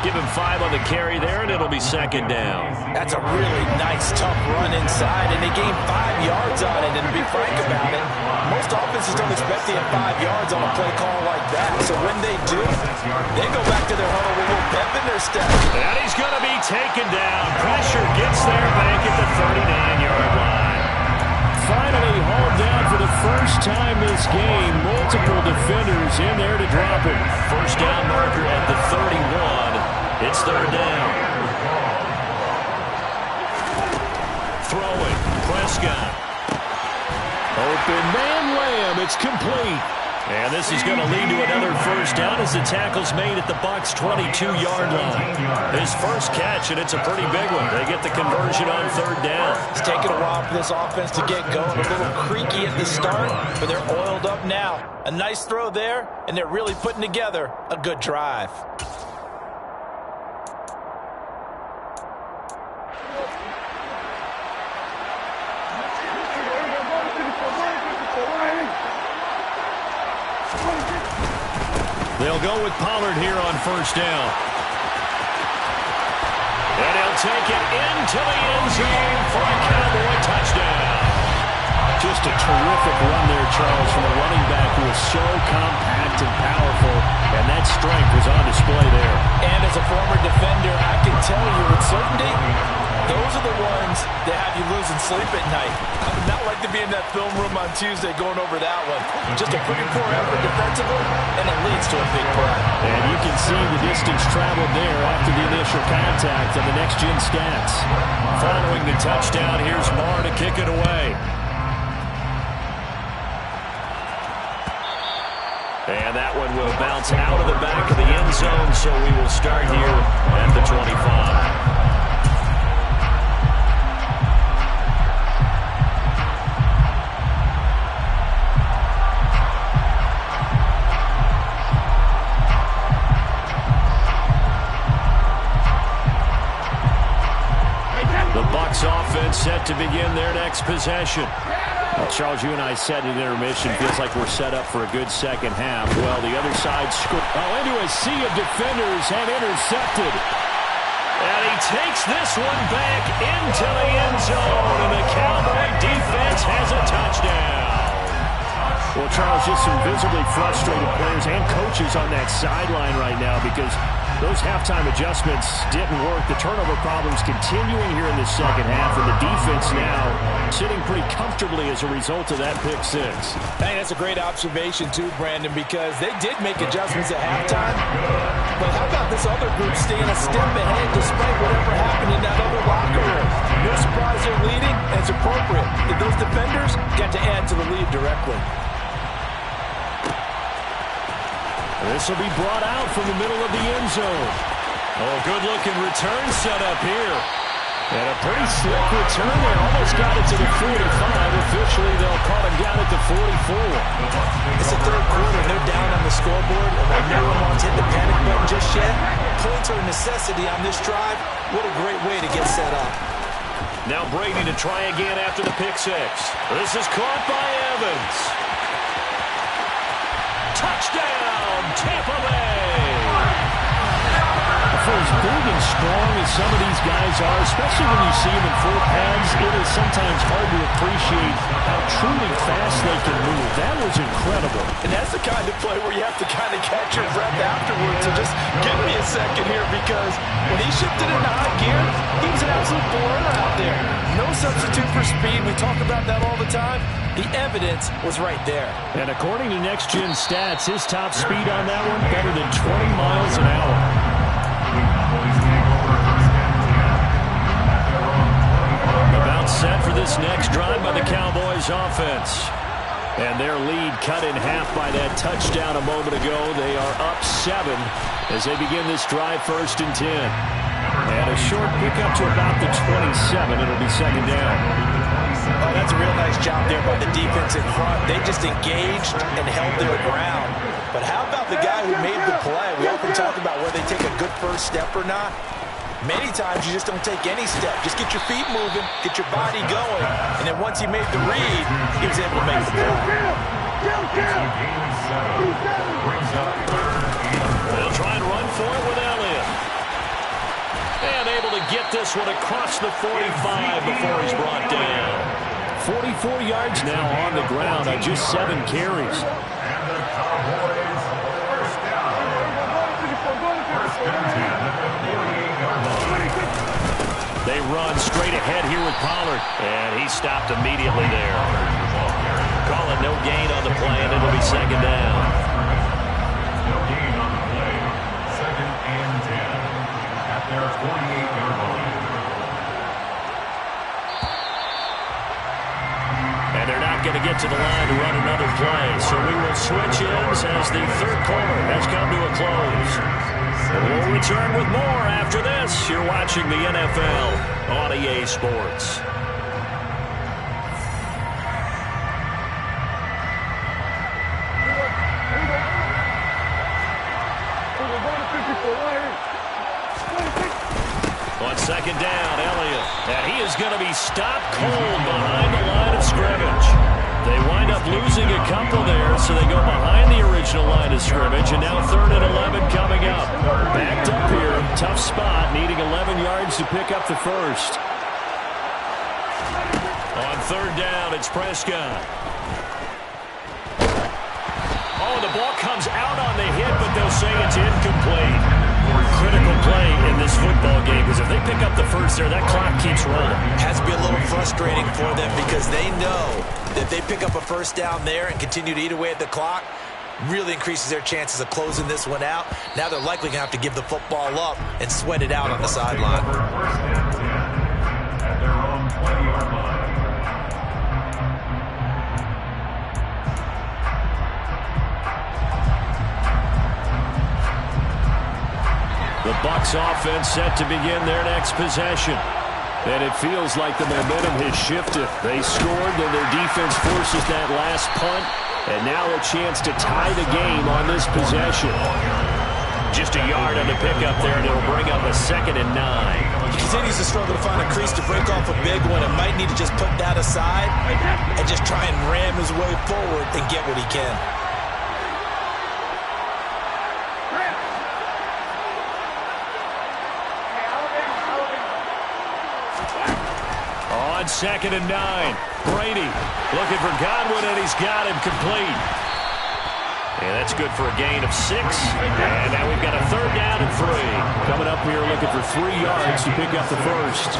Give him 5 on the carry there, and it'll be second down.
That's a really nice, tough run inside, and they gained 5 yards on it. And to be frank about it, most offenses don't expect to get 5 yards on a play call like that. So when they do, they go back to their huddle with a little pep in their step.
And he's going to be taken down. Pressure gets there back at the 39-yard line.
Finally hauled down for the first time this game. Multiple defenders in there to drop him.
First down marker at the 31. It's third down. Throwing. Prescott.
Open man Lamb. It's complete.
And this is going to lead to another first down as the tackle's made at the Bucs' 22-yard line. His first catch, and it's a pretty big one. They get the conversion on third down.
It's taken a while for this offense to get going. A little creaky at the start, but they're oiled up now. A nice throw there, and they're really putting together a good drive.
They'll go with Pollard here on first down. And he'll take it into the end zone for a Cowboy touchdown.
Just a terrific run there, Charles, from a running back who is so compact and powerful, and that strength was on display there.
And as a former defender, I can tell you with certainty, those are the ones that have you losing sleep at night. I would not like to be in that film room on Tuesday going over that one. Just a pretty poor effort defensively, and it leads to a big play.
And you can see the distance traveled there after the initial contact on the next-gen stats.
Following the touchdown, here's Marr to kick it away. And that one will bounce out of the back of the end zone, so we will start here at the 25. Offense set to begin their next possession.
Well, Charles, you and I said at intermission, feels like we're set up for a good second half. Well, the other side scored. Oh, into a sea of defenders and intercepted.
And he takes this one back into the end zone, and the Cowboy defense has a touchdown.
Well, Charles, just some visibly frustrated players and coaches on that sideline right now because those halftime adjustments didn't work. The turnover problems continuing here in the second half, and the defense now sitting pretty comfortably as a result of that pick six.
I think that's a great observation too, Brandon, because they did make adjustments at halftime. But how about this other group staying a step ahead despite whatever happened in that other locker room? No surprise they're leading, and it's appropriate that those defenders get to add to the lead directly.
This will be brought out from the middle of the end zone.
Oh, good-looking return set up here.
And a pretty slick return there. Almost got it to the 45. Officially, they'll call him down at the 44.
It's the third quarter. They're down on the scoreboard, and while no one wants to hit the panic button just yet, points are a necessity on this drive. What a great way to get set up.
Now Brady to try again after the pick six. This is caught by Evans. Touchdown, Tampa Bay!
For as big and strong as some of these guys are, especially when you see them in full pads, it is sometimes hard to appreciate how truly fast they can move. That was incredible.
And that's the kind of play where you have to kind of catch your breath afterwards. So just give me a second here, because when he shifted into high gear, he was an absolute burner out there. No substitute for speed. We talk about that all the time. The evidence was right there.
And according to Next Gen Stats, his top speed on that one, better than 20 miles an hour.
About set for this next drive by the Cowboys offense. And their lead cut in half by that touchdown a moment ago. They are up 7 as they begin this drive, 1st and 10.
And a short pickup to about the 27. It'll be second down.
Oh, that's a real nice job there by the defense in front. They just engaged and held their ground. But how about the guy who made the play? We often talk about whether they take a good first step or not. Many times you just don't take any step. Just get your feet moving, get your body going, and then once he made the read, he was able to make the play.
Brings up 3rd and
get this one across the 45 before he's brought down.
44 yards now on the ground on just 7 carries.
And the Cowboys first down. First and 10 at the 48-yard line.
They run straight ahead here with Pollard, and he stopped immediately there. Calling no gain on the play, and it'll be second down.
No gain on the play. Second and 10 at their 48-yard line.
And they're not going to get to the line to run another play, so we will switch ends as the third quarter has come to a close. We'll return with more after this. You're watching the NFL on EA Sports. On second down, Elliott. And he is going to be stopped cold behind the line of scrimmage. They wind up losing a couple there, so they go behind the original line of scrimmage, and now 3rd and 11 coming up. Backed up here, tough spot, needing 11 yards to pick up the first. On 3rd down, it's Prescott. Oh, the ball comes out on the hit, but they'll say it's incomplete. Critical play in this football game, because if they pick up the first there, that clock keeps rolling.
Has to be a little frustrating for them because they know that if they pick up a first down there and continue to eat away at the clock, really increases their chances of closing this one out. Now they're likely going to have to give the football up and sweat it out on the sideline.
First and 10 at their own 20-yard line.
The Bucs offense set to begin their next possession.
And it feels like the momentum has shifted. They scored, then their defense forces that last punt, and now a chance to tie the game on this possession.
Just a yard on the pickup there, and it'll bring up a 2nd and 9.
He continues to struggle to find a crease to break off a big one and might need to just put that aside and just try and ram his way forward and get what he can.
On 2nd and 9, Brady looking for Godwin, and he's got him complete. And that's good for a gain of 6. And now we've got a 3rd down and 3.
Coming up here looking for 3 yards to pick up the first.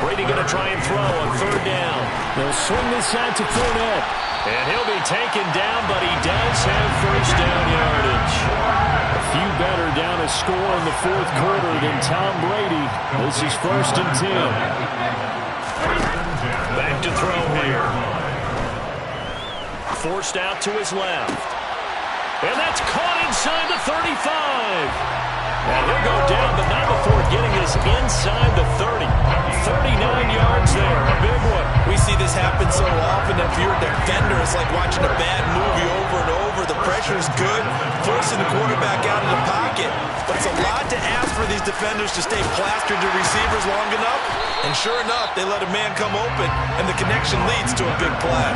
Brady going to try and throw on 3rd down.
They'll swing this out to Fournette.
And he'll be taken down, but he does have first down yardage.
A few better down a score in the 4th quarter than Tom Brady. This is 1st and 10.
Back to throw here. Forced out to his left. And that's caught inside the 35. And he'll go down, but not before getting this inside the 30. 39 yards there, a big one.
We see this happen so often. If you're a defender, it's like watching a bad movie over and over. The pressure is good, forcing the quarterback out of the pocket. But it's a lot to ask for these defenders to stay plastered to receivers long enough. And sure enough, they let a man come open, and the connection leads to a big play.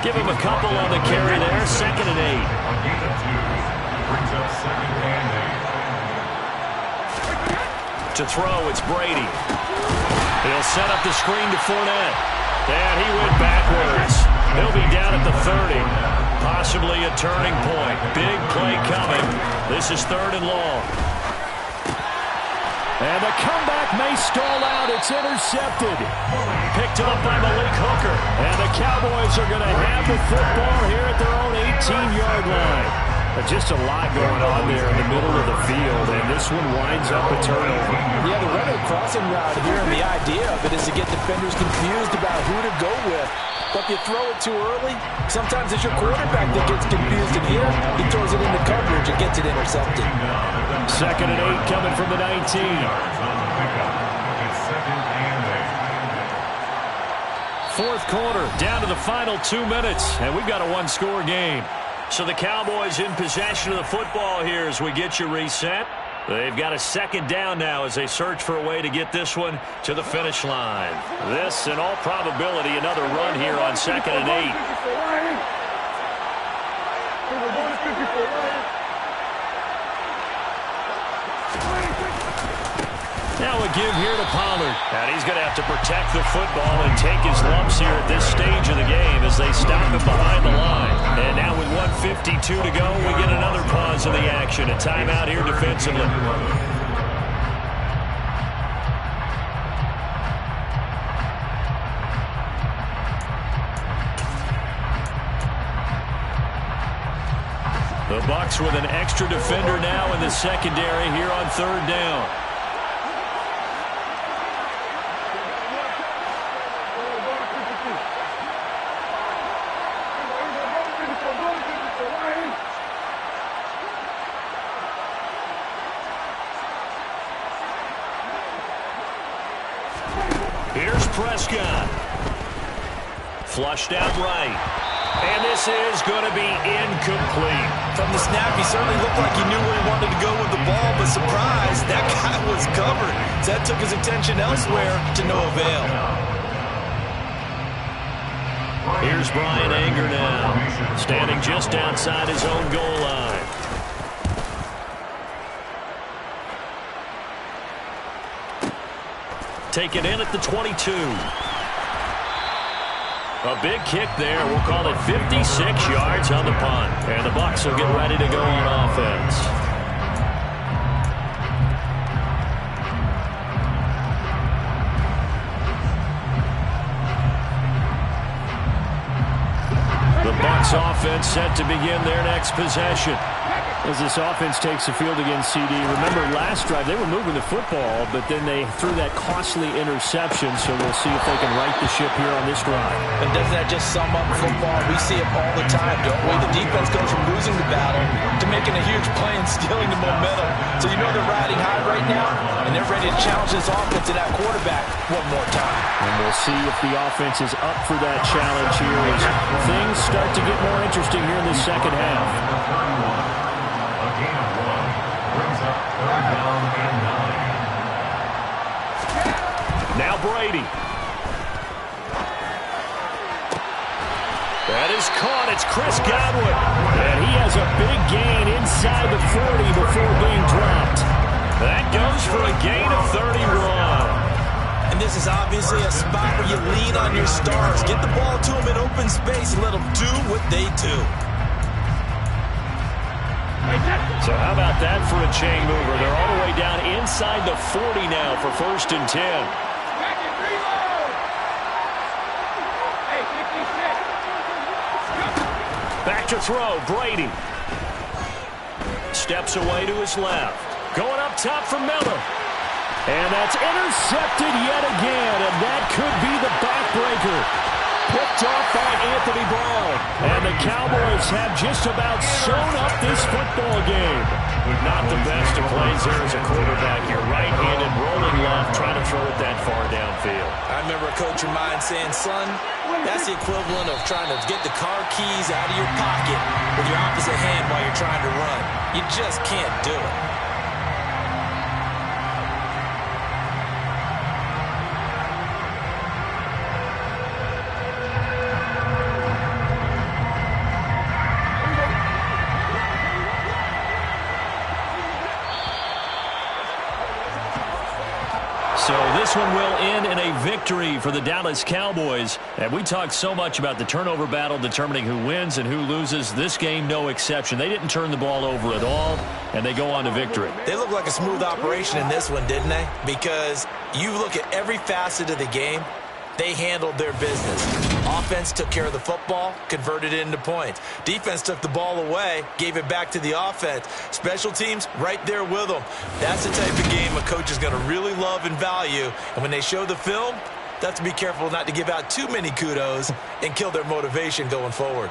Give him a couple on the carry there, 2nd and 8.
A gain of 2 brings up 2nd and 8.
To throw, it's Brady. He'll set up the screen to Fournette. And he went backwards. He'll be down at the 30. Possibly a turning point. Big play coming. This is 3rd and long.
And the comeback may stall out. It's intercepted.
Picked up by Malik Hooker.
And the Cowboys are going to have the football here at their own 18-yard line. But just a lot going on there in the middle of the field, and this one winds up a turnover.
Yeah, they're running a crossing route here, and the idea of it is to get defenders confused about who to go with. But if you throw it too early, sometimes it's your quarterback that gets confused, and here he throws it into coverage and gets it intercepted.
2nd and 8 coming from the 19.
It's 2nd and 8.
4th quarter, down to the final 2 minutes, and we've got a one-score game. So the Cowboys in possession of the football here as we get you reset. They've got a 2nd down now as they search for a way to get this one to the finish line. This, in all probability, another run here on 2nd and 8. Now a give here to Pollard. And he's going to have to protect the football and take his lumps here at this stage of the game as they stop him behind the line. And now with 1:52 to go, we get another pause of the action. A timeout here defensively. The Bucs with an extra defender now in the secondary here on third down. Here's Prescott. Flushed out right. And this is going to be incomplete.
From the snap, he certainly looked like he knew where he wanted to go with the ball, but surprise, that guy was covered. So that took his attention elsewhere to no avail.
Here's Bryan Anger now, standing just outside his own goal line. Taken in at the 22. A big kick there. We'll call it 56 yards on the punt. And the Bucs will get ready to go on offense. The Bucs offense set to begin their next possession.
As this offense takes the field against CD, remember last drive they were moving the football, but then they threw that costly interception, so we'll see if they can right the ship here on this drive.
And doesn't that just sum up football? We see it all the time, don't we? The defense goes from losing the battle to making a huge play and stealing the momentum. So you know they're riding high right now, and they're ready to challenge this offense and that quarterback one more time.
And we'll see if the offense is up for that challenge here as things start to get more interesting here in the second half.
Now Brady. That is caught. It's Chris Godwin.
And he has a big gain inside the 40 before being dropped.
That goes for a gain of 31.
And this is obviously a spot where you lean on your stars. Get the ball to them in open space and let them do what they do.
So how about that for a chain mover? They're all the way down inside the 40 now for 1st and 10. Back to throw, Brady. Steps away to his left. Going up top for Miller.
And that's intercepted yet again, and that could be the backbreaker. Picked off by Anthony Brown. And the Cowboys have just about sewn up this football game.
Not the best of plays there as a quarterback. You're right-handed, rolling left, trying to throw it that far downfield.
I remember a coach of mine saying, son, that's the equivalent of trying to get the car keys out of your pocket with your opposite hand while you're trying to run. You just can't do it.
So this one will end in a victory for the Dallas Cowboys. And we talked so much about the turnover battle determining who wins and who loses. This game, no exception. They didn't turn the ball over at all, and they go on to victory.
They look like a smooth operation in this one, didn't they? Because you look at every facet of the game, they handled their business. Offense took care of the football, converted it into points. Defense took the ball away, gave it back to the offense. Special teams, right there with them. That's the type of game a coach is going to really love and value. And when they show the film, they have to be careful not to give out too many kudos and kill their motivation going forward.